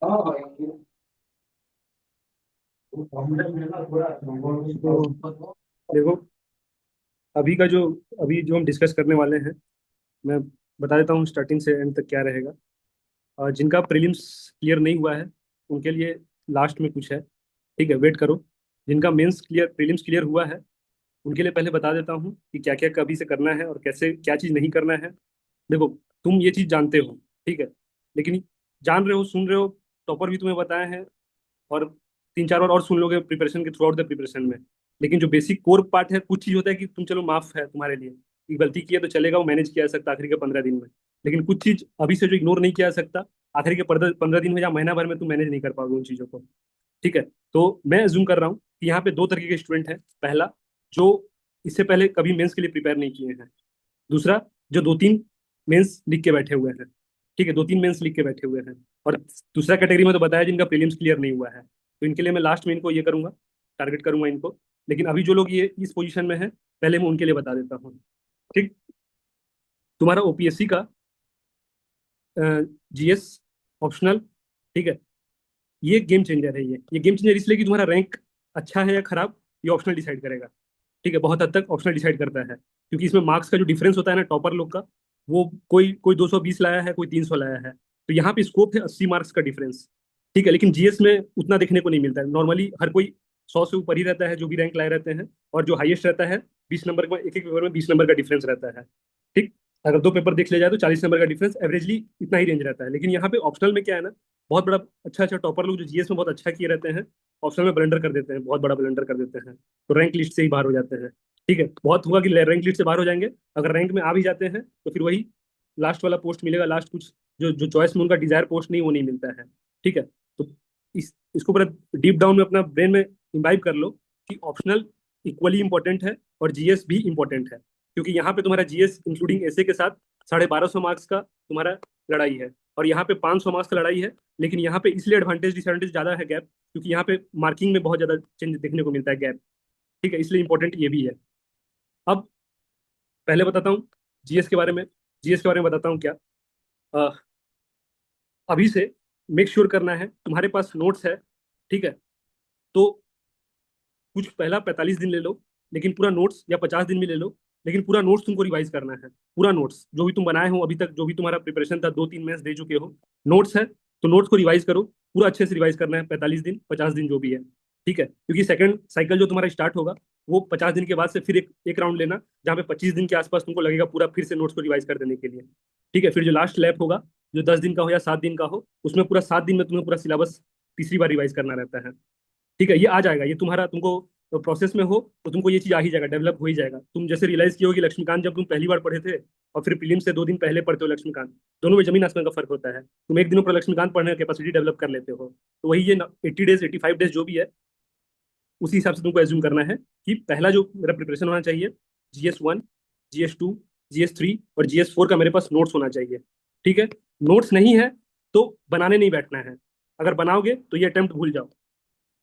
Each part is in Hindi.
तो देखो, अभी का जो अभी जो हम डिस्कस करने वाले हैं, मैं बता देता हूँ स्टार्टिंग से एंड तक क्या रहेगा। जिनका प्रीलिम्स क्लियर नहीं हुआ है उनके लिए लास्ट में कुछ है। ठीक है, वेट करो। जिनका मेंस क्लियर प्रीलिम्स क्लियर हुआ है उनके लिए पहले बता देता हूँ कि क्या क्या कभी से करना है और कैसे क्या चीज़ नहीं करना है। देखो, तुम ये चीज़ जानते हो, ठीक है, लेकिन जान रहे हो, सुन रहे हो, टॉपर भी तुम्हें बताए हैं, और तीन चार बार और सुन लोगे प्रिपरेशन के थ्रू आउट द प्रिपरेशन में। लेकिन जो बेसिक कोर पार्ट है, कुछ चीज होता है कि तुम चलो माफ है तुम्हारे लिए कि गलती की है तो चलेगा, वो मैनेज किया जा सकता आखिरी के 15 दिन में। लेकिन कुछ चीज अभी से जो इग्नोर नहीं किया जा सकता, आखिरी के 15 दिन में या महीना भर में तुम मैनेज नहीं कर पाओगे उन चीजों को। ठीक है, तो मैं अज्यूम कर रहा हूँ कि यहाँ पे दो तरीके के स्टूडेंट हैं। पहला, जो इससे पहले कभी मेंस के लिए प्रिपेयर नहीं किए हैं। दूसरा, जो दो तीन मेंस लिख के बैठे हुए हैं। ठीक है, दो तीन मेंस लिख के बैठे हुए हैं। और दूसरा कैटेगरी में तो बताया जिनका प्रीलिम्स क्लियर नहीं हुआ है, तो इनके लिए मैं लास्ट में इनको ये करूंगा, टारगेट करूंगा इनको। लेकिन अभी जो लोग ये इस पोजीशन में है, पहले मैं उनके लिए बता देता हूँ। ठीक, तुम्हारा ओपीएससी का जीएस ऑप्शनल, ठीक है, ये गेम चेंजर है। ये गेम चेंजर इसलिए कि तुम्हारा रैंक अच्छा है या खराब, ये ऑप्शनल डिसाइड करेगा। ठीक है, बहुत हद तक ऑप्शनल डिसाइड करता है, क्योंकि इसमें मार्क्स का जो डिफरेंस होता है ना टॉपर लोग का, वो कोई कोई 220 लाया है, कोई 300 लाया है, तो यहाँ पे स्कोप है 80 मार्क्स का डिफरेंस। ठीक है, लेकिन जीएस में उतना देखने को नहीं मिलता है। नॉर्मली हर कोई 100 से ऊपर ही रहता है जो भी रैंक लाए रहते हैं, और जो हाईएस्ट रहता है 20 नंबर में, एक एक पेपर में 20 नंबर का डिफरेंस रहता है। ठीक, अगर दो पेपर देख लिया जाए तो 40 नंबर का डिफरेंस एवरेजली इतना ही रेंज रहता है। लेकिन यहाँ पे ऑप्शनल में क्या है ना, बहुत बड़ा अच्छा अच्छा टॉपर लोग जो जीएस में बहुत अच्छा किए रहते हैं, ऑप्शनल में ब्लंडर कर देते हैं, बहुत बड़ा ब्लंडर कर देते हैं, तो रैंक लिस्ट से ही बाहर हो जाते हैं। ठीक है, बहुत हुआ कि रैंक लिस्ट से बाहर हो जाएंगे, अगर रैंक में आ भी जाते हैं तो फिर वही लास्ट वाला पोस्ट मिलेगा, लास्ट कुछ जो जो चॉइस में उनका डिजायर पोस्ट नहीं, वो नहीं मिलता है। ठीक है, तो इसको पूरा डीप डाउन में अपना ब्रेन में इम्बाइब कर लो कि ऑप्शनल इक्वली इंपॉर्टेंट है और जीएस भी इंपॉर्टेंट है, क्योंकि यहाँ पे तुम्हारा जीएस इंक्लूडिंग ऐसे के साथ 1250 मार्क्स का तुम्हारा लड़ाई है, और यहाँ पे 500 मार्क्स का लड़ाई है। लेकिन यहाँ पे इसलिए एडवांटेज डिसएडवांटेज ज्यादा है गैप, क्योंकि यहाँ पे मार्किंग में बहुत ज्यादा चेंज देखने को मिलता है गैप। ठीक है, इसलिए इंपॉर्टेंट ये भी है। अब पहले बताता हूँ जीएस के बारे में। जीएस के बारे में बताता हूँ क्या। अ, अभी से मेक श्योर करना है तुम्हारे पास नोट्स है। ठीक है, तो कुछ पहला 45 दिन ले लो, लेकिन पूरा नोट्स, या 50 दिन में ले लो, लेकिन पूरा नोट्स तुमको रिवाइज करना है। पूरा नोट्स जो भी तुम बनाए हो अभी तक, जो भी तुम्हारा प्रिपरेशन था, दो तीन मैथ्स दे चुके हो, नोट्स है तो नोट्स को रिवाइज करो। पूरा अच्छे से रिवाइज करना है, 45 दिन 50 दिन जो भी है। ठीक है, क्योंकि सेकंड साइकिल जो तुम्हारा स्टार्ट होगा, वो 50 दिन के बाद से फिर एक राउंड लेना, जहाँ पे 25 दिन के आसपास तुमको लगेगा पूरा फिर से नोट्स को रिवाइज कर देने के लिए। ठीक है, फिर जो लास्ट लैप होगा, जो 10 दिन का हो या 7 दिन का हो, उसमें पूरा 7 दिन में तुम्हें पूरा सिलेबस तीसरी बार रिवाइज करना रहता है। ठीक है, ये आ जाएगा, ये तुम्हारा तुमको प्रोसेस में हो तो तुमको ये चीज आ ही जाएगा, डेवलप हो ही जाएगा। तुम जैसे रियलाइज किए हो कि लक्ष्मीकांत जब तुम पहली बार पढ़े थे, और फिर प्रीलिम से 2 दिन पहले पढ़ते हो लक्ष्मीकांत, दोनों में जमीन आसमान का फर्क होता है। तुम एक दिन पर लक्ष्मीकांत पढ़ने की कैपेसिटी डेवलप कर लेते हो, तो वही ये 80 डेज 85 डेज जो भी है, उसी हिसाब से तुमको एज्यूम करना है कि पहला जो मेरा प्रिपरेशन होना चाहिए, जीएस 1, जीएस 2, जीएस 3 और जीएस 4 का मेरे पास नोट्स होना चाहिए। ठीक है, नोट्स नहीं है तो बनाने नहीं बैठना है। अगर बनाओगे तो ये अटेम्प्ट भूल जाओ।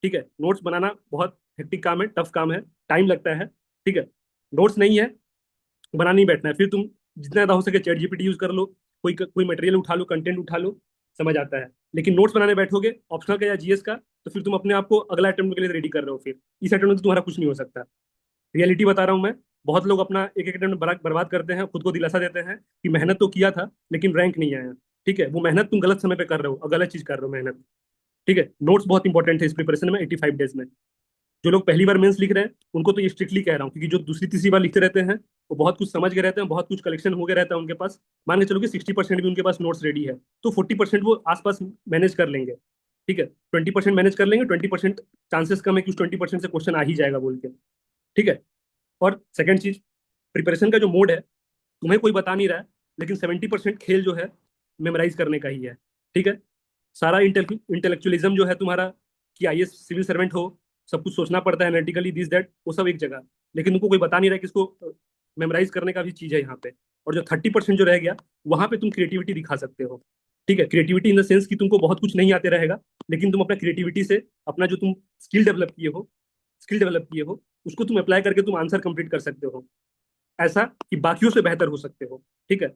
ठीक है, नोट्स बनाना बहुत हेक्टिक काम है, टफ काम है, टाइम लगता है। ठीक है, नोट्स नहीं है, बना नहीं बैठना है। फिर तुम जितना ज्यादा हो सके चैट जीपीटी यूज कर लो, कोई कोई मटेरियल उठा लो, कंटेंट उठा लो, समझ आता है। लेकिन नोट्स बनाने बैठोगे ऑप्शनल का या जीएस का, तो फिर तुम अपने आप को अगला अटेम्प्ट के लिए रेडी कर रहे हो, फिर इस अटेम्प्ट में तो तुम्हारा कुछ नहीं हो सकता। रियलिटी बता रहा हूँ मैं। बहुत लोग अपना एक एक अटेम्प्ट बर्बाद करते हैं, खुद को दिलासा देते हैं कि मेहनत तो किया था लेकिन रैंक नहीं आया। ठीक है, वो मेहनत तुम गलत समय पे कर रहे हो और गलत चीज कर रहे हो मेहनत। ठीक है, नोट्स बहुत इंपॉर्टेंट है इस प्रिपरेशन में 85 डेज में। जो लोग पहली बार मेंस लिख रहे हैं उनको तो ये स्ट्रिक्टली कह रहा हूँ, क्योंकि जो दूसरी तीसरी बार लिखते रहते हैं वो बहुत कुछ समझ के रहते हैं, बहुत कुछ कलेक्शन हो गया रहता है उनके पास। मान के चलो कि 60% भी उनके पास नोट्स रेडी है, तो 40% वो आसपास मैनेज कर लेंगे। ठीक है, 20% मैनेज कर लेंगे, 20% चांसेस कम है कि उस 20% से क्वेश्चन आ ही जाएगा बोल के। ठीक है, और सेकंड चीज, प्रिपरेशन का जो मोड है, तुम्हें कोई बता नहीं रहा है, लेकिन 70% खेल जो है मेमोराइज करने का ही है। ठीक है, सारा इंटेलेक्चुअलिज्म जो है तुम्हारा, कि आईएएस सिविल सर्वेंट हो, सब कुछ सोचना पड़ता है एनालिटिकली दिस दैट, वो सब एक जगह। लेकिन तुमको कोई बता नहीं रहा है कि इसको मेमोराइज करने का भी चीज है यहाँ पे। और जो 30% जो रह गया, वहां पे तुम क्रिएटिविटी दिखा सकते हो। ठीक है, क्रिएटिविटी इन द सेंस कि तुमको बहुत कुछ नहीं आते रहेगा, लेकिन तुम अपना क्रिएटिविटी से अपना जो तुम स्किल डेवलप किए हो, उसको तुम अप्लाई करके तुम आंसर कंप्लीट कर सकते हो, ऐसा कि बाकियों से बेहतर हो सकते हो। ठीक है,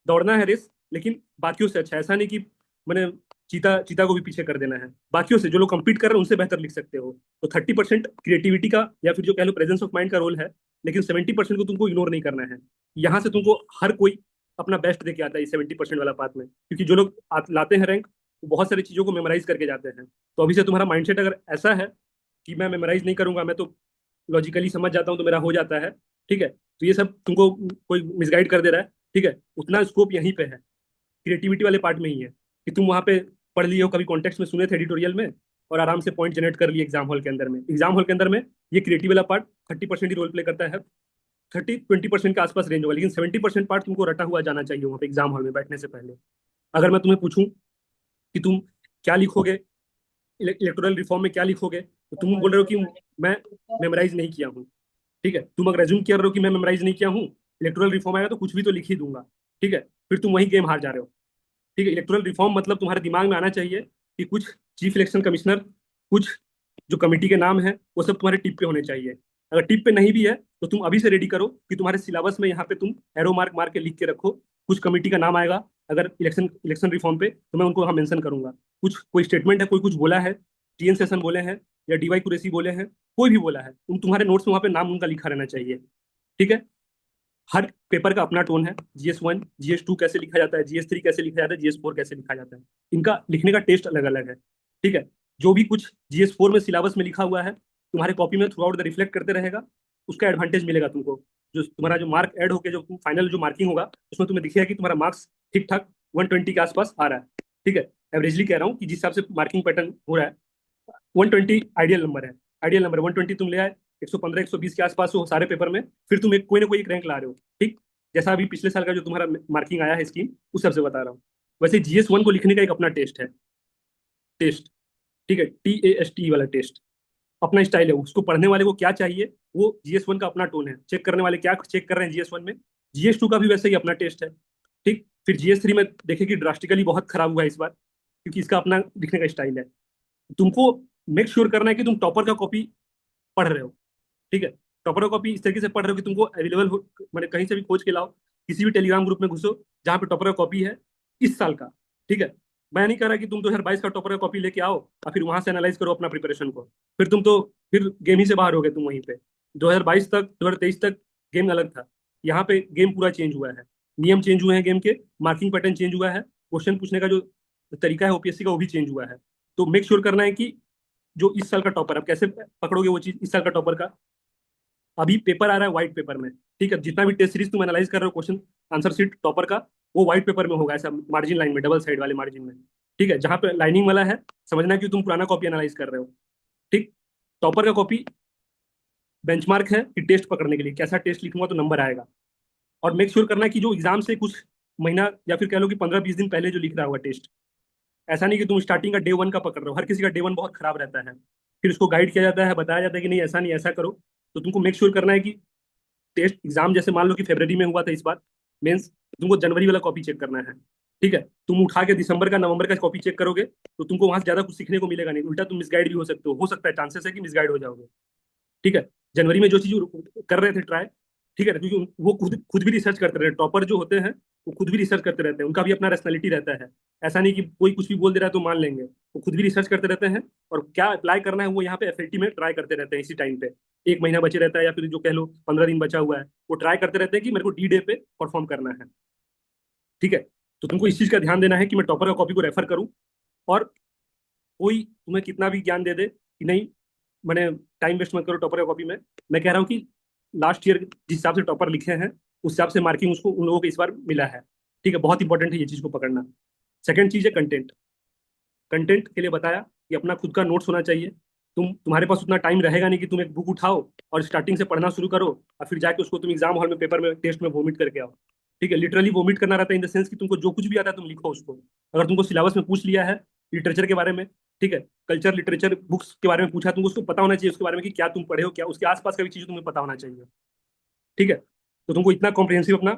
दौड़ना है रेस, लेकिन बाकियों से अच्छा, ऐसा नहीं कि मैंने चीता चीता को भी पीछे कर देना है। बाकियों से जो लोग compete कर रहे हैं उनसे बेहतर लिख सकते हो। तो 30% क्रिएटिविटी का या फिर जो कह लो प्रेजेंस ऑफ माइंड का रोल है, लेकिन 70% को तुमको इग्नोर नहीं करना है। यहाँ से तुमको हर कोई अपना बेस्ट दे के आता है इस 70% वाला पार्ट में, क्योंकि जो लोग लाते हैं रैंक, वो बहुत सारी चीजों को मेमोराइज करके जाते हैं। तो अभी से तुम्हारा माइंडसेट अगर ऐसा है कि मैं मेमोराइज नहीं करूंगा, मैं तो लॉजिकली समझ जाता हूँ तो मेरा हो जाता है, ठीक है, तो ये सब तुमको कोई मिसगाइड कर दे रहा है। ठीक है, उतना स्कोप यहीं पे है, क्रिएटिविटी वाले पार्ट में ही है, कि तुम वहां पे पढ़ लिए हो, कभी कॉन्टेक्स्ट में सुने थे एडिटोरियल में, और आराम से पॉइंट जनरेट कर लिए एग्जाम हॉल के अंदर में। एग्जाम हॉल के अंदर में ये क्रिएटिव वाला पार्ट 30% ही रोल प्ले करता है, 30-20% के आसपास रेंज होगा, लेकिन 70% पार्ट तुमको रटा हुआ जाना चाहिए वहाँ पे एग्जाम हॉल में बैठने से पहले। अगर मैं तुम्हें पूछूं कि तुम क्या लिखोगे, इलेक्टोरल रिफॉर्म में क्या लिखोगे, तो तुम बोल रहे हो कि मैं मेमोराइज नहीं किया हूँ। ठीक है, तुम अगर रेज्यूम कर रहे हो कि मैं मेमोराइज नहीं किया हूँ, इलेक्टोरल रिफॉर्म आएगा तो कुछ भी तो लिख ही दूंगा। ठीक है, फिर तुम वही गेम हार जा रहे हो। ठीक है, इलेक्टोरल रिफॉर्म मतलब तुम्हारे दिमाग में आना चाहिए कि कुछ चीफ इलेक्शन कमिश्नर, कुछ जो कमेटी के नाम है, वो सब तुम्हारे टिप पे होने चाहिए। अगर टिप पे नहीं भी है तो तुम अभी से रेडी करो कि तुम्हारे सिलेबस में यहाँ पे तुम एरो मार्क मार के लिख के रखो। कुछ कमेटी का नाम आएगा अगर इलेक्शन इलेक्शन रिफॉर्म पे, तो मैं उनको वहाँ मेंशन करूंगा। कुछ कोई स्टेटमेंट है, कोई कुछ बोला है, टीएन सेशन बोले हैं या डीवाई कुरैशी बोले हैं, कोई भी बोला है, तुम्हारे नोट्स में वहाँ पे नाम उनका लिखा रहना चाहिए। ठीक है, हर पेपर का अपना टोन है। GS1 GS2 कैसे लिखा जाता है, GS3 कैसे लिखा जाता है, GS4 कैसे लिखा जाता है, इनका लिखने का टेस्ट अलग अलग है। ठीक है, जो भी कुछ GS4 में सिलेबस में लिखा हुआ है, तुम्हारे कॉपी में थ्रू आउट द रिफ्लेक्ट करते रहेगा, उसका एडवांटेज मिलेगा तुमको। जो तुम्हारा जो मार्क ऐड होकर जो फाइनल जो मार्किंग होगा, उसमें तुम्हें दिखेगा कि तुम्हारा मार्क्स ठीक ठाक 120 के आसपास आ रहा है। ठीक है, एवरेजली कह रहा हूँ कि जिस हिसाब से मार्किंग पैटर्न हो रहा है, 120 आइडियल नंबर है। आइडियल नंबर 120 तुम ले आए, 115 120 के आसपास हो सारे पेपर में, फिर तुम एक कोई ना कोई एक रैंक ला रहे हो। ठीक, जैसा अभी पिछले साल का जो तुम्हारा मार्किंग आया है स्कीम, उस सबसे बता रहा हूँ। वैसे GS1 को लिखने का एक अपना टेस्ट है, टेस्ट। ठीक है, TAST वाला टेस्ट, अपना स्टाइल है, उसको पढ़ने वाले को क्या चाहिए, वो GS1 का अपना टोन है। चेक करने वाले क्या चेक कर रहे हैं GS1 में, GS2 का भी वैसे ही अपना टेस्ट है। ठीक, फिर GS3 में देखे कि ड्रास्टिकली बहुत खराब हुआ है इस बार, क्योंकि इसका अपना लिखने का स्टाइल है। तुमको मेक श्योर करना है कि तुम टॉपर का कॉपी पढ़ रहे हो। ठीक है, टॉपर कॉपी इस तरीके से पढ़ रहे हो कि तुमको अवेलेबल हो, मैंने कहीं से भी खोज के लाओ, किसी भी टेलीग्राम ग्रुप में घुसो जहाँ पे टॉपर कॉपी है इस साल का। ठीक है, मैं नहीं कह रहा कि तुम 2022 का टॉपर कॉपी लेके आओ और फिर वहां से एनालाइज करो अपना प्रिपरेशन को, फिर तुम तो फिर गेम ही से बाहर हो गए तुम वहीं पे। 2022 तक 2023 तक गेम अलग था, यहाँ पे गेम पूरा चेंज हुआ है, नियम चेंज हुए हैं गेम के, मार्किंग पैटर्न चेंज हुआ है, क्वेश्चन पूछने का जो तरीका है OPSC का वो भी चेंज हुआ है। तो मेक श्योर करना है कि जो इस साल का टॉपर, अब कैसे पकड़ोगे वो चीज, इस साल का टॉपर का अभी पेपर आ रहा है व्हाइट पेपर में। ठीक है, जितना भी टेस्ट सीरीज तुम एनालाइज कर रहे हो, क्वेश्चन आंसर शीट टॉपर का, वो व्हाइट पेपर में होगा, ऐसा मार्जिन लाइन में, डबल साइड वाले मार्जिन में। ठीक है, जहाँ पे लाइनिंग वाला है, समझना कि तुम पुराना कॉपी एनालाइज कर रहे हो। ठीक, टॉपर का कॉपी बेंचमार्क है कि टेस्ट पकड़ने के लिए, कैसा टेस्ट लिखूंगा तो नंबर आएगा। और मेक श्योर करना है कि जो एग्जाम से कुछ महीना या फिर कह लो कि 15-20 दिन पहले जो लिख रहा होगा टेस्ट, ऐसा नहीं कि तुम स्टार्टिंग का डे 1 का पकड़ रहे हो। हर किसी का डे 1 बहुत खराब रहता है, फिर उसको गाइड किया जाता है, बताया जाता है कि नहीं ऐसा नहीं ऐसा करो। तो तुमको मेक श्योर करना है कि टेस्ट एग्जाम जैसे मान लो कि फरवरी में हुआ था इस बार मेंस, तुमको जनवरी वाला कॉपी चेक करना है। ठीक है, तुम उठा के दिसंबर का नवंबर का कॉपी चेक करोगे तो तुमको वहां से ज्यादा कुछ सीखने को मिलेगा नहीं, उल्टा तुम मिसगाइड भी हो सकता है, चांसेस है कि मिसगाइड हो जाओगे। ठीक है, जनवरी में जो चीज कर रहे थे ट्राई, ठीक है ना, क्योंकि वो खुद खुद भी रिसर्च करते रहे, टॉपर जो होते हैं वो खुद भी रिसर्च करते रहते हैं, उनका भी अपना पर्सनैलिटी रहता है। ऐसा नहीं कि कोई कुछ भी बोल दे रहा है तो मान लेंगे, वो खुद भी रिसर्च करते रहते हैं, और क्या अप्लाई करना है वो यहाँ पे FLT में ट्राई करते रहते हैं इसी टाइम पे। एक महीना बचे रहता है या फिर जो कह लो 15 दिन बचा हुआ है, वो ट्राई करते रहते हैं कि मेरे को D-Day पे परफॉर्म करना है। ठीक है, तो तुमको इस चीज का ध्यान देना है कि मैं टॉपर का कॉपी को रेफर करूँ, और कोई तुम्हें कितना भी ज्ञान दे दे कि नहीं, मैंने टाइम वेस्ट मत करो टॉपर का कॉपी में। मैं कह रहा हूँ कि लास्ट ईयर जिस हिसाब से टॉपर लिखे हैं उस हिसाब से मार्किंग उसको उन लोगों को इस बार मिला है। ठीक है, बहुत इंपॉर्टेंट है ये चीज को पकड़ना। सेकंड चीज है कंटेंट। कंटेंट के लिए बताया कि अपना खुद का नोट्स होना चाहिए। तुम्हारे पास उतना टाइम रहेगा नहीं कि तुम एक बुक उठाओ और स्टार्टिंग से पढ़ना शुरू करो और फिर जाके उसको तुम एग्जाम हॉल में पेपर में टेस्ट में वोमिट करके आओ। ठीक है, लिटरली वोमिट करना रहता है इन द सेंस कि तुमको जो कुछ भी आता है तुम लिखो उसको। अगर तुमको सिलेबस में पूछ लिया है लिटरेचर के बारे में, ठीक है, कल्चर लिटरेचर बुक्स के बारे में पूछा, तुमको उसको पता होना चाहिए उसके बारे में कि क्या तुम पढ़े हो, क्या उसके आसपास का भी चीज तुम्हें पता होना चाहिए। ठीक है, तो तुमको इतना कॉम्प्रिहेंसिव अपना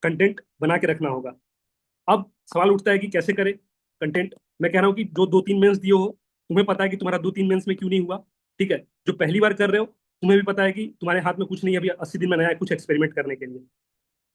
कंटेंट बना के रखना होगा। अब सवाल उठता है कि कैसे करें कंटेंट। मैं कह रहा हूँ कि जो 2-3 मेंस दिए हो, तुम्हें पता है कि तुम्हारा 2-3 मेंस में क्यों नहीं हुआ। ठीक है, जो पहली बार कर रहे हो तुम्हें भी पता है कि तुम्हारे हाथ में कुछ नहीं है अभी, 80 दिन में नया है कुछ एक्सपेरिमेंट करने के लिए।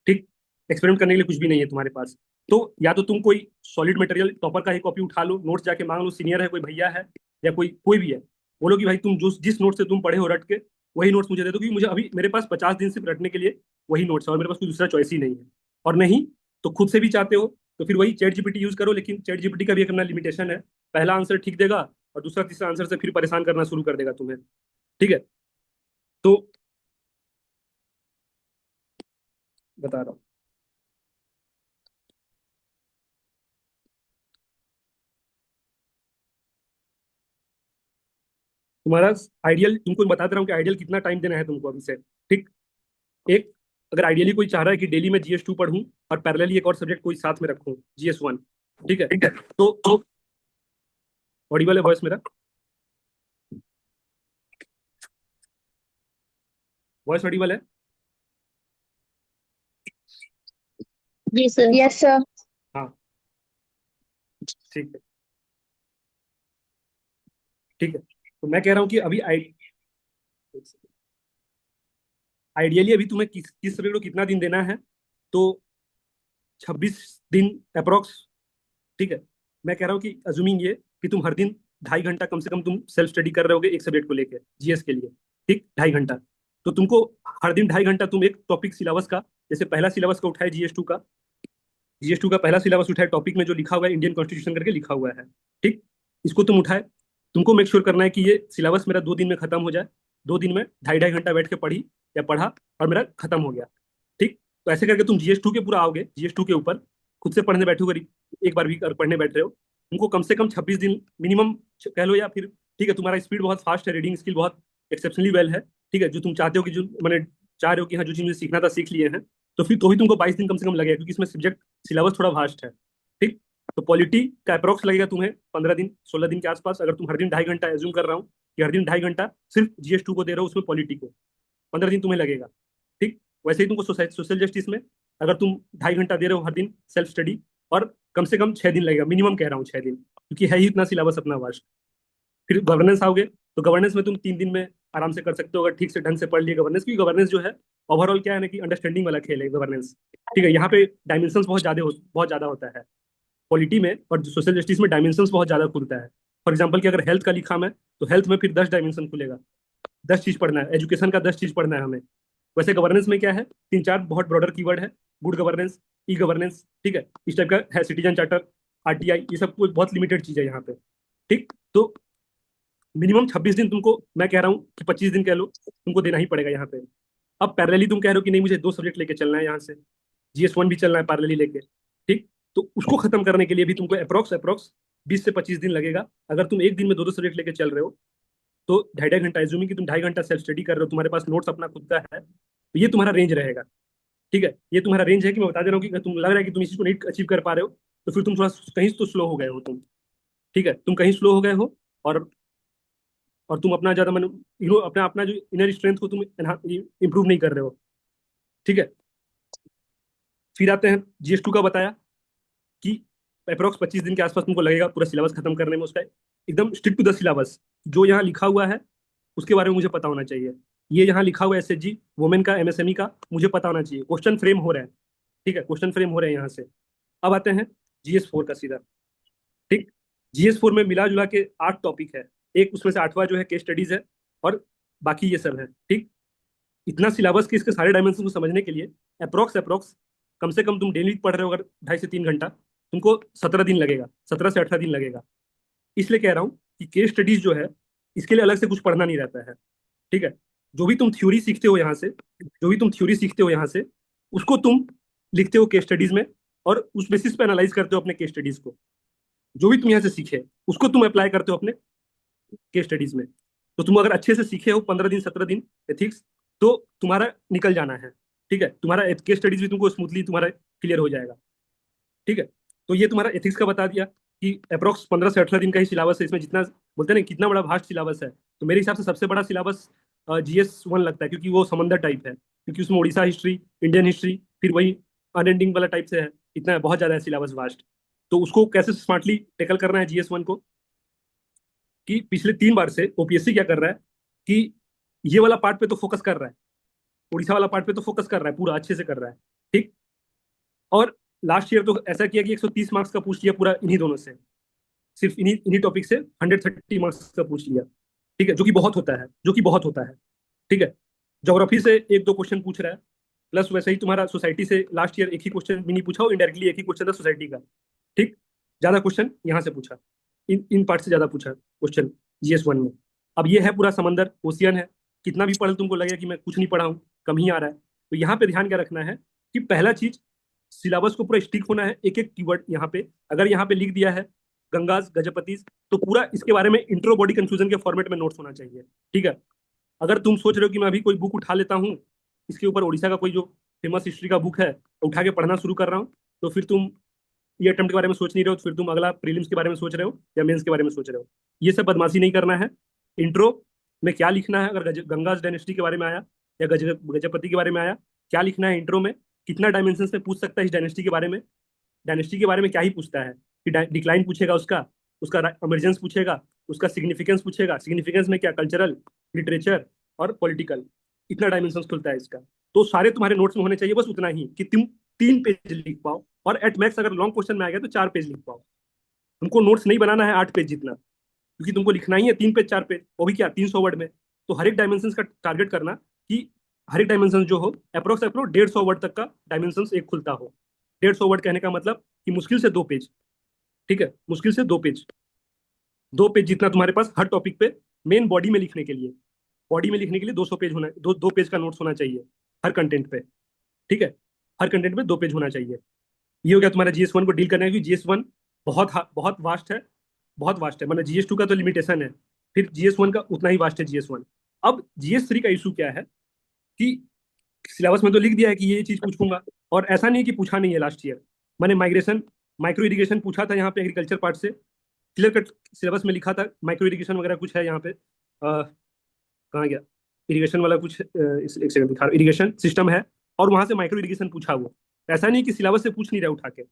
ठीक, एक्सपेरिमेंट करने के लिए कुछ भी नहीं है तुम्हारे पास। तो या तो तुम कोई सॉलिड मटेरियल टॉपर का ही कॉपी उठा लो, नोट्स जाके मांग लो, सीनियर है, कोई भैया है या कोई कोई भी है, बोलो कि भाई तुम जो जिस नोट से तुम पढ़े हो रट के वही नोट्स मुझे दे दो, क्योंकि मुझे अभी मेरे पास 50 दिन सिर्फ रटने के लिए वही नोट्स है और मेरे पास कोई दूसरा चॉइस ही नहीं है। और नहीं तो खुद से भी चाहते हो तो फिर वही चैट जीपीटी यूज करो, लेकिन चैट जीपीटी का भी एक अपना लिमिटेशन है। पहला आंसर ठीक देगा और दूसरा तीसरा आंसर से फिर परेशान करना शुरू कर देगा तुम्हें। ठीक है, तो बता रहा हूँ। तुम्हारा आइडियल, तुमको बता दे रहा हूँ कि आइडियल कितना टाइम देना है तुमको अभी से। ठीक, एक, अगर आइडियली कोई चाह रहा है कि डेली में जीएस टू पढ़ूं और पैरेलली एक और सब्जेक्ट कोई साथ में रखूं, जीएस वन। ठीक है, तो ऑडिबल है वॉइस मेरा? वॉइस ऑडिबल है? जी सर। Yes sir. हाँ, ठीक है, ठीक है। तो मैं कह रहा हूँ कि अभी आइडियली अभी तुम्हें किस सब्जेक्ट को कितना दिन देना है, तो 26 दिन अप्रोक्स। ठीक है, मैं कह रहा हूँ कि अज्यूमिंग ये कि तुम हर दिन 2.5 घंटा कम से कम तुम सेल्फ स्टडी कर रहे होगे एक सब्जेक्ट को लेकर जीएस के लिए। ठीक, 2.5 घंटा। तो तुमको हर दिन 2.5 घंटा तुम एक टॉपिक सिलेबस का, जैसे पहला सिलेबस का उठाए जीएस टू का, जीएस टू का पहला सिलेबस उठाए, टॉपिक में जो लिखा हुआ है इंडियन कॉन्स्टिट्यूशन करके लिखा हुआ है। ठीक, इसको तुम उठाए, तुमको मेक श्योर करना है कि ये सिलेबस मेरा 2 दिन में खत्म हो जाए। 2 दिन में 2.5 2.5 घंटा बैठ के पढ़ी या पढ़ा और मेरा खत्म हो गया। ठीक, तो ऐसे करके तुम जीएस टू के पूरा आओगे, जीएस टू के ऊपर खुद से पढ़ने बैठोगे। एक बार भी अगर पढ़ने बैठ रहे हो, तुमको कम से कम 26 दिन मिनिमम कह लो, या फिर ठीक है तुम्हारा स्पीड बहुत फास्ट है, रीडिंग स्किल बहुत एक्सेप्शनली वेल है। ठीक है, जो तुम चाहते हो कि जो मैंने चाह रहे हो कि हाँ जो चीज़ मुझे सीखना था सीख लिए हैं, तो फिर तो ही तुमको 22 दिन कम से कम लगेगा, क्योंकि इसमें सब्जेक्ट सिलेबस थोड़ा वास्ट है। ठीक, तो पॉलिटी का अप्रोक्स लगेगा तुम्हें 15 दिन 16 दिन के आसपास, अगर तुम हर दिन 2.5 घंटा एज्यूम कर रहा हूँ कि हर दिन 2.5 घंटा सिर्फ जीएस टू को दे रहे हो, उसमें पॉलिटी को 15 दिन तुम्हें लगेगा। ठीक, वैसे ही तुमको सोशल जस्टिस में अगर तुम 2.5 घंटा दे रहे हो हर दिन सेल्फ स्टडी, और कम से कम 6 दिन लगेगा, मिनिमम कह रहा हूँ 6 दिन, क्योंकि है ही इतना सिलेबस अपना वास्ट। फिर गवर्नेंस आओगे, तो गवर्नेंस में तुम 3 दिन में आराम से कर सकते हो, अगर ठीक से ढंग से पढ़ लिए गवर्नेंस, क्योंकि गवर्नेंस जो है ओवरऑल क्या है ना कि अंडरस्टैंडिंग वाला खेल है गवर्नेंस। ठीक है, यहाँ पे डायमेंशंस बहुत ज्यादा होता है पॉलिटी में, और सोशल जस्टिस में डायमेंशंस बहुत ज्यादा खुलता है। फॉर एग्जाम्पल कि अगर हेल्थ का लिखा मैं, तो हेल्थ में फिर 10 डायमेंशन खुलेगा, 10 चीज पढ़ना है, एजुकेशन का 10 चीज पढ़ना है हमें। वैसे गवर्नेंस में क्या है, 3 4 बहुत ब्रॉडर कीवर्ड है, गुड गवर्नेंस, ई गवर्नेंस, ठीक है, इस टाइप का है, सिटीजन चार्टर, आरटीआई, ये सब कुछ बहुत लिमिटेड चीज है यहाँ पे। ठीक, तो मिनिमम 26 दिन तुमको, मैं कह रहा हूँ कि 25 दिन कह लो, तुमको देना ही पड़ेगा यहाँ पे। अब पैरेलली तुम कह रहे हो कि नहीं मुझे 2 सब्जेक्ट लेके चलना है यहाँ से, जीएस वन भी चलना है पैरेलली लेके। ठीक, तो उसको खत्म करने के लिए भी तुमको अप्रोक्स अप्रोक्स 20 से 25 दिन लगेगा। अगर तुम एक दिन में दो दो सब्जेक्ट लेके चल रहे हो, तो 2.5 2.5 घंटा, एज्यूमिंग कि तुम 2.5 घंटा सेल्फ स्टडी कर रहे हो, तुम्हारे पास नोट्स अपना खुद का है, तो ये तुम्हारा रेंज रहेगा। ठीक है, ये तुम्हारा रेंज है कि मैं बता दे रहा हूँ कि अगर तुम लग रहा है कि तुम इस चीज को नहीं अचीव कर पा रहे हो, तो फिर तुम थोड़ा कहीं तो स्लो हो गए हो तुम। ठीक है, तुम कहीं स्लो हो गए हो, और तुम अपना ज्यादा मन अपना अपना जो इनर स्ट्रेंथ को तुम इंप्रूव नहीं कर रहे हो। ठीक है, फिर आते हैं जीएस टू का बताया कि अप्रोक्स 25 दिन के आसपास तुमको लगेगा पूरा सिलेबस खत्म करने में, उसका एकदम स्टिक टू द सिलेबस जो यहाँ लिखा हुआ है उसके बारे में मुझे पता होना चाहिए। ये यहाँ लिखा हुआ है एसएचजी वुमेन का, एमएसएमई का, मुझे पता होना चाहिए, क्वेश्चन फ्रेम हो रहा है। ठीक है, क्वेश्चन फ्रेम हो रहे हैं यहाँ से। अब आते हैं जीएस फोर का सीधा। ठीक, जीएस फोर में मिला जुला के 8 टॉपिक है, एक उसमें से 8वां जो है केस स्टडीज है, और बाकी ये सब है। ठीक, इतना सिलेबस के इसके सारे डायमेंशन को समझने के लिए अप्रोक्स अप्रोक्स कम से कम तुम डेली पढ़ रहे हो अगर 2.5 से 3 घंटा, तुमको 17 दिन लगेगा, 17 से 18 दिन लगेगा। इसलिए कह रहा हूँ कि केस स्टडीज जो है इसके लिए अलग से कुछ पढ़ना नहीं रहता है। ठीक है, जो भी तुम थ्योरी सीखते हो यहाँ से, जो भी तुम थ्योरी सीखते हो यहाँ से, उसको तुम लिखते हो केस स्टडीज में, और उस बेसिस पे एनालाइज करते हो अपने केस स्टडीज को। जो भी तुम यहाँ से सीखे उसको तुम अप्लाई करते हो अपने केस स्टडीज में। तो तुम अगर अच्छे से सीखे हो 15 दिन 17 दिन एथिक्स, तो तुम्हारा निकल जाना है। ठीक है, तुम्हारा केस स्टडीज भी तुमको स्मूथली तुम्हारा क्लियर हो जाएगा। ठीक है, तो ये तुम्हारा एथिक्स का बता दिया कि अप्रोक्स 15 से 18 दिन का ही सिलेबस है, इसमें जितना बोलते हैं ना कितना बड़ा भास्ट सिलेबस है, तो मेरे हिसाब से सबसे बड़ा सिलेबस जीएस वन लगता है, क्योंकि वो समंदर टाइप है, क्योंकि उसमें उड़ीसा हिस्ट्री, इंडियन हिस्ट्री, फिर वही अनएंडिंग वाला टाइप से है, इतना बहुत ज्यादा है सिलेबस वास्ट। तो उसको कैसे स्मार्टली टेकल करना है जीएस वन को, कि पिछले 3 बार से ओपीएससी क्या कर रहा है कि ये वाला पार्ट पे तो फोकस कर रहा है, उड़ीसा वाला पार्ट पे तो फोकस कर रहा है, पूरा अच्छे से कर रहा है। ठीक, और लास्ट ईयर तो ऐसा किया कि 130 मार्क्स का पूछ लिया पूरा इन्हीं दोनों से, सिर्फ इन्हीं इन्हीं टॉपिक से 130 मार्क्स का पूछ लिया। ठीक है, जो कि बहुत होता है, जो कि बहुत होता है। ठीक है, ज्योग्राफी से एक दो क्वेश्चन पूछ रहा है, प्लस वैसे ही तुम्हारा सोसाइटी से लास्ट ईयर एक ही क्वेश्चन भी नहीं पूछा हो, इनडायरेक्टली एक ही क्वेश्चन था सोसाइटी का। ठीक, ज्यादा क्वेश्चन यहाँ से पूछा, इन पार्ट से ज्यादा पूछा क्वेश्चन GS1 में। अब ये है पूरा समंदर, ओशियन है, कितना भी पढ़ तुमको लगेगा कि मैं कुछ नहीं पढ़ा हूँ, कम ही आ रहा है। तो यहाँ पे ध्यान क्या रखना है कि पहला चीज, सिलेबस को पूरा स्टिक होना है, एक एक कीवर्ड यहाँ पे, अगर यहाँ पे लिख दिया है गंगास गजपतिस, तो पूरा इसके बारे में इंट्रो बॉडी कंफ्यूजन के फॉर्मेट में नोट्स होना चाहिए। ठीक है, अगर तुम सोच रहे हो कि मैं अभी कोई बुक उठा लेता हूँ, इसके ऊपर उड़ीसा का कोई जो फेमस हिस्ट्री का बुक है उठा के पढ़ना शुरू कर रहा हूँ, तो फिर तुम ये अटेम्प्ट के बारे में सोच नहीं रहे हो, तो फिर तुम अगला प्रीलिम्स के बारे में सोच रहे हो या मेंस के बारे में सोच रहे हो। ये सब बदमाशी नहीं करना है। इंट्रो में क्या लिखना है, अगर गंगाज डायनेस्टी के बारे में आया या गजपति के बारे में आया, क्या लिखना है इंट्रो में, कितना डायमेंशन में पूछ सकता है इस डायनेस्टी के बारे में, डायनेस्टी के बारे में क्या ही पूछता है कि डिक्लाइन पूछेगा, उसका उसका इमरजेंस पूछेगा, उसका सिग्निफिकेंस पूछेगा, सिग्निफिकेंस में क्या कल्चरल, लिटरेचर और पॉलिटिकल, इतना डायमेंशन खुलता है इसका। तो सारे तुम्हारे नोट्स में होने चाहिए, बस उतना ही कि तुम 3 पेज लिख पाओ, और एट मैक्स अगर लॉन्ग क्वेश्चन में आ गया तो 4 पेज लिख पाओ। तुमको नोट्स नहीं बनाना है 8 पेज जितना, क्योंकि तुमको लिखना ही है 3 पेज 4 पेज, वो भी क्या 300 वर्ड में। तो हर एक डायमेंशन का टारगेट करना कि हर एक डायमेंशन जो हो अप्रोक्स अप्रोक्स 150 वर्ड तक का डायमेंशन एक खुलता हो। 150 वर्ड कहने का मतलब कि मुश्किल से 2 पेज। ठीक है, मुश्किल से 2 पेज, 2 पेज जितना तुम्हारे पास हर टॉपिक पे मेन बॉडी में लिखने के लिए, बॉडी में लिखने के लिए 200 पेज होना, 2 पेज का नोट्स होना चाहिए हर कंटेंट पे। ठीक है, हर कंटेंट पे 2 पेज होना चाहिए। ये हो गया तुम्हारा GS1 को डील करना है, क्योंकि GS1 बहुत वास्ट है, बहुत वास्ट है। मतलब GS2 का तो लिमिटेशन है, फिर GS1 का उतना ही वास्ट है GS1। अब GS3 का इशू क्या है कि सिलेबस में तो लिख दिया है कि ये चीज पूछूंगा, और ऐसा नहीं है कि पूछा नहीं है लास्ट ईयर। मैंने माइग्रेशन, माइक्रो इरिगेशन पूछा था यहाँ पे एग्रीकल्चर पार्ट से, क्लियर कट सिलेबस में लिखा था माइक्रो इरिगेशन वगैरह कुछ है यहाँ पे। कहाँ गया इरिगेशन वाला कुछ, एक सेकंड दिखा रहा, इरिगेशन सिस्टम है, और वहां से माइक्रो इरिगेशन पूछा हुआ। ऐसा नहीं कि सिलेबस से पूछ नहीं रहा उठा के।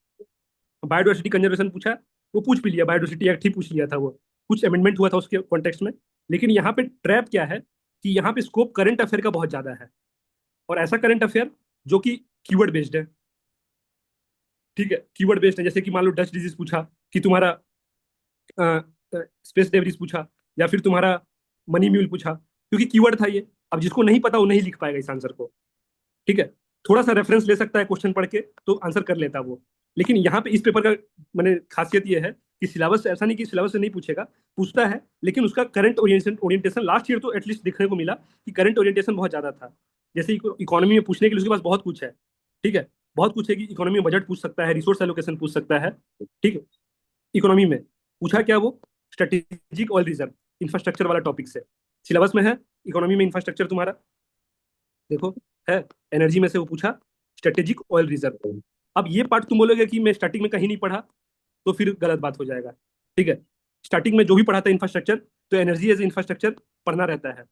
बायोडाइवर्सिटी कंजर्वेशन पूछा, वो पूछ भी लिया, बायोडाइवर्सिटी एक्ट ही पूछ लिया था वो, कुछ अमेंडमेंट हुआ था उसके कॉन्टेक्स्ट में। लेकिन यहाँ पे ट्रैप क्या है कि यहाँ पे स्कोप करंट अफेयर का बहुत ज्यादा है, और ऐसा करंट अफेयर जो कि कीवर्ड बेस्ड है। ठीक है, कीवर्ड बेस्ड है, जैसे कि मान लो डस्ट डिजीज पूछा कि तुम्हारा, स्पेस डेब्रिस पूछा, या फिर तुम्हारा मनी म्यूल पूछा, क्योंकि कीवर्ड था ये। अब जिसको नहीं पता वो नहीं लिख पाएगा इस आंसर को। ठीक है, थोड़ा सा रेफरेंस ले सकता है क्वेश्चन पढ़ के तो आंसर कर लेता वो। लेकिन यहाँ पे इस पेपर का मैंने खासियत ये है कि सिलेबस से, ऐसा नहीं कि सिलेबस से नहीं पूछेगा, पूछता है, लेकिन उसका current orientation orientation last year तो एटलीस्ट देखने को मिला कि करंट ओरिएंटेशन बहुत ज्यादा था। जैसे इकोनॉमी में पूछने के लिए उसके पास बहुत कुछ है। ठीक है, बहुत कुछ है कि इकोनॉमी में बजट पूछ सकता है, रिसोर्स एलोकेशन पूछ सकता है। ठीक है, इकोनॉमी में पूछा क्या वो, स्ट्रेटेजिक ऑयल रिजर्व, इंफ्रास्ट्रक्चर वाला टॉपिक से सिलेबस में है। इकोनॉमी में इंफ्रास्ट्रक्चर तुम्हारा देखो है, एनर्जी में से वो पूछा स्ट्रेटेजिक ऑयल रिजर्व। अब ये पार्ट तुम बोलोगे कि मैं स्टार्टिंग में कहीं नहीं पढ़ा, तो फिर गलत बात हो जाएगा। ठीक है, स्टार्टिंग में जो भी पढ़ा था इंफ्रास्ट्रक्चर, तो एनर्जी एज इंफ्रास्ट्रक्चर पढ़ना रहता है।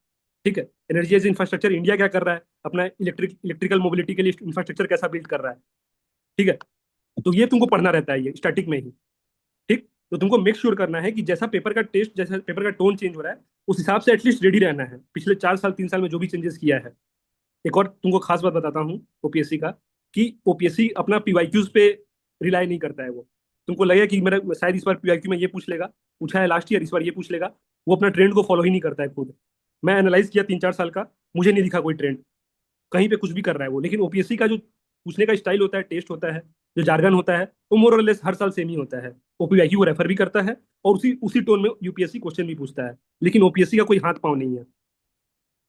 ठीक है, एनर्जी एज इंफ्रास्ट्रक्चर इंडिया क्या कर रहा है, अपना इलेक्ट्रिकल मोबिलिटी के लिए इंफ्रास्ट्रक्चर कैसा बिल्ड कर रहा है। ठीक है, तो ये तुमको पढ़ना रहता है ये स्टार्टिंग में ही। ठीक, तो तुमको मेक श्योर करना है कि जैसा पेपर का टेस्ट, जैसा पेपर का टोन चेंज हो रहा है, उस हिसाब से एटलीस्ट रेडी रहना है, पिछले 4 साल 3 साल में जो भी चेंजेस किया है। एक और तुमको खास बात बताता हूँ ओपीएससी का, कि ओपीएससी अपना पीवाईक्यूज पे रिलाई नहीं करता है वो। तुमको लगेगा कि मेरा शायद इस बार पीवाईक्यू में ये पूछ लेगा, पूछा है लास्ट ईयर, इस बार ये पूछ लेगा। वो अपना ट्रेंड को फॉलो ही नहीं करता है खुद। मैं एनालाइज किया 3 4 साल का, मुझे नहीं दिखा कोई ट्रेंड, कहीं पे कुछ भी कर रहा है वो। लेकिन ओपीएससी का जो पूछने का स्टाइल होता है, टेस्ट होता है, जो जार्गन होता है, वो मोर और लेस हर साल सेम ही होता है। ओपीआईक्यू को रेफर भी करता है, और उसी उसी टोन में यूपीएससी क्वेश्चन भी पूछता है। लेकिन ओपीएससी का कोई हाथ पांव नहीं है।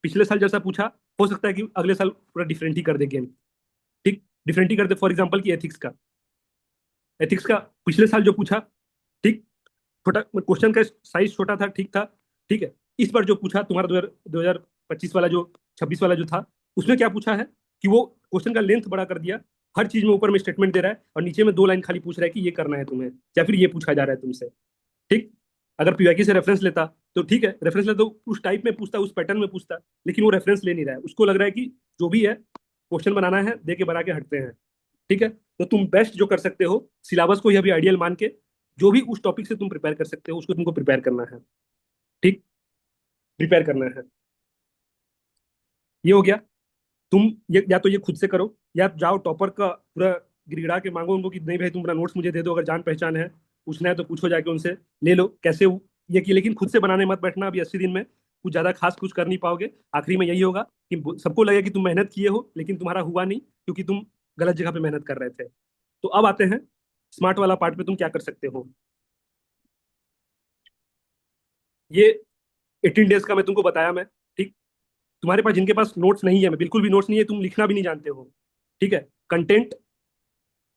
पिछले साल जैसा पूछा, हो सकता है कि अगले साल पूरा डिफरेंट ही कर दे गेम। ठीक, डिफरेंट ही कर दे। फॉर एग्जाम्पल की एथिक्स का, एथिक्स का पिछले साल जो पूछा, ठीक, छोटा क्वेश्चन का साइज छोटा था, ठीक था। ठीक है, इस बार जो पूछा तुम्हारा 2025 वाला, जो 26 वाला जो था, उसमें क्या पूछा है कि वो क्वेश्चन का लेंथ बड़ा कर दिया। हर चीज में ऊपर में स्टेटमेंट दे रहा है, और नीचे में 2 लाइन खाली पूछ रहा है कि ये करना है तुम्हें, या फिर ये पूछा जा रहा है तुमसे। ठीक, अगर पीवाईक्यू से रेफरेंस लेता तो ठीक है, रेफरेंस लेता तो उस टाइप में पूछता, उस पैटर्न में पूछता। लेकिन वो रेफरेंस ले नहीं रहा है, उसको लग रहा है कि जो भी है क्वेश्चन बनाना है, दे के बना के हटते हैं। ठीक है, तो तुम बेस्ट जो कर सकते हो, सिलेबस को ही अभी आइडियल मान के, जो भी उस टॉपिक से तुम प्रिपेयर कर सकते हो उसको तुमको प्रिपेयर करना है। ठीक, प्रिपेयर करना है। ये हो गया। तुम ये या तो ये खुद से करो, या जाओ टॉपर का पूरा गिड़गिड़ा के मांगो उनको कि नहीं भाई तुम अपना नोट्स मुझे दे दो, अगर जान पहचान है, पूछना है तो पूछो जाके उनसे, ले लो कैसे ये कि, लेकिन खुद से बनाने मत बैठना। अभी 80 दिन में कुछ ज्यादा खास कुछ कर नहीं पाओगे। आखिरी में यही होगा कि सबको लगे कि तुम मेहनत किए हो, लेकिन तुम्हारा हुआ नहीं क्योंकि तुम गलत जगह पे मेहनत कर रहे थे। तो अब आते हैं स्मार्ट वाला पार्ट पे, तुम क्या कर सकते हो। ये 18 डेज का मैं तुमको बताया मैं, ठीक। तुम्हारे पास जिनके पास नोट्स नहीं है, मैं बिल्कुल भी नोट्स नहीं है, तुम लिखना भी नहीं जानते हो, ठीक है, कंटेंट,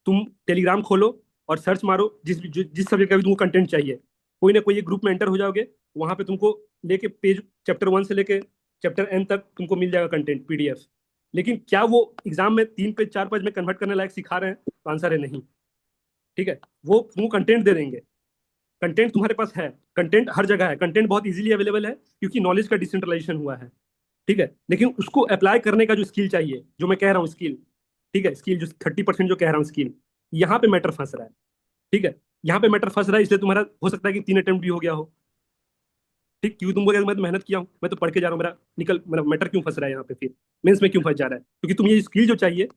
तुम टेलीग्राम खोलो और सर्च मारो जिस सब्जेक्ट का भी तुमको कंटेंट चाहिए, कोई ना कोई एक ग्रुप में एंटर हो जाओगे, वहां पे तुमको लेके पेज चैप्टर 1 से लेके चैप्टर 9 तक तुमको मिल जाएगा कंटेंट पीडीएफ। लेकिन क्या वो एग्जाम में 3 पेज 4 पेज में कन्वर्ट करने लायक सिखा रहे हैं? तो आंसर है नहीं, ठीक है। वो तुमको कंटेंट दे देंगे, कंटेंट तुम्हारे पास है, कंटेंट हर जगह है, कंटेंट बहुत इजीली अवेलेबल है क्योंकि नॉलेज का डिसेंट्रलाइजेशन हुआ है, ठीक है। लेकिन उसको अप्लाई करने का जो स्किल चाहिए, जो मैं कह रहा हूँ स्किल, ठीक है, स्किल जो 30% जो कह रहा हूँ स्किल, यहाँ पे मैटर फंस रहा है, ठीक है। यहाँ पे मैटर फंस रहा है, इसलिए तुम्हारा हो सकता है कि 3 अटेम्प्ट भी हो गया हो, ठीक। क्योंकि तुम बोले मैं तो मेहनत किया हूँ, मैं तो पढ़ के जा रहा हूँ, मेरा मैटर क्यों फंस रहा है यहाँ पे, फिर मेंस में क्यों फंस जा रहा है? क्योंकि तुम ये स्किल जो चाहिए,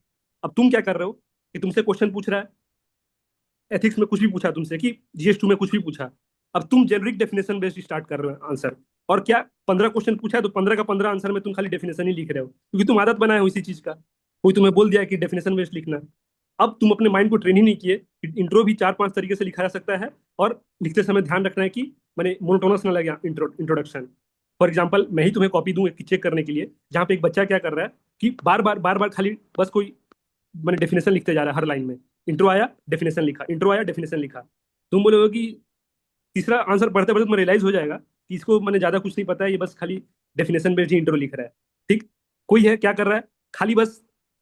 अब तुम क्या कर रहे हो कि तुमसे क्वेश्चन पूछ रहा है, एथिक्स में कुछ भी पूछा तुमसे, कि जीएस 2 में कुछ भी पूछा, अब तुम जेनरिक डेफिनेशन बेस्ड स्टार्ट कर रहे हो आंसर। और क्या 15 क्वेश्चन पूछा है तो 15 का 15 आंसर में तुम खाली डेफिनेशन ही लिख रहे हो, क्योंकि तुम आदत बनाए हो इसी चीज का। कोई तुम्हें बोल दिया कि डेफिनेशन बेस्ड लिखना। अब तुम अपने माइंड को ट्रेन ही नहीं किए। इंट्रो भी 4 5 तरीके से लिखा जा सकता है, और लिखते समय ध्यान रखना है कि मैंने मोनोटोनस ना लगे इंट्रोडक्शन। फॉर एग्जाम्पल, मैं ही तुम्हें कॉपी दूं एक चेक करने के लिए, जहाँ पे एक बच्चा क्या कर रहा है कि बार बार खाली बस कोई मैंने डेफिनेशन लिखते जा रहा है हर लाइन में। इंट्रो आया, डेफिनेशन लिखा, इंट्रो आया, डेफिनेशन लिखा। तुम बोलोगे कि तीसरा आंसर पढ़ते पढ़ते तुम्हें रियलाइज हो जाएगा कि इसको मैंने ज्यादा कुछ नहीं पता है, ये बस खाली डेफिनेशन बेस्ड ही इंट्रो लिख रहा है, ठीक। कोई है क्या कर रहा है, खाली बस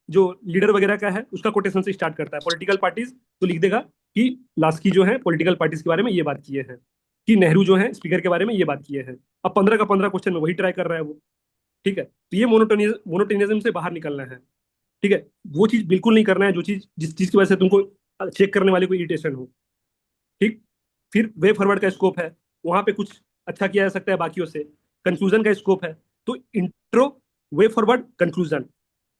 जो लीडर वगैरह का है उसका कोटेशन से स्टार्ट करता है, पॉलिटिकल पार्टीज, तो लिख देगा कि लास्की जो है पॉलिटिकल पार्टीज के बारे में ये बात किए हैं, कि नेहरू जो है स्पीकर के बारे में ये बात किए हैं। अब 15 का 15 क्वेश्चन में वही ट्राई कर रहा है वो, ठीक है। तो ये मोनोटोनिज्म से बाहर निकलना है, ठीक है। वो चीज बिल्कुल नहीं करना है जो चीज जिस चीज की वजह से तुमको चेक करने वाले को इरिटेशन हो, ठीक। फिर वे फॉरवर्ड का स्कोप है, वहां पे कुछ अच्छा किया जा सकता है बाकियों से। कंक्लूजन का स्कोप है, तो इंट्रो, वे फॉरवर्ड, कंक्लूजन,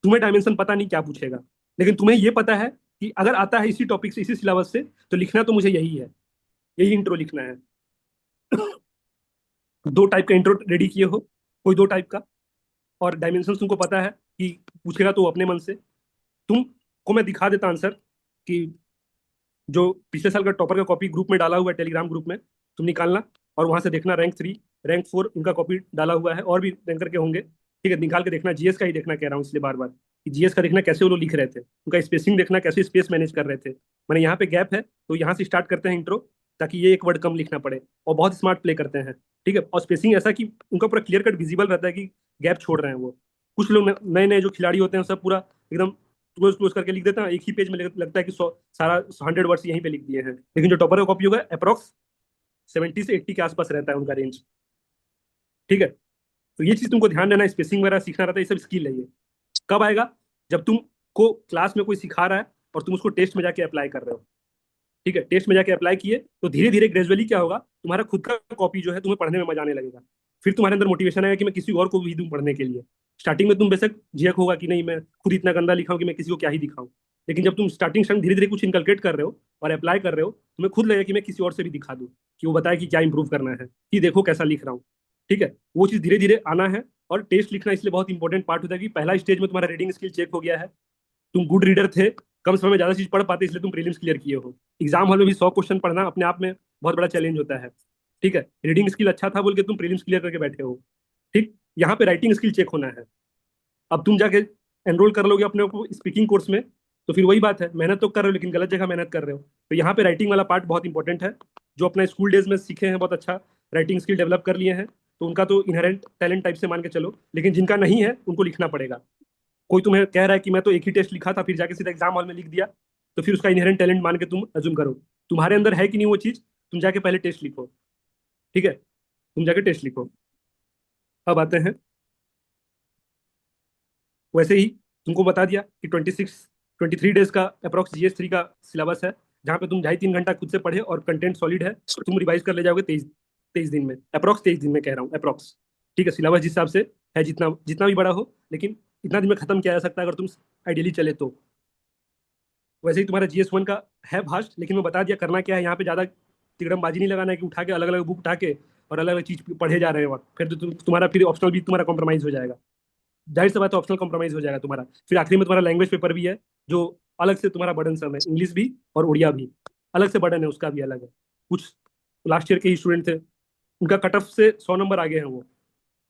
तुम्हें डायमेंशन पता नहीं क्या पूछेगा, लेकिन तुम्हें ये पता है कि अगर आता है इसी टॉपिक से, इसी सिलेबस से, तो लिखना तो मुझे यही है, यही इंट्रो लिखना है। 2 टाइप का इंट्रो रेडी किए हो, कोई 2 टाइप का, और डायमेंशन तुमको पता है कि पूछेगा तो वो अपने मन से। तुमको मैं दिखा देता आंसर कि जो पिछले साल का टॉपर का कॉपी ग्रुप में डाला हुआ है, टेलीग्राम ग्रुप में, तुम निकालना और वहां से देखना रैंक 3, रैंक 4 उनका कॉपी डाला हुआ है, और भी रैंकर के होंगे, ठीक है। निकाल के देखना, जीएस का ही देखना कह रहा हूँ इसलिए बार बार, कि जीएस का देखना कैसे वो लोग लिख रहे थे, उनका स्पेसिंग देखना कैसे स्पेस मैनेज कर रहे थे। मैंने यहाँ पे गैप है तो यहाँ से स्टार्ट करते हैं इंट्रो, ताकि ये एक वर्ड कम लिखना पड़े, और बहुत स्मार्ट प्ले करते हैं, ठीक है। और स्पेसिंग ऐसा कि उनका पूरा क्लियर कट विजिबल रहता है कि गैप छोड़ रहे हैं वो। कुछ लोग नए नए जो खिलाड़ी होते हैं सब पूरा एकदम क्लोज क्लोज करके लिख देते हैं, एक ही पेज में लगता है कि 100 वर्ड्स यहीं पे लिख दिए हैं, लेकिन जो टॉपर का कॉपी होगा अप्रोक्स 70 से 80 के आसपास रहता है उनका रेंज, ठीक है। तो ये चीज तुमको ध्यान देना, स्पेसिंग वगैरह सीखना रहता है, ये सब स्किल है ये। कब आएगा? जब तुमको क्लास में कोई सिखा रहा है और तुम उसको टेस्ट में जाके अप्लाई कर रहे हो, ठीक है। टेस्ट में जाके अप्लाई किए तो धीरे धीरे ग्रेजुअली क्या होगा, तुम्हारा खुद का कॉपी जो है तुम्हें पढ़ने में मजा आने लगेगा। फिर तुम्हारे अंदर मोटिवेशन आएगा कि मैं किसी और को भी दूं पढ़ने के लिए। स्टार्टिंग में तुम बेशक झिझक होगा कि नहीं मैं खुद इतना गंदा लिखाऊं कि मैं किसी को क्या ही दिखाऊं, लेकिन जब तुम स्टार्टिंग धीरे धीरे कुछ इनकलकेट कर रहे हो और अप्लाई कर रहे हो, तुम्हें खुद लगेगा कि मैं किसी और से भी दिखा दूं, कि वो बताए कि क्या इंप्रूव करना है, कि देखो कैसा लिख रहा हूँ, ठीक है। वो चीज धीरे धीरे आना है। और टेस्ट लिखना इसलिए बहुत इंपॉर्टेंट पार्ट होता है कि पहला स्टेज में तुम्हारा रीडिंग स्किल चेक हो गया है, तुम गुड रीडर थे, कम समय में ज्यादा चीज पढ़ पाते, इसलिए तुम प्रीलिम्स क्लियर किए हो। एग्जाम हॉल में भी 100 क्वेश्चन पढ़ना अपने आप में बहुत बड़ा चैलेंज होता है, ठीक है। रीडिंग स्किल अच्छा था बोल के तुम प्रीलिम्स क्लियर करके बैठे हो, ठीक। यहाँ पे राइटिंग स्किल चेक होना है। अब तुम जाके एनरोल कर लोगे अपने को स्पीकिंग कोर्स में, तो फिर वही बात है, मेहनत तो कर रहे हो लेकिन गलत जगह मेहनत कर रहे हो। तो यहाँ पे राइटिंग वाला पार्ट बहुत इंपॉर्टेंट है। जो अपना स्कूल डेज में सीखे हैं बहुत अच्छा राइटिंग स्किल डेवलप कर लिए हैं, तो उनका तो इनहेरेंट टैलेंट टाइप से मान के चलो, लेकिन जिनका नहीं है उनको लिखना पड़ेगा। कोई तुम्हें कह रहा है कि मैं तो एक ही टेस्ट लिखा था फिर जाके सीधा एग्जाम हॉल में लिख दिया, तो फिर उसका इनहेरेंट टैलेंट मान के तुम अज्यूम करो। तुम्हारे अंदर है कि नहीं वो चीज, तुम जाके पहले टेस्ट लिखो, ठीक है। तुम जाके टेस्ट लिखो। अब आते हैं, वैसे ही तुमको बता दिया कि 23 डेज का अप्रोक्स जीएस 3 का सिलेबस है, जहाँ पे तुम 2.5 3 घंटा खुद से पढ़े और कंटेंट सॉलिड है, तो तुम रिवाइज कर ले जाओगे 23 दिन में, अप्रोक्स 23 दिन में कह रहा हूँ अप्रोक्स, ठीक है। सिलेबस जिस हिसाब से है, जितना जितना भी बड़ा हो, लेकिन इतना दिन में खत्म किया जा सकता है अगर तुम आइडियली चले तो। वैसे ही तुम्हारा GS1 का है भास्ट, लेकिन मैं बता दिया करना क्या है। यहाँ पे ज्यादा तिकड़मबाजी नहीं लगाना है कि उठा के अलग अलग बुक उठा के और अलग अलग चीज पढ़े जा रहे हैं वक्त, फिर तो तुम्हारा फिर ऑप्शनल भी तुम्हारा कॉम्प्रोमाइज हो जाएगा। जाहिर सी बात है ऑप्शनल कॉम्प्रोमाइज हो जाएगा तुम्हारा। फिर आखिरी में तुम्हारा लैंग्वेज पेपर भी है, जो अलग से तुम्हारा बर्डन सम है, इंग्लिश भी और उड़िया भी अलग से बर्डन है, उसका भी अलग है। कुछ लास्ट ईयर के ही स्टूडेंट थे, उनका कट ऑफ से 100 नंबर आगे हैं वो,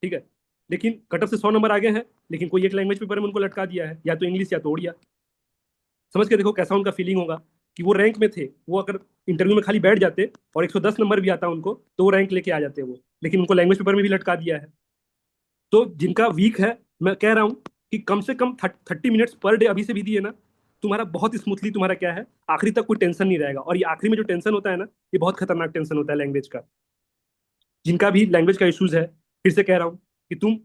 ठीक है। लेकिन कट ऑफ से 100 नंबर आगे हैं, लेकिन कोई एक लैंग्वेज पेपर में उनको लटका दिया है, या तो इंग्लिश या तो उड़िया। समझ के देखो कैसा उनका फीलिंग होगा कि वो रैंक में थे। वो अगर इंटरव्यू में खाली बैठ जाते और 110 नंबर भी आता उनको तो वो रैंक लेके आ जाते वो, लेकिन उनको लैंग्वेज पेपर में भी लटका दिया है। तो जिनका वीक है, मैं कह रहा हूँ कि कम से कम 30 मिनट्स पर डे अभी से भी दिए ना, तुम्हारा बहुत स्मूथली तुम्हारा क्या है, आखिरी तक कोई टेंशन नहीं रहेगा। और ये आखिरी में जो टेंशन होता है ना, ये बहुत खतरनाक टेंशन होता है लैंग्वेज का। जिनका भी लैंग्वेज का इश्यूज है, फिर से कह रहा हूँ कि तुम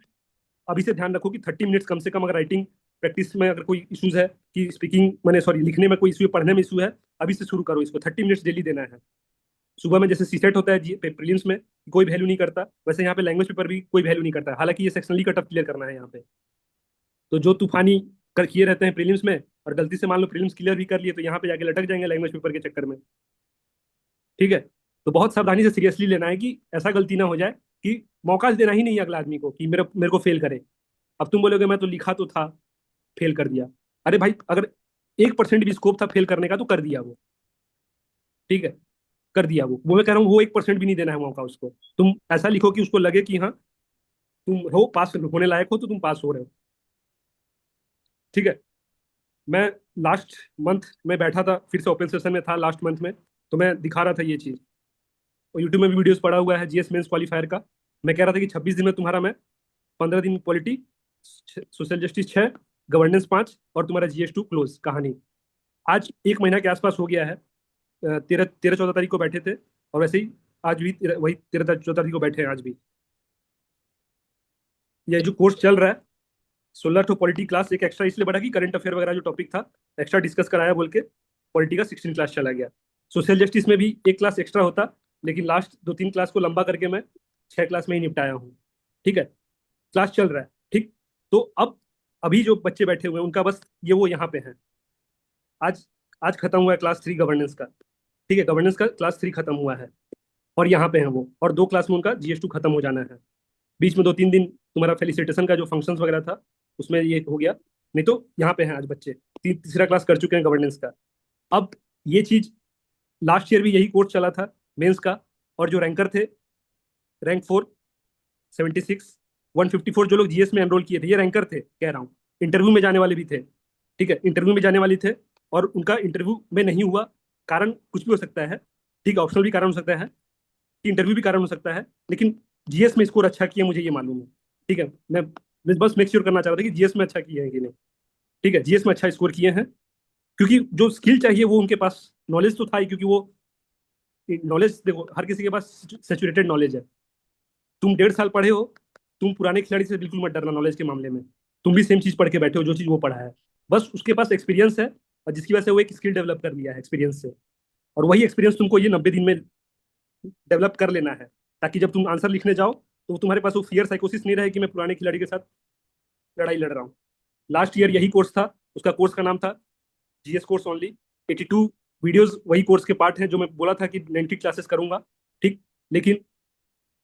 अभी से ध्यान रखो कि 30 मिनट्स कम से कम, अगर राइटिंग प्रैक्टिस में अगर कोई इश्यूज है, कि स्पीकिंग मैंने सॉरी लिखने में कोई इशू है, पढ़ने में इशू है, अभी से शुरू करो इसको। 30 मिनट्स डेली देना है। सुबह में जैसे सीसेट होता है जी प्रीलिम्स में, कोई वैल्यू नहीं करता, वैसे यहाँ पे लैंग्वेज पेपर भी कोई वैल्यू नहीं करता है। हालांकि ये सेक्शनली कट ऑफ क्लियर करना है यहाँ पे। तो जो तूफानी कर किए रहते हैं प्रीलिम्स में, और गलती से मान लो प्रीलिम्स क्लियर भी कर लिए, तो यहाँ पे जाके लटक जाएंगे लैंग्वेज पेपर के चक्कर में, ठीक है। तो बहुत सावधानी से सीरियसली लेना है कि ऐसा गलती ना हो जाए कि मौका देना ही नहीं है अगला आदमी को कि मेरे मेरे को फेल करे। अब तुम बोलोगे मैं तो लिखा तो था, फेल कर दिया। अरे भाई, अगर 1% भी स्कोप था फेल करने का तो कर दिया वो, ठीक है, कर दिया वो मैं कह रहा हूँ वो 1% भी नहीं देना है मौका उसको। तुम ऐसा लिखो कि उसको लगे कि हाँ तुम हो पास होने लायक हो, तो तुम पास हो रहे हो, ठीक है। मैं लास्ट मंथ में बैठा था, फिर से ओपन सेशन में था लास्ट मंथ में, तो मैं दिखा रहा था ये चीज, और यूट्यूब में भी वीडियोस पड़ा हुआ है GS मेंस क्वालिफायर का। मैं कह रहा था कि 26 दिन में तुम्हारा मैं 15 दिन पॉलिटी, सोशल जस्टिस 6, गवर्नेंस 5, और तुम्हारा GS2 क्लोज कहानी। आज 1 महीना के आसपास हो गया है। 13 13 14 तारीख को बैठे थे, और वैसे ही आज भी वही 13 14 तारीख को बैठे हैं आज भी। ये जो कोर्स चल रहा है, 16 पॉलिटी क्लास एक एक्स्ट्रा इसलिए बढ़ा कि करंट अफेयर वगैरह जो टॉपिक था एक्स्ट्रा डिस्कस कराया बोल के, पॉलिटी का 16 क्लास चला गया। सोशल जस्टिस में भी एक क्लास एक्स्ट्रा होता, लेकिन लास्ट 2 3 क्लास को लंबा करके मैं 6 क्लास में ही निपटाया हूँ, ठीक है। क्लास चल रहा है, ठीक। तो अब अभी जो बच्चे बैठे हुए हैं उनका बस ये वो यहाँ पे हैं। आज आज खत्म हुआ है क्लास 3 गवर्नेंस का, ठीक है, गवर्नेंस का क्लास 3 खत्म हुआ है, और यहाँ पे हैं वो, और 2 क्लास में उनका GS2 खत्म हो जाना है। बीच में 2 3 दिन तुम्हारा फेलिसिटेशन का जो फंक्शंस वगैरह था उसमें ये हो गया, नहीं तो यहाँ पे हैं आज बच्चे। तीसरा क्लास कर चुके हैं गवर्नेंस का। अब ये चीज लास्ट ईयर भी यही कोर्स चला था मेंस का, और जो रैंकर थे, रैंक 4, 76, 154, जो लोग GS में एनरोल किए थे ये रैंकर थे, कह रहा हूँ। इंटरव्यू में जाने वाले भी थे, ठीक है, इंटरव्यू में जाने वाले थे, और उनका इंटरव्यू में नहीं हुआ। कारण कुछ भी हो सकता है, ठीक है, ऑप्शनल भी कारण हो सकता है, इंटरव्यू भी कारण हो सकता है, लेकिन GS में स्कोर अच्छा किया मुझे ये मालूम है, ठीक है। मैं बस मेक श्योर करना चाह रहा था कि GS में अच्छा किए हैं कि नहीं, ठीक है, GS में अच्छा स्कोर किए हैं। क्योंकि जो स्किल चाहिए वो उनके पास, नॉलेज तो था ही, क्योंकि वो नॉलेज देखो हर किसी के पास सेचुरेटेड नॉलेज है। तुम 1.5 साल पढ़े हो, तुम पुराने खिलाड़ी से बिल्कुल मत डरना नॉलेज के मामले में। तुम भी सेम चीज पढ़ के बैठे हो जो चीज वो पढ़ा है, बस उसके पास एक्सपीरियंस है, और जिसकी वजह से वो एक स्किल डेवलप कर लिया है एक्सपीरियंस से। और वही एक्सपीरियंस तुमको ये 90 दिन में डेवलप कर लेना है, ताकि जब तुम आंसर लिखने जाओ तो तुम्हारे पास वो फियर साइकोसिस नहीं रहे कि मैं पुराने खिलाड़ी के साथ लड़ाई लड़ रहा हूँ। लास्ट ईयर यही कोर्स था, उसका कोर्स का नाम था GS कोर्स ओनली। 82 वीडियोस वही कोर्स के पार्ट हैं जो मैं बोला था कि 90 क्लासेस करूंगा, ठीक। लेकिन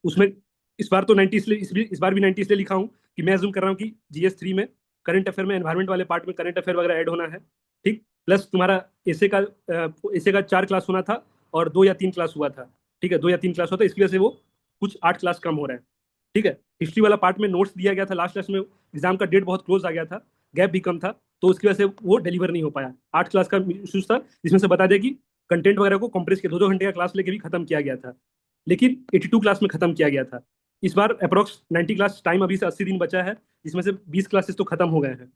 उसमें इस बार तो 90 इसलिए इस बार भी 90 इसलिए लिखा हूँ कि मैं अज्यूम कर रहा हूँ कि GS3 में करंट अफेयर में एनवायरमेंट वाले पार्ट में करंट अफेयर वगैरह ऐड होना है, ठीक। प्लस तुम्हारा एसे का 4 क्लास होना था, और 2 या 3 क्लास हुआ था, ठीक है, 2 या 3 क्लास होता है, इसकी वजह से वो कुछ 8 क्लास कम हो रहा है, ठीक है। हिस्ट्री वाला पार्ट में नोट्स दिया गया था लास्ट क्लास में, एग्जाम का डेट बहुत क्लोज आ गया था, गैप भी कम था, तो उसकी वजह से वो डिलीवर नहीं हो पाया। 8 क्लास का इशूज था, जिसमें से बता दिया कि कंटेंट वगैरह को कंप्रेस किया, 2 2 घंटे का क्लास लेके भी खत्म किया गया था, लेकिन 82 क्लास में खत्म किया गया था। इस बार अप्रोक्स 90 क्लास टाइम अभी से 80 दिन बचा है, जिसमें से 20 क्लासेस तो खत्म हो गए हैं,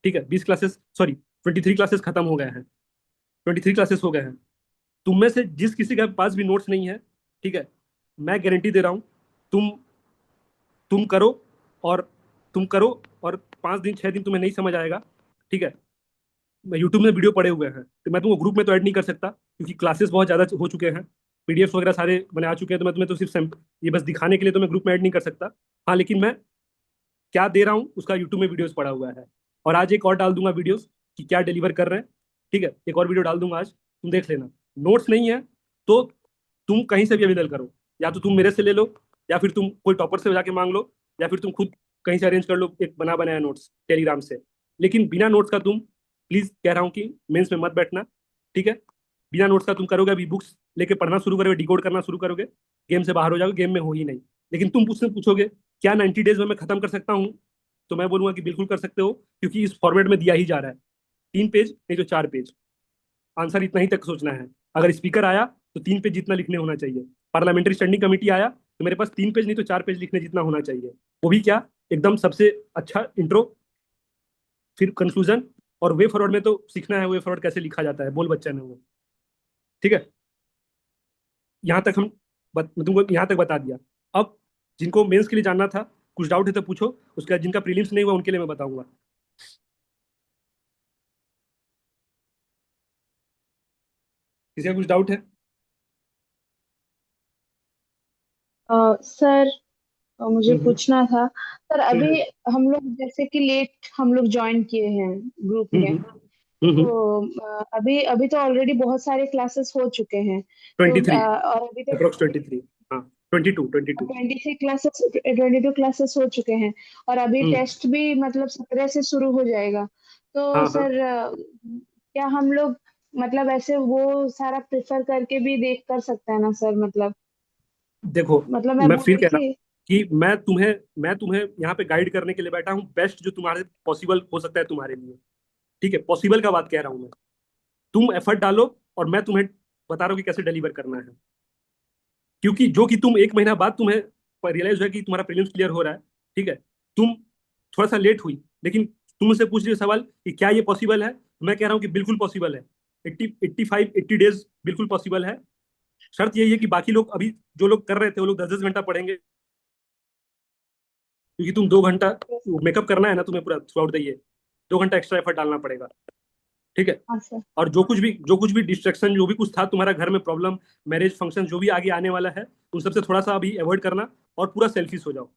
ठीक है, 20 क्लासेस सॉरी 23 क्लासेस खत्म हो गए हैं, 23 क्लासेस हो गए हैं। तुम में से जिस किसी के पास भी नोट्स नहीं है, ठीक है, मैं गारंटी दे रहा हूँ, तुम तुम करो, और तुम करो, और 5 दिन 6 दिन तुम्हें नहीं समझ आएगा, ठीक है। मैं यूट्यूब में वीडियो पड़े हुए हैं, तो मैं तुमको ग्रुप में तो ऐड नहीं कर सकता क्योंकि क्लासेस बहुत ज़्यादा हो चुके हैं, PDF वगैरह सारे मैंने आ चुके हैं, तो मैं तुम्हें तो सिर्फ ये बस दिखाने के लिए तो मैं ग्रुप में ऐड नहीं कर सकता। हाँ, लेकिन मैं क्या दे रहा हूँ उसका यूट्यूब में वीडियोस पड़ा हुआ है, और आज एक और डाल दूंगा वीडियोस कि क्या डिलीवर कर रहे हैं, ठीक है, एक और वीडियो डाल दूंगा आज, तुम देख लेना। नोट्स नहीं है तो तुम कहीं से भी अवेलेबल करो, या तो तुम मेरे से ले लो, या फिर तुम कोई टॉपर से जाके मांग लो, या फिर तुम खुद कहीं से अरेंज कर लो एक बना बनाया नोट्स टेलीग्राम से। लेकिन बिना नोट्स का तुम, प्लीज कह रहा हूँ कि मेंस में मत बैठना। ठीक है, बिना नोट्स का तुम करोगे अभी बुक्स लेके पढ़ना शुरू करोगे, डिकोड करना शुरू करोगे, गेम से बाहर हो जाओगे, गेम में हो ही नहीं। लेकिन तुम मुझसे पूछोगे क्या 90 डेज में मैं खत्म कर सकता हूँ, तो मैं बोलूंगा कि बिल्कुल कर सकते हो, क्योंकि इस फॉर्मेट में दिया ही जा रहा है। 3 पेज नहीं तो 4 पेज, आंसर इतना ही तक सोचना है। अगर स्पीकर आया तो 3 पेज जितना लिखने होना चाहिए। पार्लियामेंट्री स्टैंडिंग कमेटी आया तो मेरे पास 3 पेज नहीं तो 4 पेज लिखने जितना होना चाहिए। वो भी क्या, एकदम सबसे अच्छा इंट्रो, फिर कंक्लूजन, और वे फॉरवर्ड में तो सीखना है वे फॉरवर्ड कैसे लिखा जाता है, बोल बच्चा ने वो। ठीक है, यहाँ तक मैं तुमको यहाँ तक बता दिया। अब जिनको मेंस के लिए जानना था, कुछ डाउट है तो पूछो, उसके बाद जिनका प्रीलिम्स नहीं हुआ उनके लिए मैं बताऊंगा। किसी का कुछ डाउट है? सर, मुझे हम्म पूछना था सर। हम्म अभी हम लोग जैसे कि लेट हम लोग ज्वाइन किए हैं ग्रुप में, हम्म हम्म तो अभी अभी तो ऑलरेडी बहुत सारे क्लासेस हो चुके हैं। तो 23, और अभी तो अप्रोक्स 23। हाँ, 22 22। 22 क्लासेस हो चुके हैं, और अभी हम्म। टेस्ट भी मतलब 17 से शुरू हो जाएगा। तो हाँ हाँ, सर, क्या हम लोग मतलब ऐसे वो सारा प्रेफर करके भी देख कर सकते हैं ना सर? देखो, मतलब मैं मैं बोल फिर रही कह रहा हूँ थी। कि मैं तुम्हें यहाँ पे गाइड करने के लिए बैठा हूँ, बेस्ट जो तुम्हारे पॉसिबल हो सकता है तुम्हारे लिए। ठीक है, पॉसिबल का बात कह रहा हूँ मैं। तुम एफर्ट डालो और मैं तुम्हें बता रहा हूँ कि कैसे डिलीवर करना है। क्योंकि जो कि तुम 1 महीना बाद तुम्हें रियलाइज हुआ कि तुम्हारा प्रीलिम्स क्लियर हो रहा है। ठीक है, तुम थोड़ा सा लेट हुई, लेकिन तुम मुझसे पूछ रही हो सवाल कि क्या ये पॉसिबल है, मैं कह रहा हूँ कि बिल्कुल पॉसिबल है। 80 85 80 डेज बिल्कुल पॉसिबल है। शर्त यही है कि बाकी लोग अभी जो लोग कर रहे थे वो लोग 10 10 घंटा पढ़ेंगे, क्योंकि तुम 2 घंटा मेकअप करना है ना तुम्हें पूरा थ्रू आउट द ये, 2 घंटा एक्स्ट्रा एफर्ट डालना पड़ेगा। ठीक है, हाँ सर। और जो कुछ भी डिस्ट्रक्शन जो भी कुछ था तुम्हारा घर में प्रॉब्लम, मैरिज फंक्शन जो भी आगे आने वाला है, उन सबसे थोड़ा सा अभी अवॉइड करना, और पूरा सेल्फिश हो जाओ।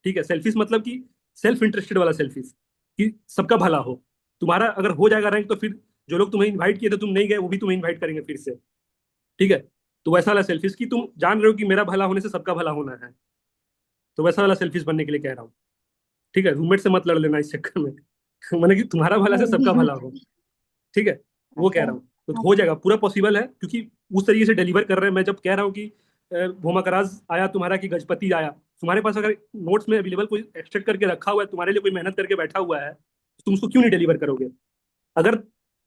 ठीक है, सेल्फिश मतलब कि सेल्फ इंटरेस्टेड वाला सेल्फिश, कि सबका भला हो। तुम्हारा अगर हो जाएगा रैंक तो फिर जो लोग तुम्हें इनवाइट किए थे तुम नहीं गए, वो भी तुम्हें इनवाइट करेंगे फिर से। ठीक है, तो वैसा वाला सेल्फिश कि तुम जान रहे हो कि मेरा भला होने से सबका भला होना है, तो वैसा वाला सेल्फिश बनने के लिए कह रहा हूँ। ठीक है, रूममेट से मत लड़ लेना इस चक्कर में। मैंने कि तुम्हारा भला से सबका भला हो। ठीक है, वो कह अच्छा। रहा हूँ। तो हाँ हो सर। जाएगा, पूरा पॉसिबल है, क्योंकि उस तरीके से डिलीवर कर रहे हैं। मैं जब कह रहा हूँ कि भूमाकराज आया तुम्हारा कि गजपति आया, तुम्हारे पास अगर नोट्स में अवेलेबल कोई एक्सट्रैक्ट करके रखा हुआ है, तुम्हारे लिए कोई मेहनत करके बैठा हुआ है, तो तुम उसको क्यों नहीं डिलीवर करोगे? अगर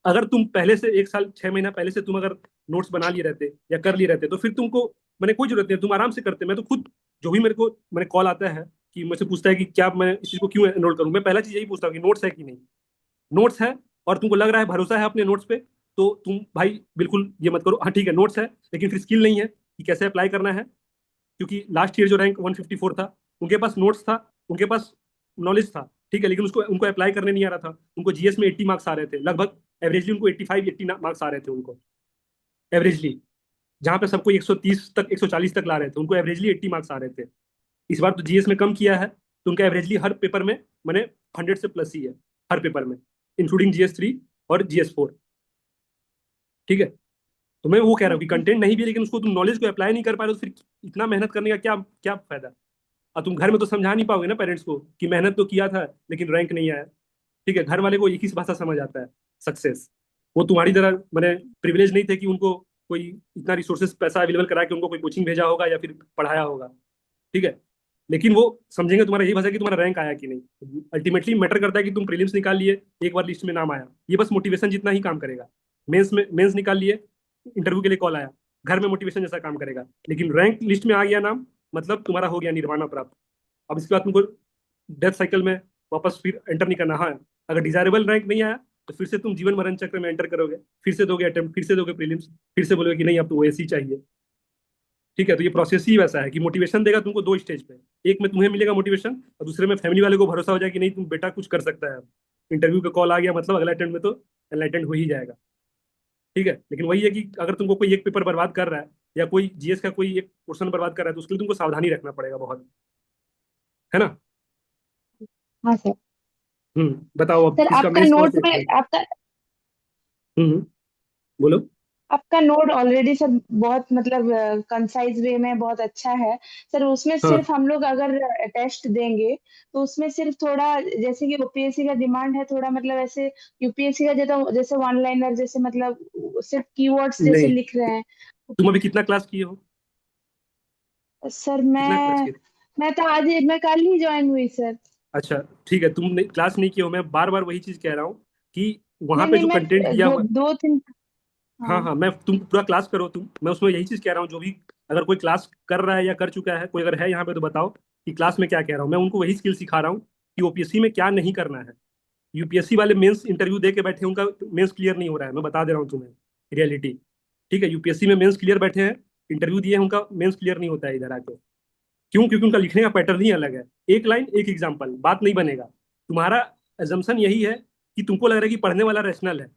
अगर तुम पहले से 1 साल 6 महीना पहले से तुम अगर नोट्स बना लिए रहते या कर लिए रहते, तो फिर तुमको मैंने कोई जरूरत नहीं, तुम आराम से करते। मैं तो खुद, जो भी मेरे को मैंने कॉल आता है कि मुझसे पूछता है कि क्या मैं इस चीज को क्यों एनरोल करूं, मैं पहला चीज यही पूछता हूँ कि नोट्स है कि नहीं। नोट्स है और तुमको लग रहा है भरोसा है अपने नोट्स पे, तो तुम भाई बिल्कुल ये मत करो। हाँ ठीक है, नोट्स है लेकिन फिर स्किल नहीं है कि कैसे अप्लाई करना है। क्योंकि लास्ट ईयर जो रैंक 154 था, उनके पास नोट्स था, उनके पास नॉलेज था। ठीक है, लेकिन उसको उनको अप्लाई करने नहीं आ रहा था। उनको जीएस में 80 मार्क्स आ रहे थे लगभग, एवरेजली उनको 85 80 मार्क्स आ रहे थे उनको, एवरेजली। जहाँ पे सबको 130 तक 140 तक ला रहे थे, उनको एवरेजली 80 मार्क्स आ रहे थे। इस बार तो जीएस में कम किया है, तो उनका एवरेजली हर पेपर में मैंने 100 से प्लस ही है, हर पेपर में, इंक्लूडिंग GS 3 और GS 4। ठीक है, तो मैं वो कह रहा हूँ कि ओके। कंटेंट नहीं भी है, लेकिन उसको तुम नॉलेज को अप्लाई नहीं कर पा रहे हो, तो फिर इतना मेहनत करने का क्या क्या फायदा? और तुम घर में तो समझा नहीं पाओगे ना पेरेंट्स को कि मेहनत तो किया था लेकिन रैंक नहीं आया। ठीक है, घर वाले को एक ही भाषा समझ आता है, सक्सेस। वो तुम्हारी तरह मैंने प्रिविलेज नहीं थे कि उनको कोई इतना रिसोर्सेस पैसा अवेलेबल करा के उनको कोई कोचिंग भेजा होगा या फिर पढ़ाया होगा। ठीक है, लेकिन वो समझेंगे तुम्हारा यही भाषा कि तुम्हारा रैंक आया कि नहीं। अल्टीमेटली मैटर करता है कि तुम प्रीलिम्स निकाल लिए, एक बार लिस्ट में नाम आया, ये बस मोटिवेशन जितना ही काम करेगा। मेंस निकाल लिए, इंटरव्यू के लिए कॉल आया, घर में मोटिवेशन जैसा काम करेगा। लेकिन रैंक लिस्ट में आ गया नाम, मतलब तुम्हारा हो गया निर्वाणा प्राप्त। अब इसके बाद तुमको डेथ साइकिल में वापस फिर एंटर नहीं करना। हाँ, अगर डिजायरेबल रैंक नहीं आया तो फिर से तुम जीवन मरण चक्र में एंटर करोगे, फिर से दोगे अटेम्प्ट, फिर से दोगे प्रीलिम्स, फिर से बोलोगे कि नहीं अब तो ओएसी चाहिए। ठीक है, तो ये प्रोसेस ही वैसा है कि मोटिवेशन देगा तुमको 2 स्टेज पे। एक में तुम्हें मिलेगा मोटिवेशन, और दूसरे में फैमिली वाले को भरोसा हो जाए कि नहीं तुम बेटा कुछ कर सकता है। इंटरव्यू का कॉल आ गया मतलब अगला अटेम्प्ट में तो एनलाइटेंड हो ही जाएगा। ठीक है, लेकिन वही है कि अगर तुमको कोई एक पेपर बर्बाद कर रहा है, या कोई जीएस का कोई एक क्वेश्चन बर्बाद कर रहा है, तो उसके लिए तुमको सावधानी रखना पड़ेगा बहुत, है ना? हाँ सर। बताओ अब सर किसका आपका मेंस कौन नोट सा में है? आपका हम्म बोलो। आपका नोट ऑलरेडी सर बहुत मतलब कंसाइज वे में बहुत अच्छा है सर। उसमें हाँ सिर्फ हम लोग अगर टेस्ट देंगे तो उसमें सिर्फ थोड़ा, जैसे कि यूपीएससी का डिमांड है थोड़ा मतलब ऐसे, यूपीएससी का जैसे जैसे वन लाइनर जैसे मतलब सिर्फ कीवर्ड्स जैसे नहीं, लिख रहे हैं। तुम अभी कितना क्लास किए हो? सर कितना क्लास किए? मैं तो आज मैं कल ही ज्वाइन हुई सर। अच्छा ठीक है, तुमने क्लास नहीं की हो, मैं बार बार वही चीज कह रहा हूँ कि वहां नहीं पे नहीं, जो मैं कंटेंट दिया दो हुआ। दो तीन। हाँ हाँ। हाँ, मैं तुम पूरा क्लास करो तुम, मैं उसमें यही चीज कह रहा हूँ, जो भी अगर कोई क्लास कर रहा है या कर चुका है, कोई अगर है यहाँ पे तो बताओ कि क्लास में क्या कह रहा हूँ। मैं उनको वही स्किल सिखा रहा हूँ कि ओपीएससी में क्या नहीं करना है। यूपीएससी वाले मेंस इंटरव्यू दे के बैठे, उनका मेंस क्लियर नहीं हो रहा है, मैं बता दे रहा हूँ तुम्हें रियलिटी। ठीक है, यूपीएससी में मेंस क्लियर बैठे हैं, इंटरव्यू दिए हैं, उनका मेंस क्लियर नहीं होता है इधर आके। क्यों? क्योंकि उनका लिखने का पैटर्न ही अलग है। एक लाइन एक एग्जाम्पल, बात नहीं बनेगा। तुम्हारा एजम्पशन यही है कि तुमको लग रहा है कि पढ़ने वाला रैशनल है।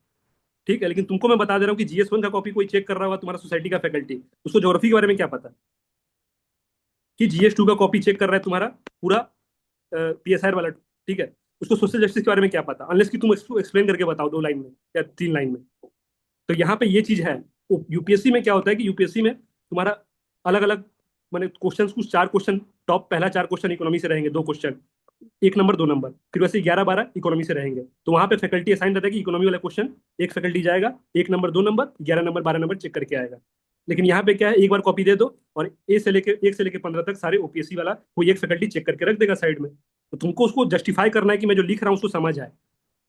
ठीक है, लेकिन तुमको मैं बता दे रहा हूँ कि जीएस 1 का कॉपी कोई चेक कर रहा होगा, तुम्हारा सोसाइटी का फैकल्टी, उसको ज्योग्राफी के बारे में क्या पता कि जीएस 2 का कॉपी चेक कर रहा है तुम्हारा पूरा पीएसआर वाला। ठीक है, उसको सोशल जस्टिस के बारे में क्या पता, अनलेस कि तुम इसको एक्सप्लेन करके बताओ 2 लाइन में या 3 लाइन में। तो यहाँ पे ये चीज है। यूपीएससी में क्या होता है कि यूपीएससी में तुम्हारा अलग अलग मैंने क्वेश्चन, कुछ 4 क्वेश्चन टॉप, पहला 4 क्वेश्चन इकोनॉमी से रहेंगे, 2 क्वेश्चन, 1 नंबर 2 नंबर, फिर वैसे 11 12 इकोनॉमी से रहेंगे। तो वहां पे फैकल्टी असाइन रहता है कि इकोनॉमी वाला क्वेश्चन एक फैकल्टी जाएगा, 1 number 2 number, 11 number 12 number check करके आएगा। लेकिन यहाँ पे क्या है, एक बार कॉपी दे दो और ए से लेके 15 तक सारे ओपीएससी वाला कोई एक फैकल्टी चेक करके रख देगा साइड में। तो तुमको उसको जस्टिफाई करना है कि मैं जो लिख रहा हूँ उसको समझ आए।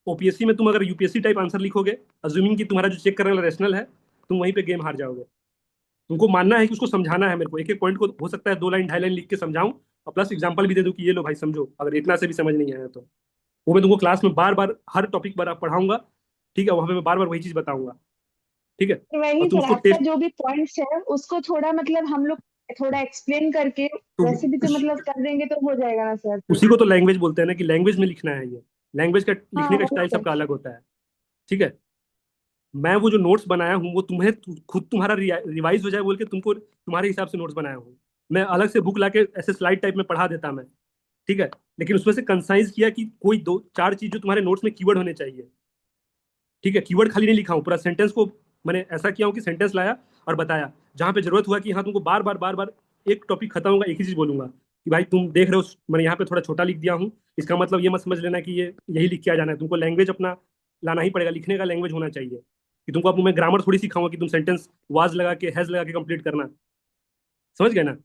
ओपीएससी में तुम अगर यूपीएससी टाइप आंसर लिखोगे, अज्यूमिंग कि तुम्हारा जो चेक करने वाला रैशनल है, तुम वहीं पे गेम हार जाओगे। तुमको मानना है कि उसको समझाना है, मेरे को एक एक पॉइंट को हो सकता है 2 लाइन 2.5 लाइन लिख के समझाऊं, और प्लस एग्जांपल भी दे दूं कि ये लो भाई समझो, अगर इतना से भी समझ नहीं आया तो। वो मैं तुमको क्लास में बार बार हर टॉपिक पर पढ़ाऊंगा। ठीक है, वहां पे मैं बार बार वही चीज बताऊंगा। ठीक है, और वही तुम सर, उसको आपका टेस्ट। जो भी पॉइंट्स है उसको थोड़ा मतलब हम लोग थोड़ा एक्सप्लेन करके तो वैसे भी तो मतलब कर देंगे तो हो जाएगा ना सर। उसी को तो लैंग्वेज बोलते हैं ना, कि लैंग्वेज में लिखना है ये। लैंग्वेज का हाँ लिखने का वही स्टाइल सर। सबका अलग होता है। ठीक है, मैं वो जो नोट्स बनाया हूँ वो तुम्हें खुद तुम्हारा रिवाइज हो जाए बोल के तुमको तुम्हारे हिसाब से नोट्स बनाया हूँ। मैं अलग से बुक लाके ऐसे स्लाइड टाइप में पढ़ा देता मैं। ठीक है, लेकिन उसमें से कंसाइज किया कि कोई 2 4 चीज जो तुम्हारे नोट्स में कीवर्ड होने चाहिए। ठीक है, कीवर्ड खाली नहीं लिखा हूँ, पूरा सेंटेंस को मैंने ऐसा किया हूँ कि सेंटेंस लाया और बताया, जहां पे जरूरत हुआ कि हाँ तुमको बार बार एक टॉपिक खत्म होगा एक ही चीज बोलूंगा कि भाई तुम देख रहे हो मैंने यहाँ पे थोड़ा छोटा लिख दिया हूँ, इसका मतलब ये मत समझ लेना कि ये यही लिख के आ जाना है। तुमको लैंग्वेज अपना लाना ही पड़ेगा, लिखने का लैंग्वेज होना चाहिए। कि तुमको अब मैं ग्रामर थोड़ी सिखाऊंगा कि तुम सेंटेंस वाज लगा के हैज लगा के कंप्लीट करना। समझ गए ना?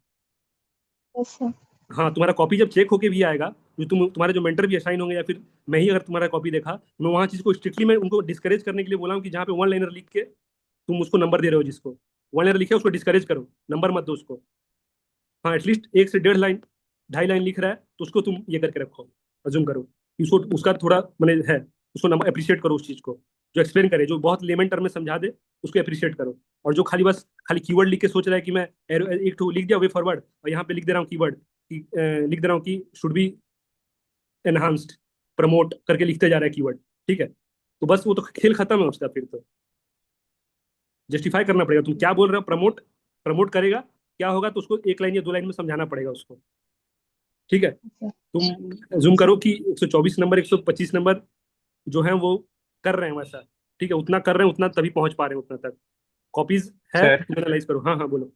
अच्छा। हाँ, तुम्हारा कॉपी जब चेक होके भी आएगा, जो तुम्हारे जो मेंटर भी असाइन होंगे या फिर मैं ही अगर तुम्हारा कॉपी देखा, मैं वहाँ चीज को स्ट्रिक्टली मैं उनको डिस्करेज करने के लिए बोला हूँ कि जहाँ पे 1 लाइनर लिख के तुम उसको नंबर दे रहे हो, जिसको 1 लाइनर लिखे उसको डिस्करेज करो, नंबर मत दो उसको। हाँ, एटलीस्ट 1 से 1.5 लाइन 2.5 लाइन लिख रहा है तो उसको तुम ये करके रखो, अज्यूम करो कि उसको उसका थोड़ा मैंने है, उसको नंबर अप्रिशिएट करो उस चीज को। जो एक्सप्लेन करे, जो बहुत लेमन टर्म में समझा दे, उसको अप्रिशिएट करो। और जो खाली बस खाली कीवर्ड लिख के सोच रहा है कि मैं एक तो लिख दिया वे फॉरवर्ड और यहाँ पे लिख दे रहा हूँ कीवर्ड कि लिख दे रहा हूँ कि शुड बी एनहांस्ड, प्रमोट करके लिखते जा रहा है कीवर्ड। ठीक है, तो बस वो तो खेल खत्म है उसका। फिर तो जस्टिफाई करना पड़ेगा तुम क्या बोल रहे हो। प्रमोट प्रमोट करेगा क्या होगा, तो उसको 1 लाइन या 2 लाइन में समझाना पड़ेगा उसको। ठीक है, अच्छा। तुम जूम करो कि 124 नंबर 125 नंबर जो है वो कर रहे हैं वैसा। ठीक है, उतना कर रहे हैं, उतना तभी पहुंच पा रहे हैं उतना तक। कॉपीज है, सर तुम एनालाइज करो। हाँ हाँ बोलो।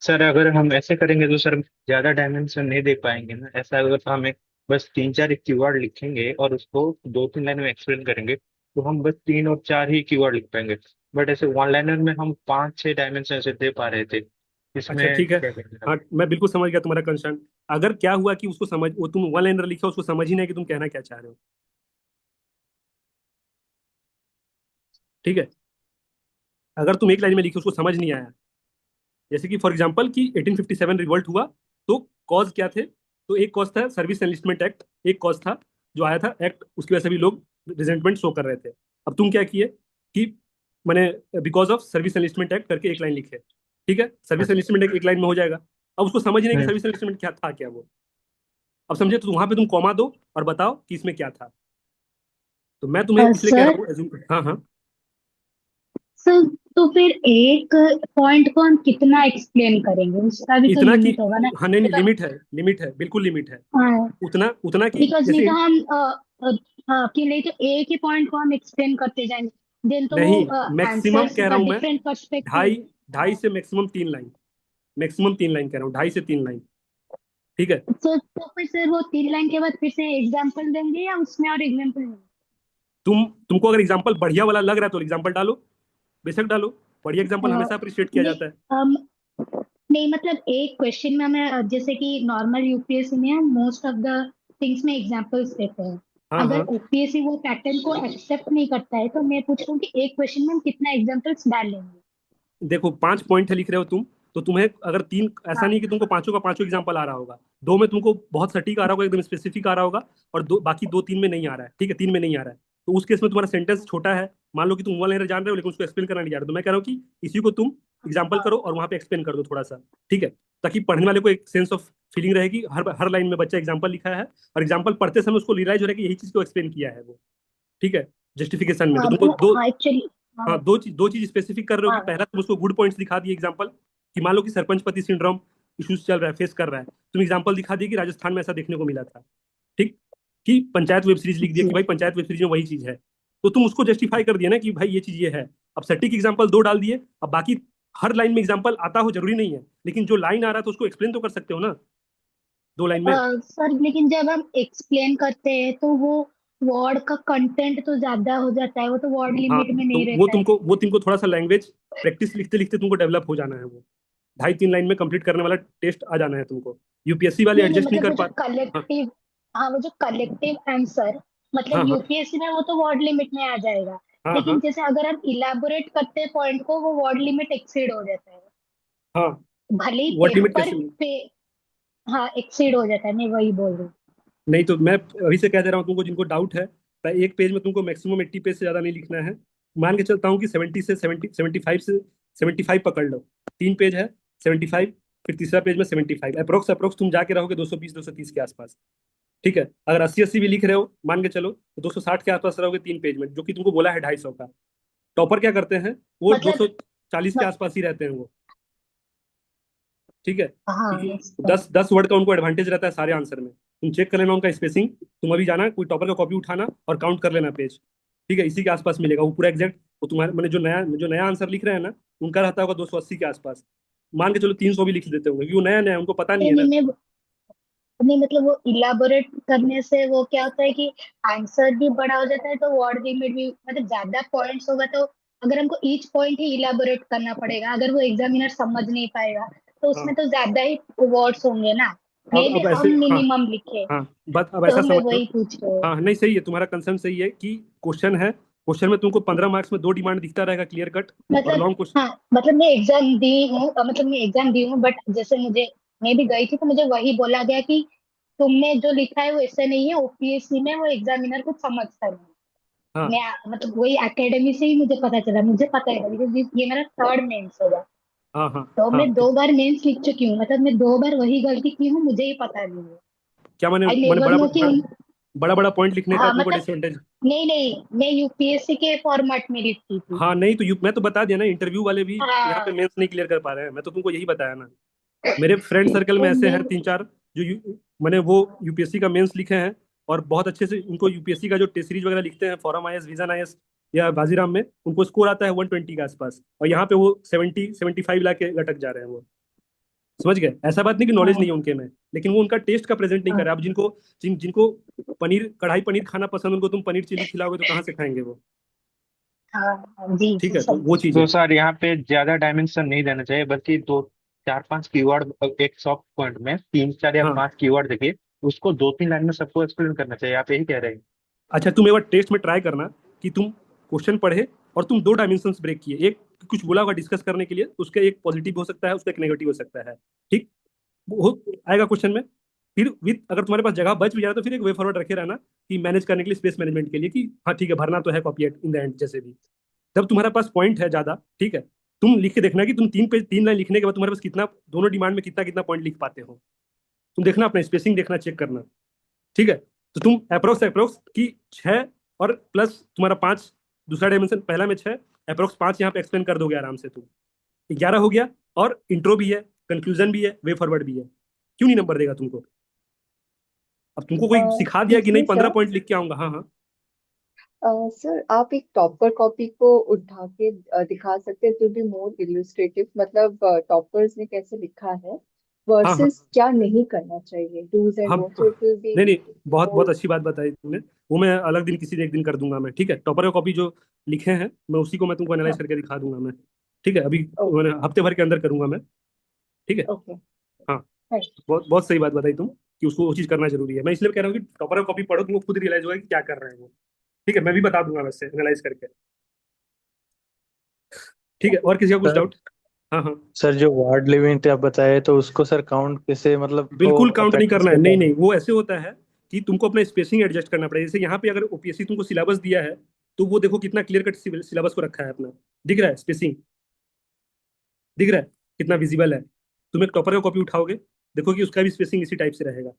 सर अगर हम ऐसे करेंगे तो सर ज्यादा डायमेंशन नहीं दे पाएंगे ना। ऐसा अगर हमें बस 3 4 कीवर्ड लिखेंगे और उसको 2 3 लाइन में एक्सप्लेन करेंगे तो हम बस 3 और 4 ही कीवर्ड लिख पाएंगे। बट ऐसे वन लाइनर में हम 5 6 डायमेंशन ऐसे दे पा रहे थे। अच्छा इसमें ठीक है। क्या करेंगे आप? हाँ, मैं बिल्कुल समझ गया तुम्हारा कंसर्न। अगर क्या हुआ कि उसको समझ, वो तुम 1 लाइनर लिखा उसको समझ ही नहीं कि तुम कहना क्या चाह रहे हो। ठीक है, अगर तुम 1 लाइन में लिखे उसको समझ नहीं आया, जैसे कि फॉर एग्जांपल कि 1857 रिवोल्ट हुआ, तो कॉज क्या थे? तो एक कॉज था सर्विस एनलिस्टमेंट एक्ट, एक कॉज था जो आया था एक्ट, उसकी वजह से भी लोग रिजेंटमेंट शो कर रहे थे। अब तुम क्या किए कि मैंने because of service enlistment act करके 1 लाइन लिखे। ठीक है, सर्विस अच्छा। एनलिस्टमेंट एक्ट 1 लाइन में हो जाएगा। अब उसको समझ नहीं कि हम्म। सर्विस एनलिस्टमेंट क्या था, क्या वो। अब समझे, तो वहां पे तुम कॉमा दो और बताओ कि इसमें क्या था। तो मैं तुम्हें इसलिए कह सर, रहा हूँ हाँ हाँ। सर तो फिर एक पॉइंट को हम कितना एक्सप्लेन करेंगे, उसका भी तो इतना कि लिमिट होगा ना। हाँ, नहीं नहीं, तो, लिमिट है, लिमिट है, बिल्कुल लिमिट है। हाँ, उतना उतना कि बिकॉज नहीं जैसे तो हम हाँ कि नहीं तो एक ही पॉइंट को हम एक्सप्लेन करते जाएंगे देन तो नहीं, वो मैक्सिमम आंसर्स कह रहा का हूं मैं, डिफरेंट पर्सपेक्टिव। ढाई ढाई से मैक्सिमम 3 लाइन, मैक्सिमम 3 लाइन कह रहा हूँ, 2.5 से 3 लाइन। ठीक है। तो फिर सर वो 3 लाइन के बाद फिर से एग्जाम्पल देंगे या उसमें और एग्जाम्पल देंगे? तुमको अगर एग्जाम्पल बढ़िया वाला लग रहा है तो एग्जाम्पल डालो, बेशक डालो। बढ़िया एग्जाम्पल अ, हमेशा अप्रिशिएट किया नहीं जाता है। नहीं मतलब एक क्वेश्चन में हमें जैसे कि नॉर्मल यूपीएससी में हम मोस्ट ऑफ द थिंग्स में एग्जांपल्स देते हैं। हाँ अगर हाँ। ओपीएससी वो पैटर्न को एक्सेप्ट नहीं करता है तो मैं पूछ रहा हूँ कि एक क्वेश्चन में हम कितना एग्जांपल्स डाल लेंगे? देखो 5 पॉइंट है लिख रहे हो तुम, तो तुम्हें अगर तीन, ऐसा नहीं हाँ। कि तुमको पांचों का पांचों एग्जाम्पल आ रहा होगा, दो में तुमको बहुत सटीक आ रहा होगा, एकदम स्पेसिफिक आ रहा होगा, और दो बाकी दो तीन में नहीं आ रहा है, ठीक है, तीन में नहीं आ रहा है, तो उस केस में तुम्हारा सेंटेंस छोटा है। मान लो कि तुम वन लाइनर जान रहे हो लेकिन उसको एक्सप्लेन करना नहीं जा रहे, तो मैं कह रहा हूँ कि इसी को तुम एग्जाम्पल करो और वहां पे एक्सप्लेन कर दो थोड़ा सा। ठीक है, ताकि पढ़ने वाले को एक सेंस ऑफ फीलिंग रहेगी, हर हर लाइन में बच्चा एग्जाम्पल लिखा है, और एग्जाम्पल पढ़ते समय उसको रियलाइज हो रहा है कि यही चीज को एक्सप्लेन किया है वो। ठीक है, जस्टिफिकेशन में तो तुमको दो, हाँ एक्चुअली। हाँ। हाँ, दो चीज स्पेसिफिक कर रहे हो कि हाँ। पहला तुम उसको गुड पॉइंट्स दिखा दिए एग्जांपल, कि मान लो कि सरपंचपति सिंड्रोम इश्यूज चल रहा है, फेस कर रहा है, तुम एग्जांपल दिखा दिए कि राजस्थान में ऐसा देखने को मिला था। ठीक, कि पंचायत वेब सीरीज लिख दिया जी। कि भाई पंचायत वेब सीरीज में वही चीज है, तो तुम उसको जस्टिफाई कर दिया ना कि भाई ये चीज ये है। अब सटीक एग्जांपल दो डाल दिए, अब बाकी हर लाइन में एग्जांपल आता हो जरूरी नहीं है, लेकिन जो लाइन आ रहा है तो उसको एक्सप्लेन तो कर सकते हो ना 2 लाइन में। सर लेकिन जब हम एक्सप्लेन करते हैं तो वो वर्ड का कंटेंट तो ज्यादा हो जाता है, वो तो वर्ड हाँ, लिमिट में तो नहीं वो रहता है। तुमको वो तुमको थोड़ा सा लैंग्वेज प्रैक्टिस लिखते लिखते तुमको डेवलप हो जाना है, वो 2.5-3 लाइन में कंप्लीट करने वाला टेस्ट आ जाना है तुमको। यूपीएससी वाले नहीं नहीं एडजस्ट नहीं मतलब कर वो जो पा। हाँ कलेक्टिव, हाँ वो जो कलेक्टिव आंसर मतलब हाँ हाँ यूपीएससी में वो तो वर्ड लिमिट में आ जाएगा। हाँ लेकिन हाँ जैसे अगर हम इलाबोरेट करते हैं पॉइंट को वो वर्ड लिमिट एक्सीड हो जाता है। हाँ। भले ही वर्ड लिमिट पेपर कैसे? पे, हाँ एक्सीड हो जाता है, मैं वही बोल रही हूँ। नहीं तो मैं अभी से कह दे रहा हूँ तुमको, जिनको डाउट है, एक पेज में तुमको मैक्सिमम 80 पेज से ज्यादा नहीं लिखना है। मान के चलता हूँ कि 75 से 75 पकड़ लो, 3 पेज है, 75, फिर तीसरा पेज में 75, अप्रोक्स अप्रोक्स तुम जाके रहोगे 220-230 के आसपास। ठीक है, अगर 80-80 भी लिख रहे हो मान के चलो तो 260 के आसपास रहोगे 3 पेज में, जो कि तुमको बोला है 250 का। टॉपर क्या करते हैं, वो मतलब 240 के आसपास ही रहते हैं वो। ठीक है, हाँ क्योंकि 10-10 वर्ड का उनको एडवांटेज रहता है सारे आंसर में। तुम चेक कर लेना उनका स्पेसिंग, तुम अभी जाना कोई टॉपर का कॉपी उठाना और काउंट कर लेना पेज। ठीक है, इसी के आसपास मिलेगा वो पूरा एग्जैक्ट। वो तुम्हारे मैंने जो नया आंसर लिख रहे हैं ना, उनका रहता होगा 280 के आसपास। मान के चलो 300 भी लिख देते होंगे, क्योंकि वो नया नया है, उनको पता नहीं है नहीं ना। मैं नहीं मतलब वो इलाबोरेट करने से वो क्या होता है कि आंसर भी बड़ा हो जाता है तो वर्ड लिमिट भी मतलब ज्यादा पॉइंट्स होगा तो अगर हमको ईच पॉइंट ही इलाबोरेट करना पड़ेगा, अगर वो एग्जामिनर समझ नहीं पाएगा तो उसमें हाँ, तो ज्यादा ही वर्ड्स होंगे ना। मे भी अब हम ऐसे, हाँ मिनिमम लिखे। हाँ, बात अब तो ऐसा मैं समझ लो। वही पूछ रही हूँ। हाँ नहीं, सही है, तुम्हारा कंसर्न सही है कि क्वेश्चन है, क्वेश्चन में तुमको 15 मार्क्स में दो डिमांड दिखता रहेगा क्लियर कट, और मतलब लॉन्ग क्वेश्चन। हाँ मतलब मैं एग्जाम दी हूँ मतलब मैं एग्जाम दी हूँ बट जैसे मुझे, मैं भी गई थी तो मुझे वही बोला गया कि तुमने जो लिखा है वो ऐसा नहीं है, ओपीएससी में वो एग्जामिनर कुछ समझता नहीं। हाँ मैं मतलब वही एकेडमी से ही मुझे पता चला, मुझे पता है बिकॉज ये मेरा थर्ड मेंस होगा। हाँ हाँ तो हाँ। मैं तो 2 बार मेंस लिख चुकी हूँ, मतलब मैं 2 बार वही गलती की हूँ, मुझे ही पता नहीं है। क्या मैंने आई मैंने नेवर बड़ा नो कि बड़ा बड़ा बड़ा पॉइंट लिखने का हाँ तुमको मतलब डिसएडवांटेज। नहीं नहीं मैं यूपीएससी के फॉर्मेट में लिखती थी। हाँ नहीं तो मैं तो बता दिया ना, इंटरव्यू वाले भी यहाँ पे हाँ मेंस नहीं क्लियर कर पा रहे हैं, मैं तो तुमको यही बताया ना। मेरे फ्रेंड सर्कल में तो ऐसे मैं हैं 3-4 जो मैंने वो यूपीएससी का मेंस लिखे हैं, और बहुत अच्छे से उनको यूपीएससी का जो टेस्ट सीरीज वगैरह लिखते हैं, फॉरम आईएएस, विजन आईएएस या बाजीराम में, उनको स्कोर आता है 120 के आसपास, और यहाँ पे वो 70-75 ला के लटक जा रहे हैं वो। समझ गए, ऐसा बात नहीं कि नॉलेज नहीं हाँ है उनके में, लेकिन वो उनका टेस्ट का प्रेजेंट नहीं कर रहा। हाँ अब जिनको पनीर, कढ़ाई पनीर खाना पसंद, उनको तुम पनीर चिली खिलाओगे तो कहाँ से खाएंगे वो। हाँ जी ठीक जी है, तो वो समझ। चीज़ तो है। सर यहाँ पे ज्यादा डायमेंशन नहीं देना चाहिए, बल्कि दो चार पांच कीवर्ड, एक सॉफ्ट पॉइंट में तीन चार या हाँ, पांच कीवर्ड देखिए, उसको दो तीन लाइन में सबको एक्सप्लेन करना चाहिए, आप यही कह रहे हैं? अच्छा, तुम एक बार टेस्ट में ट्राई करना कि तुम क्वेश्चन पढ़े और तुम 2 डायमेंशंस ब्रेक किए, एक कुछ बोला होगा डिस्कस करने के लिए, उसका एक पॉजिटिव हो सकता है, उसका एक नेगेटिव हो सकता है। ठीक, वो आएगा क्वेश्चन में। फिर विथ अगर तुम्हारे पास जगह बच भी जाए तो फिर एक वे फॉरवर्ड रखे रहना, कि मैनेज करने के लिए, स्पेस मैनेजमेंट के लिए, कि हाँ ठीक है भरना तो है कॉपी इन द एंड जैसे भी। जब तुम्हारे पास पॉइंट है ज्यादा, ठीक है, तुम लिख के देखना कि तुम 3 लाइन लिखने के बाद तुम्हारे पास कितना, दोनों डिमांड में कितना कितना पॉइंट लिख पाते हो। तुम देखना, अपना स्पेसिंग देखना, चेक करना। ठीक है, तो तुम अप्रोक्स अप्रोक्स की 6 और प्लस तुम्हारा 5, दूसरा डायमेंशन, पहला में 6, अप्रोक्स 5 यहाँ पे एक्सप्लेन कर दोगे आराम से तुम। 11 हो गया, और इंट्रो भी है, कंक्लूजन भी है, वे फॉरवर्ड भी है, क्यों नहीं नंबर देगा तुमको? अब तुमको कोई सिखा दिया कि नहीं इसलिए 15 सर पॉइंट लिख के आऊंगा, हाँ हाँ। सर आप एक टॉपर कॉपी को उठा के दिखा सकते हैं टू बी मोर इलस्ट्रेटिव, मतलब टॉपर्स ने कैसे लिखा है हाँ हाँ वर्सेस क्या नहीं करना चाहिए, डूज एंड हम don'ts, so it will be नहीं नहीं, बहुत बहुत मोर। अच्छी बात बताई तुमने। वो मैं अलग दिन किसी एक दिन कर दूंगा मैं, ठीक है। टॉपर का कॉपी जो लिखे हैं मैं उसी को मैं तुमको एनालाइज हाँ। करके दिखा दूंगा मैं, ठीक है। अभी ओके। मैंने हफ्ते भर के अंदर करूंगा मैं, ठीक है। ओके। हाँ, बहुत बहुत सही बात बताई तुम कि उसको वो चीज़ करना जरूरी है। मैं इसलिए कह रहा हूँ कि टॉपर का कॉपी पढ़ो, तुमको खुद रियलाइज होगा कि क्या कर रहे हैं वो, ठीक है। मैं भी बता दूंगा वैसे एनालाइज करके, ठीक है। और किसी का कुछ सर डाउट? हाँ हाँ, सर जो वार्ड लिमिट आप बताए तो उसको सर काउंट कैसे, मतलब वो बिल्कुल काउंट नहीं प्रैक्टिस करना है। कैसे नहीं आए? नहीं, वो ऐसे होता है कि तुमको अपना स्पेसिंग एडजस्ट करना पड़ेगा। जैसे यहाँ पे अगर ओपीएससी तुमको सिलेबस दिया है, तो वो देखो कितना क्लियर कट सिलेबस को रखा है अपना, दिख रहा है स्पेसिंग, दिख रहा है कितना विजिबल है। तुम एक टॉपर का कॉपी उठाओगे, देखो कि उसका भी स्पेसिंग इसी टाइप से रहेगा,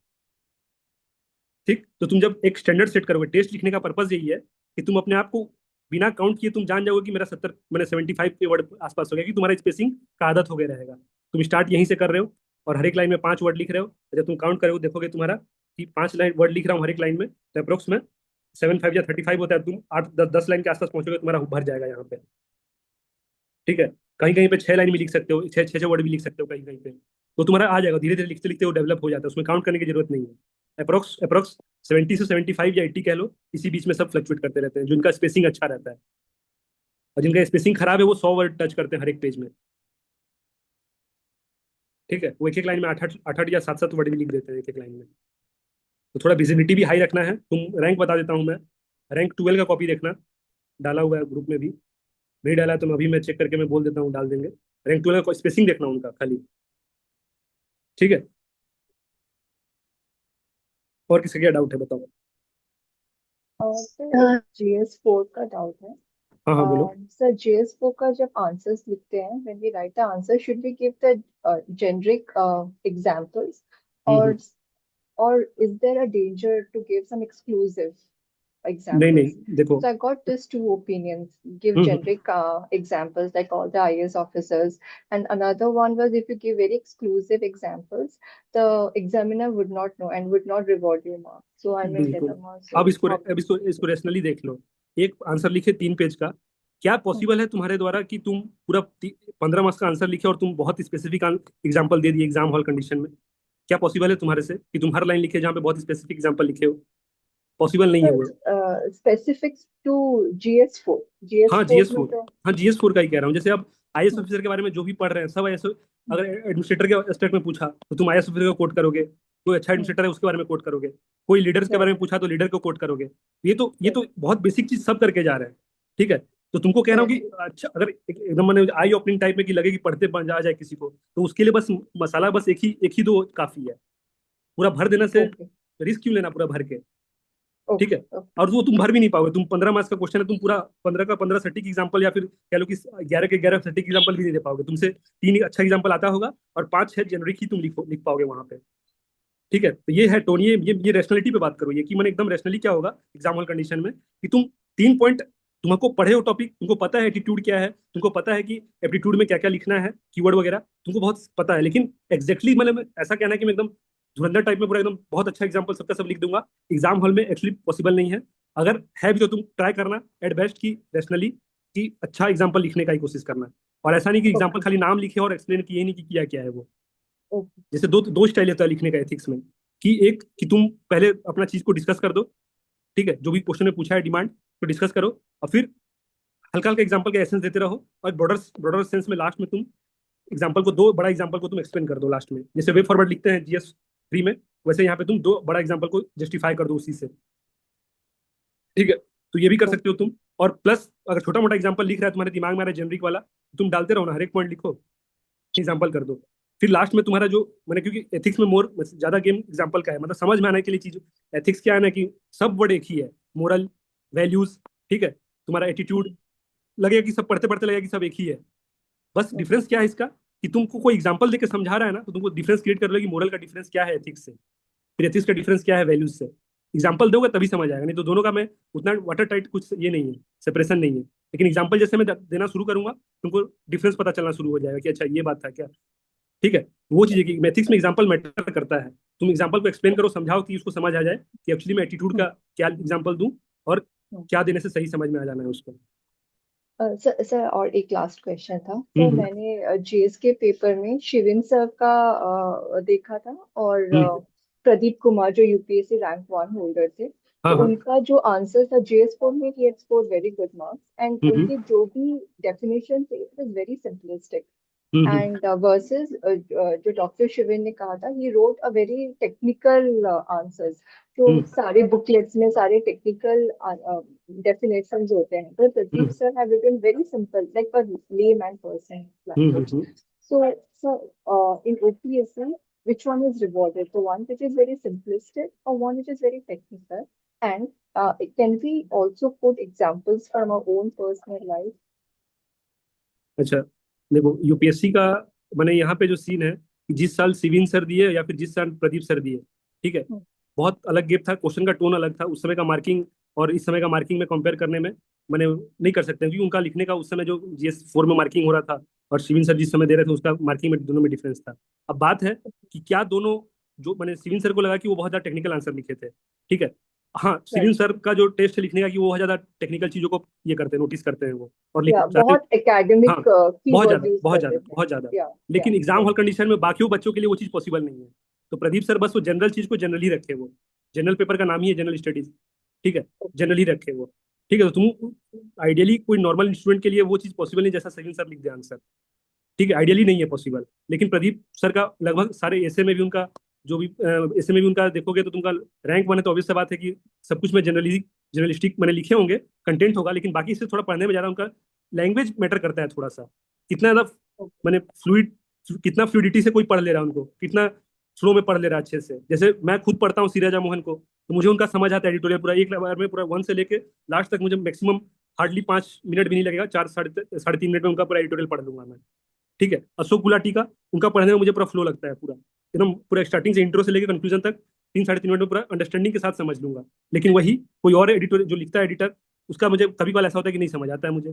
ठीक। तो तुम जब एक स्टैंडर्ड सेट करोगे, टेस्ट लिखने का पर्पज यही है कि तुम अपने आप को बिना काउंट किए तुम जान जाओगे कि मेरा 70 मैंने 75 के वर्ड आसपास हो गया, कि तुम्हारा स्पेसिंग का आदत हो गया रहेगा। तुम स्टार्ट यहीं से कर रहे हो और हर एक लाइन में 5 वर्ड लिख रहे हो, जब तुम काउंट करोगे देखोगे तुम्हारा कि 5 लाइन वर्ड लिख रहा हूँ हर एक लाइन में, तो अप्रोक्स में 75 या 35 होता है। तुम 8 10 10 लाइन के आसपास पहुंचोगे, तुम्हारा भर जाएगा यहाँ पे, ठीक है। कहीं कहीं पे 6 लाइन भी लिख सकते हो, छः छः छः वर्ड भी लिख सकते हो कहीं कहीं पे, तो तुम्हारा आ जाएगा। धीरे धीरे लिखते लिखते वो डेवलप हो जाता है, उसमें काउंट करने की जरूरत नहीं है। अप्रोक्स अप्रोक्स 70 से 75 या 80 कह लो, इसी बीच में सब फ्लक्चुएट करते रहते हैं जिनका स्पेसिंग अच्छा रहता है। और जिनका स्पेसिंग खराब है वो 100 वर्ड टच करते हैं हर एक पेज में, ठीक है। वो एक एक लाइन में 8 8 या 7 7 वर्ड भी लिख देते हैं एक एक लाइन में। तो थोड़ा विजिबिलिटी भी हाई रखना है। तुम रैंक बता देता हूँ मैं, रैंक 12 का कॉपी देखना, डाला हुआ है ग्रुप में भी, नहीं डाला है तो मैं अभी मैं चेक करके मैं बोल देता हूँ, डाल देंगे। रैंक 12 का स्पेसिंग देखना उनका खाली, ठीक है। और किसी का क्या डाउट है बताओ? सर एक GS4 का डाउट है। हाँ हाँ बोलो। सर GS4 का जब आंसर्स लिखते हैं, when we write the answer, should we give the generic examples, hmm. or or is there a danger to give some exclusive नहीं examples? नहीं देखो, So I got these two opinions. Give hmm hmm, generic examples like all the IAS officers, and another one was if you give very exclusive examples, the examiner would not know and would not reward you marks. So I'm in बिल्कुल। dilemma. अब So इसको how? अब इसको रेशनली देख लो। एक आंसर लिखे 3 पेज का, क्या पॉसिबल है तुम्हारे द्वारा कि तुम पूरा 15 मार्क्स का आंसर लिखे और तुम बहुत स्पेसिफिक एग्जाम्पल दे दिए एग्जाम हॉल कंडीशन में? क्या पॉसिबल है तुम्हारे से कि तुम हर लाइन लिखे जहाँ पे बहुत स्पेसिफिक एग्जाम्पल लिखे हो? पॉसिबल नहीं है वो। Specifics to GS4. हाँ GS4 जीएस में फोर तो हाँ जीएस 4 का ही कह रहा हूँ। जैसे अब आईएएस हम्म, ऑफिसर के बारे में जो भी पढ़ रहे हैं सब आईएएस, हम्म, अगर एडमिनिस्ट्रेटर के एस्पेक्ट में पूछा तो तुम आईएएस ऑफिसर को कोट करोगे, कोई अच्छा हम्म, एडमिनिस्ट्रेटर है उसके बारे में कोट करोगे, कोई लीडर्स के बारे right, में पूछा तो लीडर को कोट करोगे। ये तो right, बहुत बेसिक चीज सब करके जा रहे हैं, ठीक है। तो तुमको कह रहा हूँ कि right. अच्छा अगर एकदम मैंने आई ओपनिंग टाइप में कि लगे कि पढ़ते बन जा जाए किसी को, तो उसके लिए बस मसाला बस एक ही दो काफी है। पूरा भर देने से Okay, रिस्क क्यों लेना पूरा भर के, ठीक okay, है। okay. और वो तुम भर भी नहीं पाओगे। तुम 15 मार्क्स का क्वेश्चन है, तुम पूरा 15 का 15 सटीक एग्जाम्पल या फिर कह लो कि 11 के 11 सटीक एग्जाम्पल भी नहीं दे पाओगे। तुमसे 3 अच्छा एग्जाम्पल आता होगा और 5 6 जेनरिक ही तुम लिख पाओगे वहां पे, ठीक है। तो ये है टोन, ये रैशनलिटी पे बात करो, ये कि मैंने एकदम रैशनली क्या होगा एग्जाम हॉल कंडीशन में कि तुम 3 पॉइंट, तुमको पढ़े हो टॉपिक, तुमको पता है एटीट्यूड क्या है, तुमको पता है कि एप्टीट्यूड में क्या क्या लिखना है, कीवर्ड वगैरह तुमको बहुत पता है। लेकिन एग्जैक्टली मतलब ऐसा कहना है कि मैं एकदम धुरंधर टाइप में पूरा एकदम बहुत अच्छा एग्जाम्पल सबका सब लिख दूंगा, एग्जाम हॉल में एक्चुअली पॉसिबल नहीं है। अगर है भी तो तुम ट्राई करना एट बेस्ट की रैशनली कि अच्छा एग्जाम्पल लिखने का ही कोशिश करना। और ऐसा नहीं कि एग्जाम्पल Okay, खाली नाम लिखे और एक्सप्लेन किए नहीं कि किया क्या है वो। okay, जैसे दो दो स्टाइल होता है लिखने का एथिक्स में, कि एक कि तुम पहले अपना चीज को डिस्कस कर दो, ठीक है, जो भी क्वेश्चन में पूछा है डिमांड तो डिस्कस करो, और फिर हल्का हल्का एग्जांपल का एसेंस देते रहो, और ब्रॉडर ब्रॉडर सेंस में लास्ट में तुम एग्जांपल को, दो बड़ा एग्जांपल को तुम एक्सप्लेन कर दो लास्ट में। जैसे वे फॉरवर्ड लिखते हैं GS 3 में, वैसे यहाँ पे तुम दो बड़ा एग्जांपल को जस्टिफाई कर दो उसी से, ठीक है। तो ये भी कर सकते okay, हो तुम। और प्लस अगर छोटा मोटा एग्जांपल लिख रहा है तुम्हारे दिमाग में आ रहा है जेनरिक वाला, तुम डालते रहो ना, हर एक पॉइंट लिखो, एग्जाम्पल कर दो। फिर लास्ट में तुम्हारा जो मैंने, क्योंकि एथिक्स में मोर ज्यादा गेम एग्जाम्पल का है, मतलब समझ में आने के लिए चीज। एथिक्स क्या है ना कि सब वर्ड एक ही है, मोरल, वैल्यूज, ठीक है, तुम्हारा एटीट्यूड, लगेगा कि सब पढ़ते पढ़ते लगेगा कि सब एक ही है। बस okay, डिफरेंस क्या है इसका, कि तुमको कोई एग्जाम्पल देके समझा रहा है ना, तो तुमको डिफरेंस क्रिएट कर लो कि मोरल का डिफरेंस क्या है एथिक्स से, फिर एथिक्स का डिफरेंस क्या है वैल्यूज से। एग्जाम्पल दोगे तभी समझ आएगा, नहीं तो दोनों का मैं उतना वाटर टाइट कुछ ये नहीं है, सेपरेशन नहीं है। लेकिन एग्जाम्पल जैसे मैं देना शुरू करूंगा, तुमको डिफरेंस पता चलना शुरू हो जाएगा कि अच्छा ये बात था क्या, ठीक है। वो चीज़ है कि मैथिक्स में एग्जाम्पल मैटर करता है। तुम एग्जाम्पल को एक्सप्लेन करो, समझाओ कि उसको समझ आ जाए कि एक्चुअली मैं एटीट्यूड का हम्म, क्या एग्जाम्पल दूं, और क्या देने से सही समझ में आ जाना है उसको। सर और एक लास्ट क्वेश्चन था सर, हम्म मैंने जीएस के पेपर में शिविन सर का देखा था, और हम्म प्रदीप कुमार जो यूपीएससी रैंक 1 होल्डर थे, हाँ तो हाँ उनका जो आंसर था जीएस फोर में, he score very good marks, and hmm उनके जो भी डेफिनेशन थे it was very simplistic, hmm and versus जो डॉक्टर शिविन ने कहा था, he wrote a very technical answers, जो हम्म सारे बुकलेट्स में सारे टेक्निकल definitions होते हैं, but Pradeep hmm sir have written very simple, like a layman person language. Hmm. So, in OPSC, which one is rewarded? The one which is very simplistic, or one which is very technical? And can we also put examples from our own personal life? अच्छा, देखो यूपीएससी का मैंने यहाँ पे जो सीन है कि जिस साल सिविन सर दिए या फिर जिस साल प्रदीप सर दिए, ठीक है, Hmm. बहुत अलग गेप था, क्वेश्चन का टोन अलग था, उस समय का मार्किंग और इस समय का मार्किंग में कंपेयर करने में मैंने नहीं कर सकते, क्योंकि उनका लिखने का उस समय जो जीएस 4 में मार्किंग हो रहा था और सिविन सर जिस समय दे रहे थे उसका मार्किंग में दोनों में डिफरेंस था। अब बात है कि क्या दोनों, जो मैंने सिविन सर को लगा कि वो बहुत ज्यादा टेक्निकल आंसर लिखे थे, ठीक है, हाँ सिविन Right. सर का जो टेस्ट है लिखने का कि वो बहुत ज्यादा टेक्निकल चीजों को ये करते हैं, नोटिस करते हैं वो और लिख या सारे। बहुत एकेडमिक हाँ, बहुत कीवर्ड ज्यादा यूज बहुत कर ज्यादा देते हैं। बहुत ज्यादा। या लेकिन एग्जाम या हॉल कंडीशन में बाकी बच्चों के लिए वो चीज़ पॉसिबल नहीं है। तो प्रदीप सर बस वो जनरल चीज को जनरल ही रखे, वो जनरल पेपर का नाम ही है जनरल स्टडीज, ठीक है, जनरल ही रखे वो, ठीक है। तो तुम आइडियली कोई नॉर्मल स्टूडेंट के लिए वो चीज़ पॉसिबल नहीं जैसा सचिन सर लिख दे आंसर, ठीक है, आइडियली नहीं है पॉसिबल। लेकिन प्रदीप सर का लगभग सारे ऐसे में भी उनका जो भी ऐसे में भी उनका देखोगे तो तुमका रैंक वन है, तो ऑब्वियस सा बात है कि सब कुछ में जर्नलिस्टिक मैंने लिखे होंगे, कंटेंट होगा, लेकिन बाकी से थोड़ा पढ़ने में ज़्यादा उनका लैंग्वेज मैटर करता है थोड़ा सा, कितना ज़्यादा मैंने फ्लूइड, कितना फ्लूडिटी से कोई पढ़ ले रहा है उनको, कितना फ्लो में पढ़ ले रहा है अच्छे से। जैसे मैं खुद पढ़ता हूँ सीराजा मोहन को, तो मुझे उनका समझ आता है एडिटोरियल पूरा एक बार में, पूरा वन से लेके लास्ट तक मुझे मैक्सिमम हार्डली 5 मिनट भी नहीं लगेगा, 4 साढ़े 3 मिनट में उनका पूरा एडिटोरियल पढ़ लूंगा मैं, ठीक है। अशोक गुलाटी का, उनका पढ़ने में मुझे पूरा फ्लो लगता है, पूरा एकदम पूरा स्टार्टिंग से इंट्रो से लेकर कंक्लूजन तक 3 साढ़े 3 मिनट में पूरा अंडरस्टैंडिंग के साथ समझ लूंगा। लेकिन वही कोई और एडिटर जो लिखता है एडिटर, उसका मुझे कभी कभार ऐसा होता है कि नहीं समझ आता है मुझे,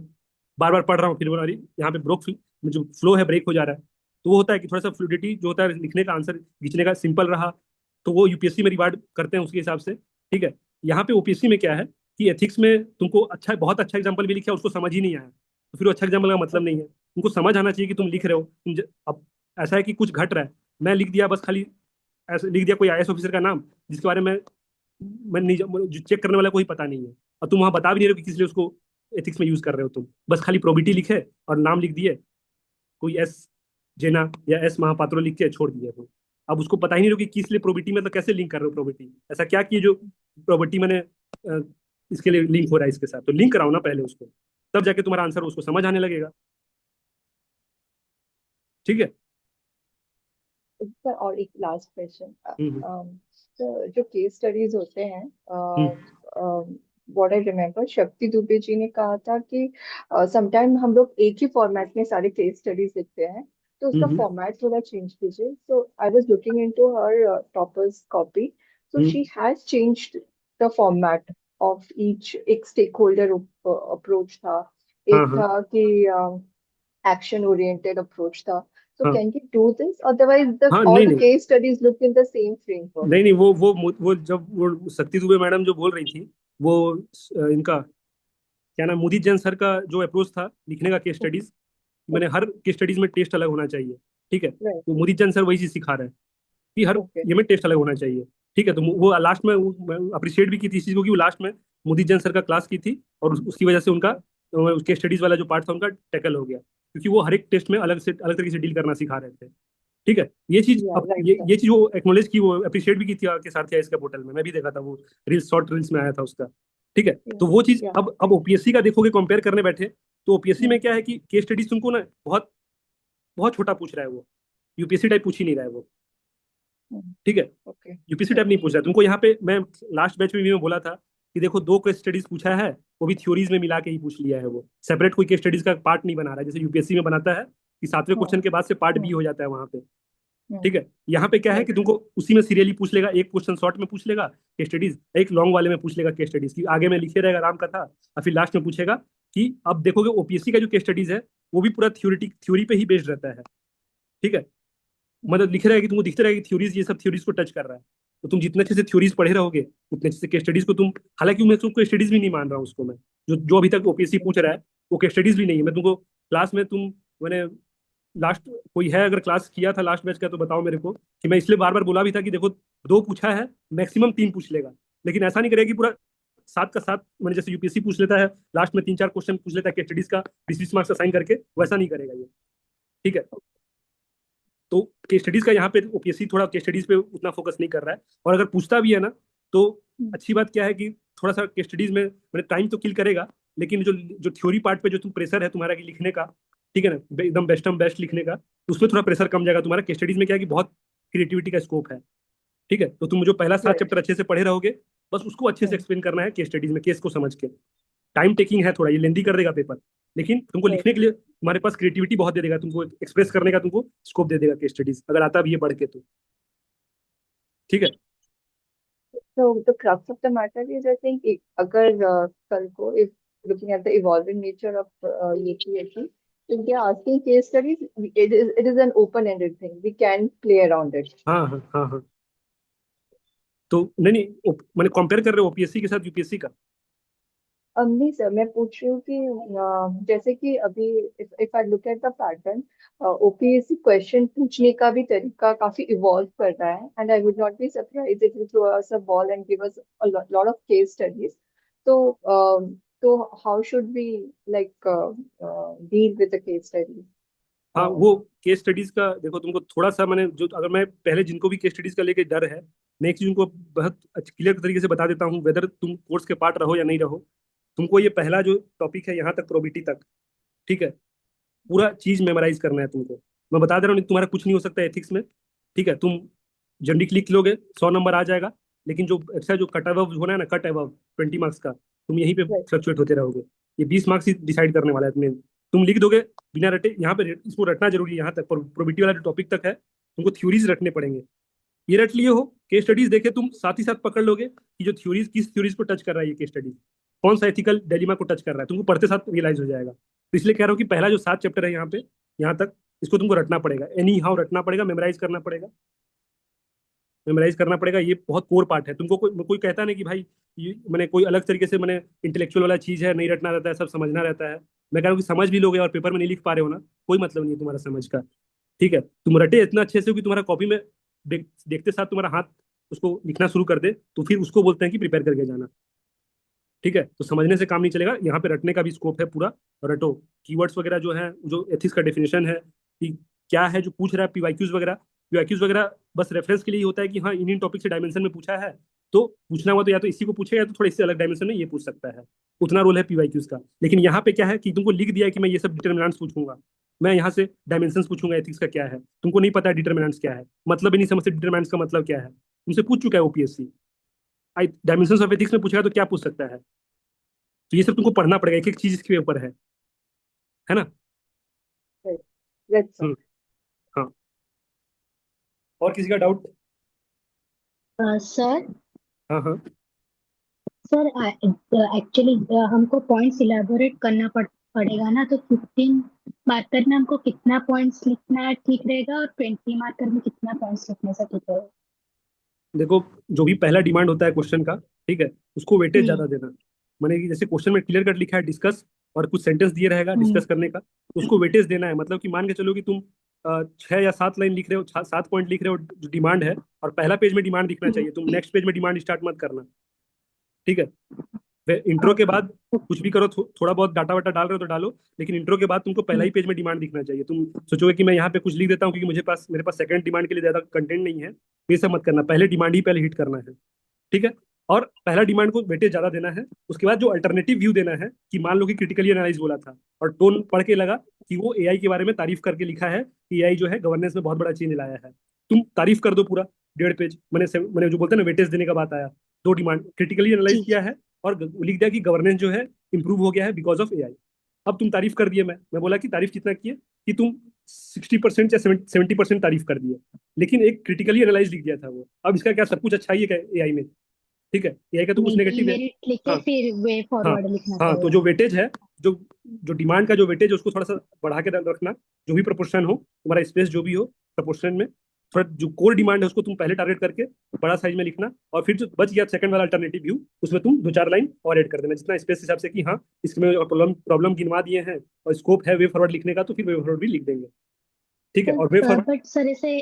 बार बार पढ़ रहा हूँ फिर बोला, अरे यहाँ पे ब्रोक जो फ्लो है ब्रेक हो जा रहा है। तो वो होता है कि थोड़ा सा फ्लूडिटी जो होता है लिखने का, आंसर खींचने का सिंपल रहा, तो वो यूपीएससी में रिवार्ड करते हैं उसके हिसाब से, ठीक है। यहाँ पे ओपीएससी में क्या है कि एथिक्स में तुमको अच्छा, बहुत अच्छा एग्जाम्पल भी लिखा है, उसको समझ ही नहीं आया, तो फिर वो अच्छा एग्जाम्पल का मतलब नहीं है। तुमको समझ आना चाहिए कि तुम लिख रहे हो, अब ऐसा है कि कुछ घट रहा है, मैं लिख दिया बस खाली, ऐसे लिख दिया कोई आईएएस ऑफिसर का नाम जिसके बारे में मैं नहीं, जो चेक करने वाला कोई पता नहीं है, और तुम वहां बता भी नहीं रहे हो कि किस लिए उसको एथिक्स में यूज कर रहे हो, तुम बस खाली प्रोबिटी लिखे और नाम लिख दिए, कोई एस जेना या एस महापात्रो लिख के छोड़ दिया तुम। अब उसको पता ही नहीं रहो कि किस लिए प्रोबिटी में, तो कैसे लिंक कर रहे हो प्रोबिटी, ऐसा क्या किए जो प्रोबिटी मैंने इसके लिए लिंक हो रहा है इसके साथ, तो लिंक कराओ ना पहले उसको, तब जाके तुम्हारा आंसर उसको समझ आने लगेगा, ठीक है। सर और एक लास्ट क्वेश्चन, हम्म तो जो केस स्टडीज होते हैं, हम्म व्हाट आई रिमेम्बर शक्ति दुबे जी ने कहा था कि समटाइम हम लोग एक ही फॉर्मेट में सारे केस स्टडीज लिखते हैं, तो उसका हम्म फॉर्मेट थोड़ा चेंज कीजिए। So I was looking into her toppers copy, so hmm she has changed the format of each. एक स्टेक होल्डर अप्रोच था, हाँ एक हाँ था कि action oriented approach था. So हाँ can we do this? Otherwise, हाँ, all नहीं the नहीं case studies look in the same framework. नहीं नहीं, वो जब वो शक्ति दुबे मैडम जो बोल रही थी, वो इनका क्या नाम, मुदित जैन सर का जो अप्रोच था लिखने का केस स्टडीज, मैंने हर केस स्टडीज में टेस्ट अलग होना चाहिए, ठीक है, Right. वो मुदित जैन सर वही चीज सिखा रहे हैं कि हर Okay. ये में टेस्ट अलग होना चाहिए, ठीक है। तो वो लास्ट में अप्रिशिएट भी की थी इस चीज को कि वो लास्ट में मुदित जैन सर का क्लास की थी, और उसकी वजह से उनका उसके स्टडीज वाला जो पार्ट था उनका टैकल हो गया, क्योंकि वो हर एक टेस्ट में अलग तरीके से डील करना सिखा रहे थे, ठीक है। ये चीज, Yeah, अब right, sir. ये चीज वो एक्नोलेज की, वो अप्रिशिएट भी की थी के साथ इसका पोर्टल में मैं भी देखा था, वो रील्स, शॉर्ट रील्स में आया था उसका, ठीक है। Yeah. तो वो चीज Yeah. अब ओपीएससी का देखोगे कंपेयर करने बैठे, तो ओपीएससी में Hmm. क्या है कि केस स्टडीज तुमको ना बहुत बहुत छोटा पूछ रहा है वो, यूपीएससी टाइप पूछ ही नहीं रहा है वो, Hmm. ठीक है। Okay. यूपीएससी टाइप नहीं पूछ रहा है तुमको। यहाँ पे मैं लास्ट बैच में भी मैं बोला था कि देखो 2 केस स्टडीज पूछा है, वो भी थ्योरीज में मिला के ही पूछ लिया है, वो सेपरेट कोई केस स्टडीज का पार्ट नहीं बना रहा है, जैसे यूपीएससी में बनाता है कि 7वें Hmm. क्वेश्चन के बाद से पार्ट बी Hmm. हो जाता है वहां पे, Hmm. ठीक है। यहाँ पे क्या है Right. कि तुमको उसी में सीरियली पूछ लेगा, एक क्वेश्चन शॉर्ट में पूछ लेगा केस स्टडीज, एक लॉन्ग वाले में पूछ लेगा केस स्टडीज की, आगे में लिखे रहेगा राम कथा, और फिर लास्ट में पूछेगा कि अब देखोगे ओपीएससी का जो केस स्टडीज है वो भी पूरा थ्योरी पे ही बेस्ड रहता है, ठीक है। मतलब लिखे रहेगा कि तुमको दिखते रहेगा कि थ्योरीज, ये सब थ्योरीज को टच कर रहा है, तो तुम जितने अच्छे से थ्योरीज पढ़े रहोगे उतने अच्छे से केस स्टडीज को तुम, हालांकि मैं तुमको स्टडीज भी नहीं मान रहा हूँ उसको, मैं जो अभी तक ओपीएससी पूछ रहा है वो केस स्टडीज भी नहीं है। मैं तुमको क्लास में मैंने लास्ट, कोई है अगर क्लास किया था लास्ट बैच का तो बताओ मेरे को, कि मैं इसलिए बार बार बोला भी था कि देखो 2 पूछा है, मैक्सिमम 3 पूछ लेगा, लेकिन ऐसा नहीं करेगा कि पूरा 7 का 7, मैंने जैसे यूपीएससी पूछ लेता है लास्ट में 3-4 क्वेश्चन पूछ लेता है केस स्टडीज का 20-20 मार्क्स असाइन करके, वैसा नहीं करेगा ये। ठीक है, तो केस स्टडीज का यहाँ पे ओपीएससी थोड़ा केस स्टडीज पे उतना फोकस नहीं कर रहा है, और अगर पूछता भी है ना तो अच्छी बात क्या है कि थोड़ा सा केस स्टडीज में मैंने टाइम तो किल करेगा, लेकिन जो जो थ्योरी पार्ट पे जो तुम प्रेशर है तुम्हारा कि लिखने का, ठीक है ना, एकदम बेस्ट लिखने का, तो उसमें थोड़ा प्रेशर कम जाएगा तुम्हारा। केस स्टडीज में क्या है कि बहुत क्रिएटिविटी का स्कोप है। ठीक है, तो तुम जो पहला 7 Right. चैप्टर अच्छे से पढ़े रहोगे, बस उसको अच्छे से Hmm. एक्सप्लेन करना है केस स्टडीज में, केस को समझ के। टाइम टेकिंग है थोड़ा, ये लेंदी कर देगा पेपर, लेकिन तुमको Right. लिखने के लिए तुम्हारे पास क्रिएटिविटी बहुत दे देगा, तुमको एक्सप्रेस करने का तुमको स्कोप दे देगा केस स्टडीज, अगर आता भी है पढ़ के तो। ठीक है। So the crux of the matter is, I think, अगर कल को, if looking at the evolving nature of UPSC, if they are asking case studies, it is an open-ended thing. We can play around it. हाँ हाँ हाँ हाँ, तो नहीं, मैंने कंपेयर कर रहे हो ओपीएससी के साथ यूपीएससी का। नहीं सर, मैं पूछ रही हूँ कि जैसे कि अभी if I look at the pattern, OPSC question पूछने का भी तरीका काफी इवॉल्व कर रहा है, and I would not be surprise if you throw us a ball and give us a lot of case studies. तो तो how should we like deal with the case studies? हाँ, वो केस स्टडीज का देखो, तुमको थोड़ा सा मैंने जो, अगर मैं पहले जिनको भी केस स्टडीज का लेके डर है, मैं एक चीज उनको बहुत क्लियर तरीके से बता देता हूँ, वेदर तुम कोर्स के पार्ट रहो या नहीं रहो, तुमको ये पहला जो टॉपिक है यहाँ तक प्रोबिटी तक, ठीक है, पूरा चीज मेमोराइज करना है तुमको। मैं बता दे रहा हूँ, तुम्हारा कुछ नहीं हो सकता एथिक्स में। ठीक है, तुम जनरिक लिख लोगे 100 नंबर आ जाएगा, लेकिन जो अच्छा जो कट अबव होना है ना, कट अबव 20 मार्क्स का, तुम यहीं पे फ्लक्चुएट होते रहोगे। ये 20 मार्क्स ही डिसाइड करने वाला है तुम्हें। तुम लिख दोगे बिना रटे, यहाँ पे इसको रटना जरूरी है, यहाँ तक प्रोबिटी वाला जो टॉपिक तक है तुमको थ्योरीज रटने पड़ेंगे। ये रट लिए हो, केस स्टडीज देखे तुम साथ ही साथ पकड़ लोगे कि जो थ्योरीज किस थ्योरीज को टच कर रहा है, ये केस स्टडीज कौन सा एथिकल डिलेमा को टच कर रहा है, तुमको पढ़ते साथ रियलाइज हो जाएगा। तो इसलिए कह रहा हूँ कि पहला जो 7 चैप्टर है यहाँ पे, यहाँ तक इसको तुमको रटना पड़ेगा, एनी हाउ रटना पड़ेगा, मेमोराइज करना पड़ेगा। मेमोराइज करना पड़ेगा, ये बहुत कोर पार्ट है। तुमको कोई कोई कहता नहीं कि भाई ये मैंने कोई अलग तरीके से, मैंने इंटेलेक्चुअल वाला चीज है, नहीं रटना रहता है, सब समझना रहता है। मैं कह रहा हूँ कि समझ भी लोगे और पेपर में नहीं लिख पा रहे हो ना, कोई मतलब नहीं है तुम्हारा समझ का। ठीक है, तुम रटे इतना अच्छे से कि तुम्हारा कॉपी में देखते साथ तुम्हारा हाथ उसको लिखना शुरू कर दे, तो फिर उसको बोलते हैं कि प्रिपेयर करके जाना। ठीक है, तो समझने से काम नहीं चलेगा, यहाँ पे रटने का भी स्कोप है पूरा। रटो, कीवर्ड्स वगैरह जो है, जो एथिक्स का डेफिनेशन है कि क्या है जो पूछ रहा है, पीवाईक्यूज वगैरह बस रेफरेंस के लिए ही होता है कि हाँ इन टॉपिक से डायमेंशन में पूछा है, तो पूछना हुआ तो या तो इसी को पूछेगा या तो थोड़ा इससे अलग डायमेंशन में ये पूछ सकता है। उतना रोल है पीवाईक्यूज का। लेकिन यहाँ पे क्या है कि तुमको लिख दिया है कि मैं ये सब डिटर्मिनेंट्स पूछूंगा, मैं यहाँ से डायमेंशन पूछूंगा एथिक्स का क्या है, तुमको नहीं पता है डिटर्मिनेंट्स क्या है, मतलब ही नहीं समझते डिटर्मिनेंट्स का मतलब क्या है, तुमसे पूछ चुका है OPSC. I dimension of ethics में पूछेगा तो क्या पूछ सकता है, तो ये सब तुमको पढ़ना पड़ेगा, एक एक चीज इसके ऊपर है ना। Right. That's all. हाँ, और किसी का डाउट? सर हाँ हाँ, सर एक्चुअली हमको पॉइंट्स इलाबोरेट करना पड़ेगा ना, तो 15 मार्कर में हमको कितना पॉइंट्स लिखना ठीक रहेगा, और 20 मार्कर में कितना पॉइंट्स लिखने से ठीक रहेगा? देखो, जो भी पहला डिमांड होता है क्वेश्चन का, ठीक है, उसको वेटेज हम्म। ज्यादा देना। मैंने कि जैसे क्वेश्चन में क्लियर कट लिखा है डिस्कस, और कुछ सेंटेंस दिए रहेगा हम्म। डिस्कस करने का, तो उसको वेटेज देना है। मतलब कि मान के चलो कि तुम 6 या 7 लाइन लिख रहे हो, 7 पॉइंट लिख रहे हो जो डिमांड है, और पहला पेज में डिमांड दिखना चाहिए, तुम नेक्स्ट पेज में डिमांड स्टार्ट मत करना। ठीक है, इंट्रो के बाद कुछ भी करो, थोड़ा बहुत डाटा वाटा डाल रहे हो तो डालो, लेकिन इंट्रो के बाद तुमको पहला ही पेज में डिमांड दिखना चाहिए। तुम सोचोगे कि मैं यहाँ पे कुछ लिख देता हूँ क्योंकि मेरे पास सेकंड डिमांड के लिए ज्यादा कंटेंट नहीं है, ये सब मत करना, पहले डिमांड ही पहले हिट करना है। ठीक है, और पहला डिमांड को वेटेज ज्यादा देना है। उसके बाद जो अल्टरनेटिव व्यू देना है, कि मान लो कि क्रिटिकली एनालाइज बोला था और टोन पढ़ के लगा कि वो एआई के बारे में तारीफ करके लिखा है कि एआई जो है गवर्नेंस में बहुत बड़ा चेंज लाया है, तुम तारीफ कर दो पूरा 1.5 पेज। मैंने जो बोलते हैं ना वेटेज देने का बात आया, 2 डिमांड क्रिटिकली एनालाइज जी। किया है और लिख दिया कि गवर्नेंस जो है इंप्रूव हो गया है बिकॉज ऑफ एआई। अब तुम तारीफ कर दिए, मैं बोला कि तारीफ कितना किए, कि तुम 60% या 70% तारीफ कर दिए, लेकिन एक क्रिटिकली एनालाइज लिख दिया था वो। अब इसका क्या, सब कुछ अच्छा ही है एआई में? ठीक है, एआई का तो कुछ नहीं, नेगेटिव है। डिमेरिट लिख के हाँ फिर वे हाँ फॉरवर्ड लिखना हाँ, तो पड़ेगा। जो वेटेज है, जो जो डिमांड का जो वेटेज है उसको थोड़ा सा बढ़ा के रखना, जो भी प्रोपोर्शन हो तुम्हारा, स्पेस जो भी हो प्रोपोर्शन में, थोड़ा जो कोर डिमांड है उसको तुम पहले टारगेट करके बड़ा साइज में लिखना, और फिर जो बच गया सेकंड वाला अल्टरनेटिव व्यू, उसमें तुम दो चार लाइन और ऐड कर देना जितना स्पेस हिसाब से कि हाँ इसमें प्रॉब्लम प्रॉब्लम गिनवा दिए हैं और स्कोप है वे फॉरवर्ड लिखने का, तो फिर वे फॉरवर्ड भी लिख देंगे। ठीक है, और वे फॉरवर्ड। बट सर ऐसे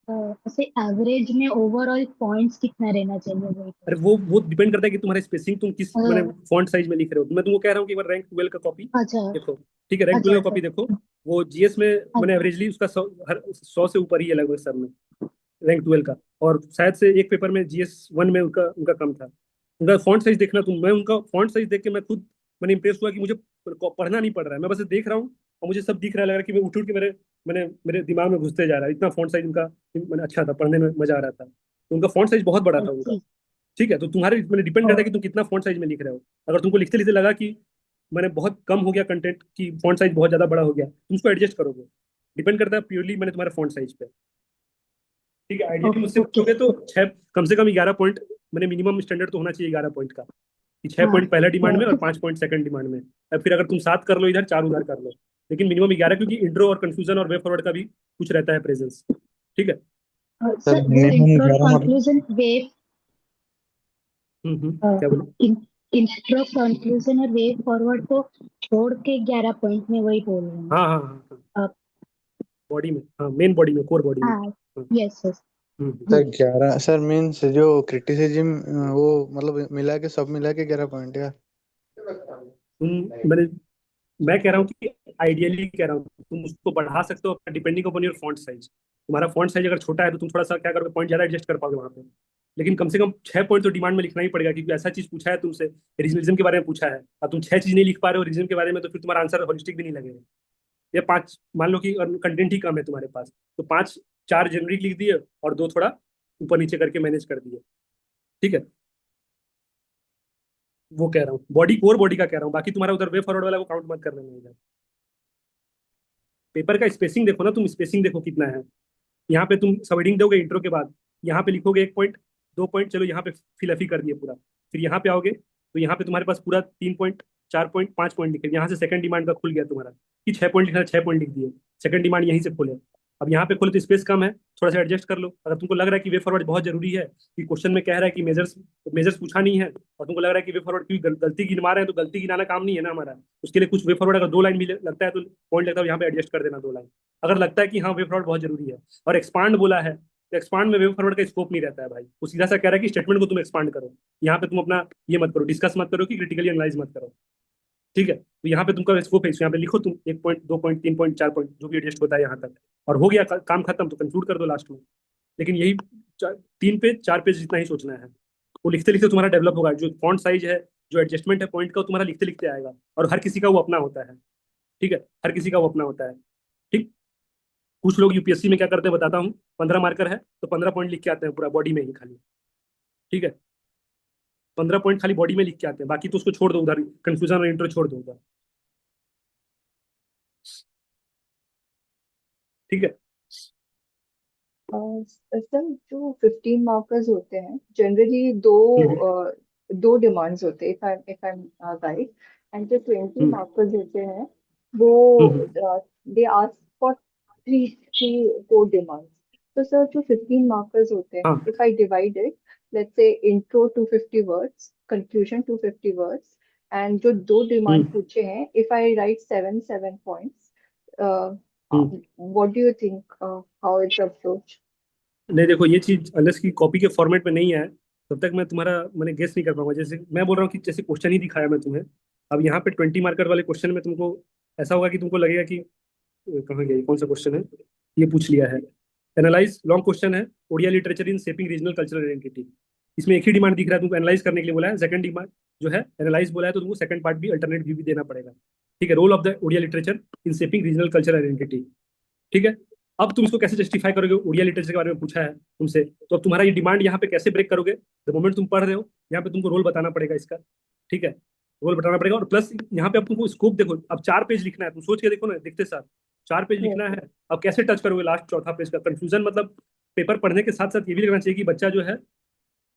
ऐसे एवरेज में ओवरऑल पॉइंट्स कितना रहना चाहिए वही तो। अरे वो डिपेंड करता है कि तुम्हारा स्पेसिंग तुम किस अ, मैंने फॉन्ट साइज में लिख रहे हो। मैं तुमको कह रहा हूँ कि एक बार रैंक 12 का कॉपी अच्छा देखो। ठीक है, रैंक अच्छा 12 का अच्छा कॉपी देखो। वो जीएस में मैंने अच्छा एवरेजली उसका 100 से ऊपर ही है लगभग सब में, रैंक 12 का। और शायद से एक पेपर में जीएस 1 में उनका उनका कम था। उनका फॉन्ट साइज देखना तुम, मैं उनका फॉन्ट साइज देख के मैं खुद मैंने इंप्रेस हुआ कि मुझे पढ़ना नहीं पड़ रहा है, मैं बस देख रहा हूँ और मुझे सब दिख रहा है, लग रहा है कि मैं उठ उठ के मेरे दिमाग में घुसते जा रहा है। इतना फॉन्ट साइज उनका मैंने अच्छा था, पढ़ने में मजा आ रहा था। तो उनका फॉन्ट साइज बहुत बड़ा था उनका। अच्छा ठीक है, तो तुम्हारे मैंने डिपेंड करता है कि तुम कितना फॉन्ट साइज में लिख रहे हो। अगर तुमको लिखते लिखते लगा कि मैंने बहुत कम हो गया कंटेंट, की फॉन्ट साइज बहुत ज्यादा बड़ा हो गया, तुम उसको एडजस्ट करोगे। डिपेंड करता है प्योरली मैंने तुम्हारे फॉन्ट साइज पे। ठीक है, आइडियली मुझसे ओके पूछोगे तो छह, कम से कम 11 पॉइंट मैंने मिनिमम स्टैंडर्ड तो होना चाहिए 11 पॉइंट का, कि 6 पॉइंट पहला डिमांड में और 5 पॉइंट सेकंड डिमांड में। अब फिर अगर तुम 7 कर लो इधर, 4 उधर कर लो, लेकिन मिनिमम 11, क्योंकि इंट्रो और कंफ्यूजन और वे फॉरवर्ड का भी कुछ रहता है प्रेजेंस। ठीक है। सर सर वो मिनिमम इंट्रो 11 मतलब? कंक्लूजन वेव क्या बोले? इंट्रो कंक्लूजन और वे फॉरवर्ड को छोड़ के 11 पॉइंट में वही बोल रहे हैं हाँ हाँ हाँ हाँ, आप। बॉडी में, हाँ मेन बॉडी में, कोर बॉडी में। हाँ हाँ, यस यस सर जी 11 सर मीन्स जो क्रिटिसिज्म वो मतलब मिला के सब मिला के 11 पॉइंट का? तुम मैंने मैं कह रहा हूँ कि आइडियली कह रहा हूँ तुम उसको बढ़ा सकते हो depending upon your font size. तुम्हारा फॉन्ट साइज अगर छोटा है तो तुम थोड़ा सा क्या करोगे, पॉइंट ज्यादा एडजस्ट कर पाओगे वहां पे। लेकिन कम से कम 6 पॉइंट तो डिमांड में लिखना ही पड़ेगा, क्योंकि ऐसा चीज पूछा है तुमसे, रीजनलिज्म के बारे में पूछा है, और तुम 6 चीज नहीं लिख पा रहे हो रीजन के बारे में, तो फिर तुम्हारा आंसर होलिस्टिक भी नहीं लगेगा। ये 5 मान लो कि कंटेंट ही कम है तुम्हारे पास, तो 5, 4 जेनरिक लिख दिए और 2 थोड़ा ऊपर नीचे करके मैनेज कर दिए। ठीक है, वो कह रहा हूँ बॉडी, कोर बॉडी का कह रहा हूँ। बाकी तुम्हारा उधर वे फॉरवर्ड वाला को काउंट मत कर लेना इधर। पेपर का स्पेसिंग देखो ना तुम, स्पेसिंग देखो कितना है। यहाँ पे तुम सबहेडिंग दोगे इंट्रो के बाद, यहाँ पे लिखोगे 1 पॉइंट, 2 पॉइंट, चलो यहाँ पे फिलअप ही कर दिए पूरा। फिर यहाँ पे आओगे तो यहाँ पे तुम्हारे पास पूरा 3 पॉइंट, 4 पॉइंट, 5 पॉइंट लिखे। यहाँ से सेकंड डिमांड का खुल गया तुम्हारा कि 6 पॉइंट लिखना है, 6 पॉइंट लिख दिए। सेकंड डिमांड यहीं से खोले। अब यहाँ पे खोले तो स्पेस कम है, थोड़ा सा एडजस्ट कर लो। अगर तुमको लग रहा है कि वे फॉरवर्ड बहुत जरूरी है, कि क्वेश्चन में कह रहा है कि मेजर्स मेजर्स पूछा नहीं है, और तुमको लग रहा है कि वे फॉरवर्ड की गलती गिनवा रहे हैं, तो गलती गिनाना काम नहीं है ना हमारा। उसके लिए कुछ वे फॉरवर्ड अगर 2 लाइन भी लगता है तो पॉइंट लगता है, यहाँ पे एडजस्ट कर देना 2 लाइन। अगर लगता है कि हाँ वे फॉरवर्ड बहुत जरूरी है और एक्सपांड बोला है, तो एक्सपांड में वे फॉरवर्ड का स्कोप नहीं रहता है भाई। वो सीधा सा कह रहा है कि स्टेटमेंट को तुम एक्सपांड करो। यहाँ पे तुम अपना ये मत करो, डिस्कस मत करो कि क्रिटिकली एनालाइज मत करो। ठीक है, तो यहाँ पे तुमका स्कोप है, यहाँ पे लिखो तुम 1 पॉइंट, 2 पॉइंट, 3 पॉइंट, 4 पॉइंट, जो भी एडजस्ट होता है यहाँ तक, और हो गया काम खत्म, तो कंक्लूड कर दो लास्ट में। लेकिन यही 3 पेज 4 पेज जितना ही सोचना है। वो लिखते लिखते तुम्हारा डेवलप होगा, जो फॉन्ट साइज है, जो एडजस्टमेंट है पॉइंट का, वो तुम्हारा लिखते लिखते आएगा। और हर किसी का वो अपना होता है। ठीक है, हर किसी का वो अपना होता है। ठीक, कुछ लोग यूपीएससी में क्या करते हैं बताता हूँ, 15 मार्कर है तो 15 पॉइंट लिख के आते हैं पूरा बॉडी में ही खाली। ठीक है, 15 पॉइंट खाली बॉडी में लिख के आते हैं, बाकी तो उसको छोड़ दो उधर, कंफ्यूजन और इंट्रो छोड़ दो उधर। ठीक है। सर जो 15 मार्कर्स होते हैं जनरली दो हम्म दो डिमांड्स होते हैं, if I am right. And जो 20 हम्म मार्कर्स होते हैं वो hmm they ask for three three four demands. तो सर जो 15 मार्कर्स होते हैं, हाँ if I divide it, let's say intro 250 words, conclusion 250 words, and जो दो डिमांड हम्म पूछे हैं, if I write 7 points, hmm what do you think, how it's approached? नहीं देखो, ये चीज अनलेस की कॉपी के फॉर्मेट में नहीं है, तब तक मैं तुम्हारा मैंने गेस नहीं कर पाऊंगा। जैसे मैं बोल रहा हूँ कि जैसे क्वेश्चन ही दिखाया मैं तुम्हें, अब यहाँ पे 20 मार्कर वाले क्वेश्चन में तुमको ऐसा होगा कि तुमको लगेगा कि कहाँ गया ये, कौन सा क्वेश्चन है, ये पूछ लिया है। एनालाइज लॉन्ग क्वेश्चन है, Odia literature in shaping regional cultural identity. इसमें एक ही डिमांड दिख रहा है तुमको, एनालाइज करने के लिए बोला है। सेकंड डिमांड जो है एनालाइज बोला है, तो तुमको सेकंड पार्ट भी अल्टरनेट व्यू भी देना पड़ेगा। ठीक है, role of the Odia literature in shaping regional cultural identity. ठीक है, अब तुम इसको कैसे जस्टिफाई करोगे, उड़िया लिटरेचर के बारे में पूछा है तुमसे, तो अब तुम्हारा ये डिमांड यहाँ पे कैसे ब्रेक करोगे। द मोमेंट तुम पढ़ रहे हो, यहाँ पे तुमको रोल बताना पड़ेगा इसका। ठीक है, रोल बताना पड़ेगा, और प्लस यहाँ पे अब तुमको स्कोप देखो, अब 4 पेज लिखना है, तुम सोच के देखो ना, देखते साथ 4 पेज Yes, लिखना है। yes. अब कैसे टच करोगे लास्ट चौथा पेज का कंफ्यूजन, मतलब पेपर पढ़ने के साथ साथ ये भी लगना चाहिए कि बच्चा जो है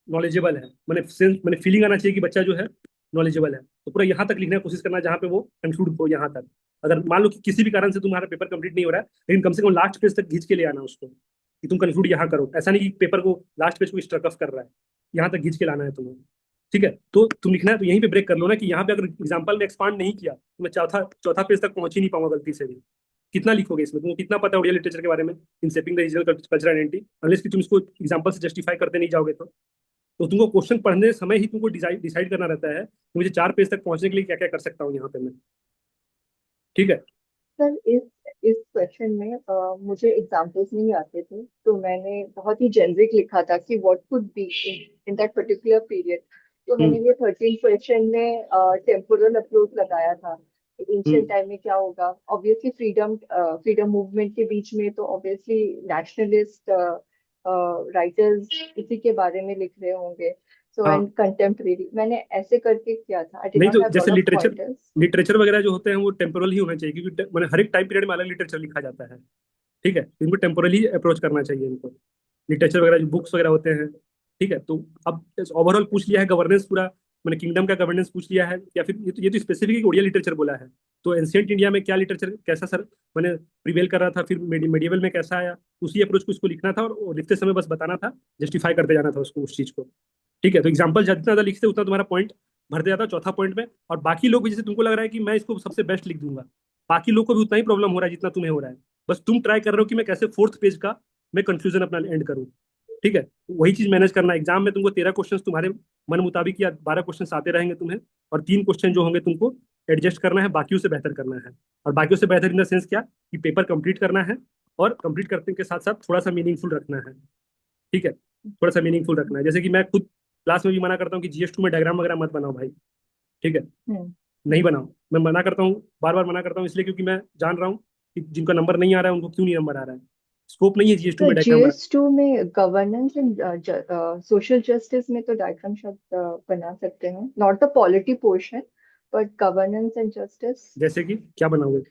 नॉलेजेबल है, मैंने सेंस मैंने फीलिंग आना चाहिए कि बच्चा जो है नॉलेजेबल है। तो पूरा यहाँ तक लिखने की कोशिश करना जहाँ पे वो कंक्लूड हो यहाँ तक। अगर मान लो कि किसी भी कारण से तुम्हारा पेपर कंप्लीट नहीं हो रहा है, लेकिन कम से कम लास्ट पेज तक खींच के ले आना उसको। कि तुम कंक्लूड यहाँ करो। ऐसा नहीं कि पेपर को लास्ट पेज को स्ट्रक ऑफ कर रहा है, यहाँ तक खींच के लाना है तुम्हें। ठीक है, तो तुम लिखना है तो यहीं पे ब्रेक कर लो ना, कि यहाँ पे अगर एग्जाम्पल में एक्सपांड नहीं किया तो मैं चौथा चौथा पेज तक पहुंच ही नहीं पाऊंगा गलती से भी। कितना लिखोगे इसमें, तुमको कितना पता है ओडिया लिटरेचर के बारे में, in shaping the regional cultural identity, unless कि तुम इसको एग्जाम्पल से जस्टिफाई करते नहीं जाओगे तो तुमको क्वेश्चन पढ़ने समय ही तुमको डिसाइड करना रहता है कि मुझे 4 पेज तक पहुंचने के लिए क्या क्या कर सकता हूँ यहाँ पे मैं। ठीक है। सर इस क्वेश्चन में मुझे एग्जांपल्स नहीं आते थे, तो मैंने बहुत ही जेनरिक लिखा था कि what could be in that particular period. तो मैंने हम्म ये 13 क्वेश्चन में टेम्पोरल अप्रोच लगाया था। एंशियंट हम्म टाइम में क्या होगा, ऑब्वियसली फ्रीडम मूवमेंट के बीच में, तो ऑब्वियसली नेशनलिस्ट राइटर्स इसी के बारे में लिख रहे होंगे। सो हाँ, एंड कंटेम्परेरी मैंने ऐसे करके किया था। आई डिड नहीं नॉट तो हैव जैसे lot of literature pointers. Literature वगैरह जो होते हैं वो टेम्पोरल ही होना चाहिए, क्योंकि मैंने हर एक टाइम पीरियड में अलग लिटरेचर लिखा जाता है। ठीक है, तो इनको टेम्पोरली अप्रोच करना चाहिए इनको, लिटरेचर वगैरह जो बुक्स वगैरह होते हैं। ठीक है, तो अब ओवरऑल पूछ लिया है गवर्नेंस पूरा, मैंने किंगडम का गवर्नेंस पूछ लिया है, या फिर ये तो स्पेसिफिक ओडिया लिटरेचर बोला है। तो एंशियंट इंडिया में क्या लिटरेचर कैसा सर मैंने प्रिवेल कर रहा था, फिर मेडिएवल में कैसा आया, उसी अप्रोच को इसको लिखना था, और लिखते समय बस बताना था, जस्टिफाई करते जाना था उसको, उस चीज को। ठीक है, तो एग्जाम्पल जितना ज्यादा लिखते उतना तुम्हारा पॉइंट भरते जाता चौथा पॉइंट में। और बाकी लोग भी, जैसे तुमको लग रहा है कि मैं इसको सबसे बेस्ट लिख दूंगा, बाकी लोग को भी उतना ही प्रॉब्लम हो रहा है जितना तुम्हें हो रहा है। बस तुम ट्राई कर रहे हो कि मैं कैसे फोर्थ पेज का मैं कंफ्यूजन अपना एंड करूँ। ठीक है, वही चीज मैनेज करना है। एग्जाम में तुमको 13 क्वेश्चन तुम्हारे मन मुताबिक या 12 क्वेश्चन आते रहेंगे तुम्हें, और 3 क्वेश्चन जो होंगे तुमको एडजस्ट करना है, बाकियों से बेहतर करना है। और बाकियों से बेहतर इन द सेंस क्या, कि पेपर कंप्लीट करना है, और कंप्लीट करने के साथ साथ थोड़ा सा मीनिंगफुल रखना है। ठीक है, थोड़ा सा मीनिंगफुल रखना है। जैसे कि मैं खुद क्लास में भी मना करता हूँ कि GS2 में डायग्राम वगैरह मत बनाओ भाई। ठीक है, हम्म। नहीं बनाओ। मैं मना करता हूँ, बार बार मना करता हूँ, इसलिए क्योंकि मैं जान रहा हूँ कि जिनका नंबर नहीं आ रहा है उनको क्यों नहीं नंबर आ रहा है। स्कोप नहीं है GS2 तो में डायग्राम बना। GS2 में गवर्नेंस एंड सोशल जस्टिस में तो डायग्राम शब्द बना सकते हैं, not the polity portion, but governance and justice. जैसे कि क्या बनाओगे?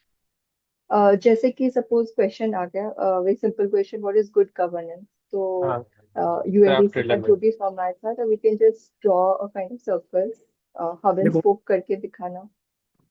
जैसे कि सपोज क्वेश्चन आ गया, very simple question, what is good governance. तो हाँ, क्राफ्ट UNDC का जो रिलेवेंट। भी फॉर्मेट था, तो we can just draw a kind of circle, hub and देखो स्पोक करके दिखाना।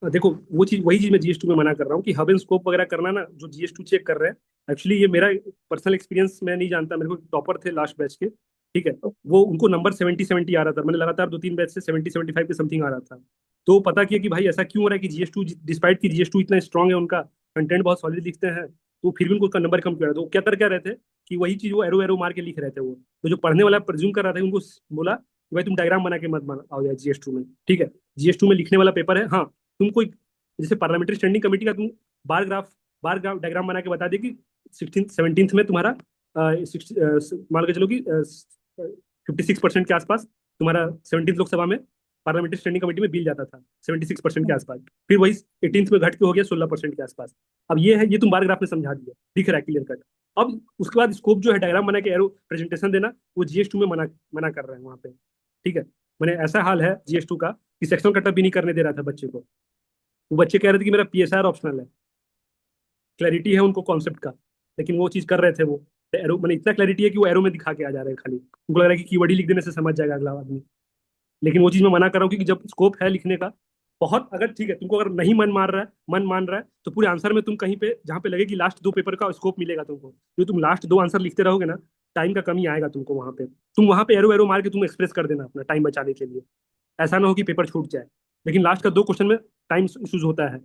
देखो वो चीज, वही चीज मैं GS2 में मना कर रहा हूँ कि हब एंड स्कोप वगैरह करना ना, जो GS2 चेक कर रहे हैं। एक्चुअली ये मेरा पर्सनल एक्सपीरियंस मैं नहीं जानता, मेरे को टॉपर थे लास्ट बैच के। ठीक है, वो उनको नंबर 70-70 आ रहा था, मैंने लगातार 2-3 बैच से 70-75 के समथिंग आ रहा था। तो पता किया कि भाई ऐसा क्यों हो रहा है कि GS2, डिस्पाइट कि GS2 इतना स्ट्रांग है, उनका कंटेंट बहुत सॉलिड लिखते हैं, तो फिर भी उनको उसका नंबर कम किया। तो क्या कर क्या रहे थे कि वही चीज वो एरो एरो मार के लिख रहे थे वो। तो जो पढ़ने वाला प्रेज्यूम कर रहा था उनको बोला कि भाई तुम डायग्राम बना के मत बना आओ यार GS2 में। ठीक है, GS2 में लिखने वाला पेपर है। हाँ, तुम कोई जैसे पार्लियामेंट्री स्टैंडिंग कमेटी का तुम बार ग्राफ डायग्राम बना के बता दे कि 16th 17th में तुम्हारा मान के चलो कि 56% के आसपास तुम्हारा 17th लोकसभा में पार्लियामेंट्री स्टैंडिंग कमेटी में बिल जाता था, 76% के हम्म। आसपास। फिर वही 18th में घट के हो गया 16% के आसपास। अब ये है, ये तुम बार ग्राफ में समझा दिया, दिख रहा है क्लियर कट। अब उसके बाद स्कोप जो है डायग्राम बना के एरो प्रेजेंटेशन देना, वो GS2 में मना मना कर रहे हैं वहां पे। ठीक है, मैंने ऐसा हाल है GS2 का कि सेक्शनल कटअप भी नहीं करने दे रहा था बच्चे को। वो बच्चे कह रहे थे कि मेरा PSR ऑप्शनल है, क्लैरिटी है उनको कॉन्सेप्ट का, लेकिन वो चीज कर रहे थे वो। एरो मैंने इतना क्लैरिटी है कि वो एरो में दिखा के आ जा रहे हैं खाली, उनको लग रहा है कि कीवर्ड ही लिख देने से समझ जाएगा अगला आदमी। लेकिन वो चीज मैं मना कर रहा हूँ, क्योंकि जब स्कोप है लिखने का बहुत, अगर ठीक है तुमको अगर नहीं मन मान रहा है, तो पूरे आंसर में तुम कहीं पे जहाँ पे लगे कि लास्ट 2 पेपर का स्कोप मिलेगा तुमको, जो तुम लास्ट 2 आंसर लिखते रहोगे ना, टाइम का कमी आएगा तुमको वहां पे। तुम वहां पे एरो एरो मार के तुम एक्सप्रेस कर देना अपना टाइम बचाने के लिए। ऐसा ना हो कि पेपर छूट जाए, लेकिन लास्ट का 2 क्वेश्चन में टाइम इशूज होता है।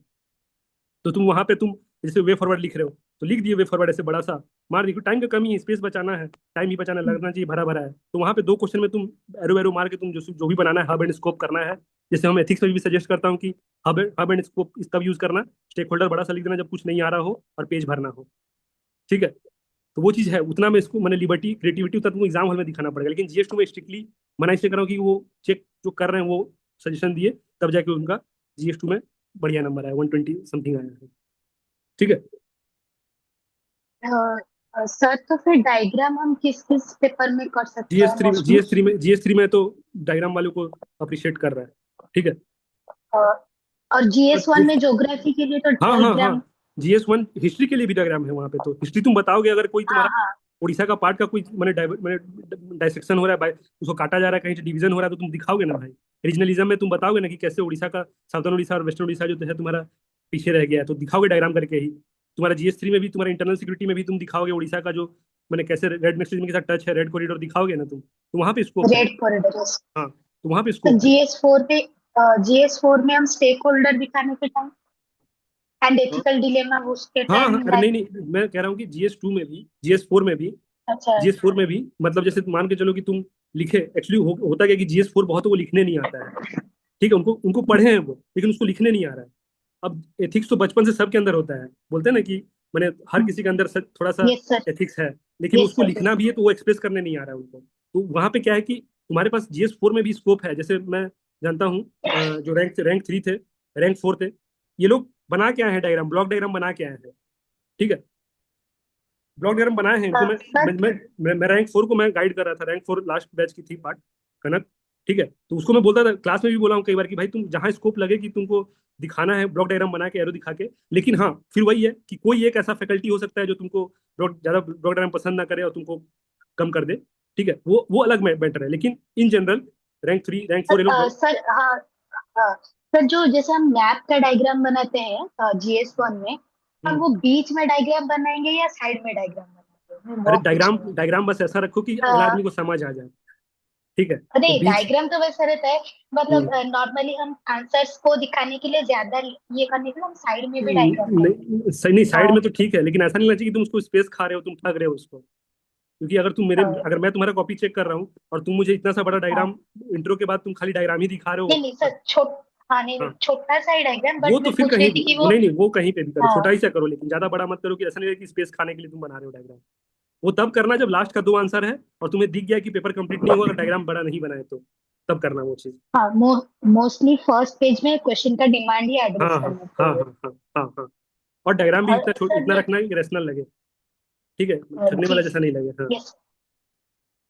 तो तुम वहां पे तुम जैसे वे फॉरवर्ड लिख रहे हो, तो लिख दिए वे फॉरवर्ड ऐसे बड़ा सा, मार दिए, टाइम का कमी है, स्पेस बचाना है, टाइम ही बचाना, लगना चाहिए भरा भरा है। तो वहां पे 2 क्वेश्चन में तुम एरो एरो मार के तुम जो जो भी बनाना है, हब एंड स्कोप करना है। जैसे हम एथिक्स में भी सजेस्ट करता हूँ कि हब एंड स्कोप इस तब यूज करना, स्टेक होल्डर बड़ा सा लिख देना जब कुछ नहीं आ रहा हो और पेज भरना हो। ठीक है, तो वो चीज है, उतना में इसको मैंने लिबर्टी क्रिएटिविटी उतना तुमको एग्जाम हॉल में दिखाना पड़ेगा। लेकिन GS2 में स्ट्रिक्टली मना इसलिए कर रहा हूँ कि वो चेक जो कर रहे हैं वो सजेशन दिए, तब जाके उनका GS2 में बढ़िया नंबर आया, 120 समथिंग आया है। ठीक है, सर तो फिर डायग्राम हम किस किस पेपर में कर सकते जीएस हैं थ्री में मोस्टली? GS3 में तो डायग्राम वालों को अप्रिशिएट कर रहा है। ठीक है, और और GS1 में ज्योग्राफी के लिए तो हाँ हाँ हाँ, डायग्राम। GS1 हिस्ट्री के लिए भी डायग्राम है वहाँ पे। तो हिस्ट्री तुम बताओगे, अगर कोई हाँ तुम्हारा हाँ। उड़ीसा का पार्ट का कोई मैंने डायसेक्शन हो रहा है भाई, उसको काटा जा रहा है, कहीं से डिवीजन हो रहा है, तो तुम दिखाओगे ना भाई। रीजनलिज्म में तुम बताओगे ना कि कैसे उड़ीसा का साउथर्न उड़ीसा और वेस्टर्न उड़ीसा जो है तुम्हारा पीछे रह गया है, तो दिखाओगे डायग्राम करके ही। तुम्हारा GS3 में भी, तुम्हारा इंटरनल सिक्योरिटी में भी तुम दिखाओगे उड़ीसा का जो मैंने कैसे रेड मैक्सिज्म के साथ टच है, रेड कॉरिडोर दिखाओगे ना तुम, तो वहां पे स्कोप है। Red corridor. हाँ, तो वहां पे तो स्कोप है। जीएस4 में हम स्टेक होल्डर दिखाने के टाइम एंड हाँ एथिकल डिलेमा उसके हाँ टाइम हाँ, अरे नहीं नहीं, मैं कह रहा हूँ कि GS2 में भी, GS4 में भी, अच्छा। GS4 में भी, मतलब जैसे मान के चलो कि तुम लिखे, एक्चुअली होता क्या कि GS4 बहुत को लिखने नहीं आता है। ठीक है, उनको उनको पढ़े हैं वो, लेकिन उसको लिखने नहीं आ रहा है। अब एथिक्स तो बचपन से सबके अंदर होता है, बोलते हैं ना कि मैंने हर किसी के अंदर थोड़ा सा यस सर। एथिक्स है, लेकिन यस उसको सर। लिखना भी है तो वो एक्सप्रेस करने नहीं आ रहा है उनको। तो वहां पे क्या है कि तुम्हारे पास GS4 में भी स्कोप है। जैसे मैं जानता हूँ जो रैंक रैंक 3 थे, रैंक 4 थे, ये लोग बना के आए हैं डायग्राम, ब्लॉक डायग्राम बना के आए हैं। ठीक है, ब्लॉक डायग्राम बनाए हैं इनको। सर मैं रैंक 4 को मैं गाइड कर रहा था, रैंक 4 लास्ट बैच की थी पार्ट, कनक। ठीक है, तो उसको मैं बोलता था, क्लास में भी बोला हूँ कई बार कि भाई तुम जहाँ स्कोप लगे कि तुमको दिखाना है, ब्लॉक डायग्राम बना के एरो दिखा के। लेकिन हाँ, फिर वही है कि कोई एक ऐसा फैकल्टी हो सकता है जो तुमको ज्यादा ब्लॉक डायग्राम पसंद ना करे और तुमको कम कर दे। ठीक है, वो अलग मैटर है, लेकिन इन जनरल रैंक 3 रैंक 4 ये लोग बहुत। सर हाँ। हाँ सर, जो जैसे हम मैप का डायग्राम बनाते हैं जीएस1 में, हम हम्म। वो बीच में डायग्राम बनाएंगे या साइड में डायग्राम बनाएंगे, अरे वो डायग्राम पूछना है। डायग्राम बस ऐसा रखो कि अगला हाँ, आदमी को समझ आ जाए। ठीक है, अरे तो बीच। डायग्राम तो वैसा रहता है, मतलब हम्म। नॉर्मली हम आंसर्स को दिखाने के लिए ज्यादा ये करने के लिए हम साइड में भी डायग्राम करेंगे। नहीं सही, नहीं साइड हाँ। में तो ठीक है, लेकिन ऐसा नहीं लगना चाहिए कि तुम उसको स्पेस खा रहे हो, तुम ठग रहे हो उसको। क्योंकि हाँ। अगर मैं तुम्हारा कॉपी चेक कर रहा हूँ और तुम मुझे इतना सा बड़ा हाँ। डायग्राम, इंट्रो के बाद तुम खाली डायग्राम ही दिखा रहे नहीं हो। नहीं सर, हाँ नहीं नहीं, हाँ, छोटा सा ही डायग्राम, वो बट तो मैं फिर पूछ कहीं रही भी, थी कि वो। नहीं नहीं, वो कहीं पे भी करो, छोटा हाँ। ही सा करो, लेकिन ज्यादा बड़ा मत करो कि ऐसा नहीं लगे कि स्पेस खाने के लिए तुम बना रहे हो डायग्राम। वो तब करना जब लास्ट का 2 आंसर है और तुम्हें दिख गया कि पेपर कंप्लीट नहीं हुआ अगर डायग्राम बड़ा नहीं बनाए तो, तब करना वो चीज। हाँ, मोस्टली फर्स्ट पेज में क्वेश्चन का डिमांड ही हाँ एड्रेस हाँ करना हाँ चाहिए। हाँ हाँ हाँ हाँ। और डायग्राम भी और सर इतना जो रखना है कि रेशनल लगे। ठीक है, ठगने जी, वाला जैसा नहीं लगे। हाँ, यस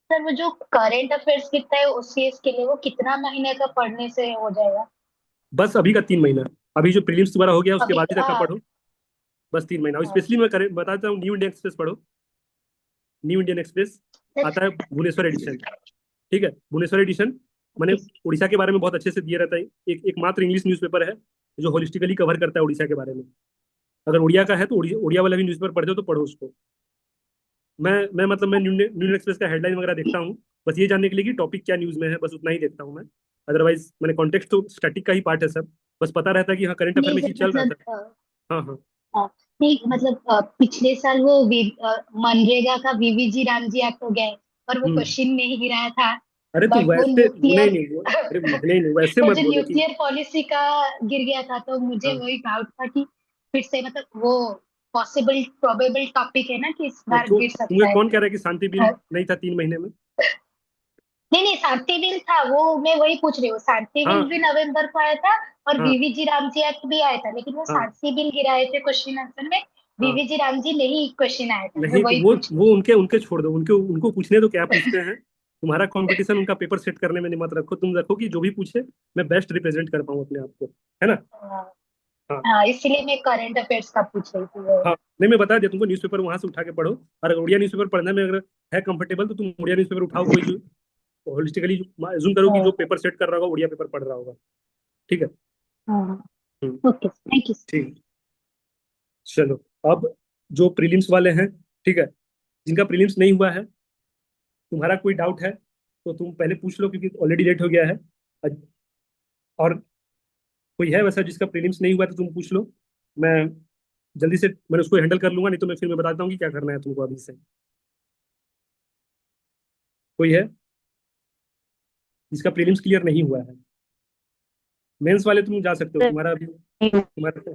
सर, वो जो करंट अफेयर्स कितना है ओसीएस के लिए, वो कितना महीने का पढ़ने से हो जाएगा? बस अभी का 3 महीना। अभी जो प्रीलिम्स तुम्हारा हो गया उसके अभी बाद ही तक का हाँ। पढ़ो। बस 3 महीना, और हाँ। स्पेशली मैं बताता हूँ, न्यू इंडियन एक्सप्रेस पढ़ो। न्यू इंडियन एक्सप्रेस आता है, भुवनेश्वर एडिशन। ठीक है, भुवनेश्वर एडिशन मैंने उड़ीसा के बारे में बहुत अच्छे से दिया रहता है। एकमात्र इंग्लिश न्यूज़पेपर है जो होलिस्टिकली कवर करता है उड़ीसा के बारे में। अगर उड़िया का है तो उड़िया वाला भी न्यूज़पेपर पढ़ते हो तो पढ़ो उसको। मैं मतलब मैं न्यू न्यू एक्सप्रेस का हेडलाइन वगैरह देखता हूँ, बस ये जानने के लिए कि टॉपिक क्या न्यूज़ में है, बस उतना ही देखता हूँ मैं। अदरवाइज मैंने कॉन्टेक्स्ट तो स्टैटिक का ही पार्ट है सब, बस पता रहता है कि हाँ करंट अफेयर नहीं में सर, चीज चल रहा मतलब था। हाँ हाँ हाँ, नहीं मतलब पिछले साल वो मनरेगा का वीवीजी रामजी एक्ट हो गया है, और वो हम्म। क्वेश्चन नहीं गिराया था। अरे तो बट वो वैसे नहीं न्यूक्लियर नहीं वो, अरे नहीं नहीं वैसे वो मत जो बोलो कि। न्यूक्लियर पॉलिसी का गिर गया था, तो मुझे हाँ वही डाउट था कि फिर से, मतलब वो पॉसिबल प्रोबेबल टॉपिक है ना कि इस हाँ, बार तो गिर तुम्हें सकता है। कौन कह रहा है कि शांति बिल नहीं था 3 महीने में? नहीं नहीं, शांति बिल था वो, मैं वही पूछ रही हूँ, शांति बिल हाँ भी नवंबर को आया था और हाँ वीवीजी रामजी एक्ट भी आया था, लेकिन वो हाँ शांति बिल गिराए थे क्वेश्चन आंसर में। हाँ। वीवीजी रामजी नहीं क्वेश्चन आया था, मैं नहीं तो वही वो पूछ रही वो उनके उनके छोड़ दो, उनके उनको पूछने दो क्या पूछते हैं। तुम्हारा कंपटीशन उनका पेपर सेट करने में नहीं, मत रखो। तुम रखो कि जो भी पूछे मैं बेस्ट रिप्रेजेंट कर पाऊँ अपने आप को, है ना। थी। हाँ। हाँ हाँ, इसलिए मैं करंट अफेयर्स का पूछ रही थी वो। हाँ, नहीं मैं बता दिया तुमको, न्यूज़पेपर वहां से उठा के पढ़ो। और अगर उड़िया न्यूज़पेपर पढ़ने में अगर है कंफर्टेबल तो तुम उड़िया न्यूज़पेपर उठाओ, कोई जो होलिस्टिकली जूम करो कि जो हाँ। पेपर सेट कर रहा होगा उड़िया पेपर पढ़ रहा होगा। ठीक है। हाँ। हम्म। Okay, thank you. ठीक, चलो। अब जो प्रीलिम्स वाले हैं, ठीक है, जिनका प्रीलिम्स नहीं हुआ है, तुम्हारा कोई डाउट है तो तुम पहले पूछ लो, क्योंकि ऑलरेडी लेट हो गया है। और कोई है वैसा जिसका प्रीलिम्स नहीं हुआ तो तुम पूछ लो। मैं जल्दी से मैंने उसको हैंडल कर लूंगा, नहीं तो मैं फिर मैं बताता हूँ कि क्या करना है तुमको अभी से। कोई है जिसका प्रीलिम्स क्लियर नहीं हुआ है? मेंस वाले तुम जा सकते हो, तुम्हारा अभी तुम्हारा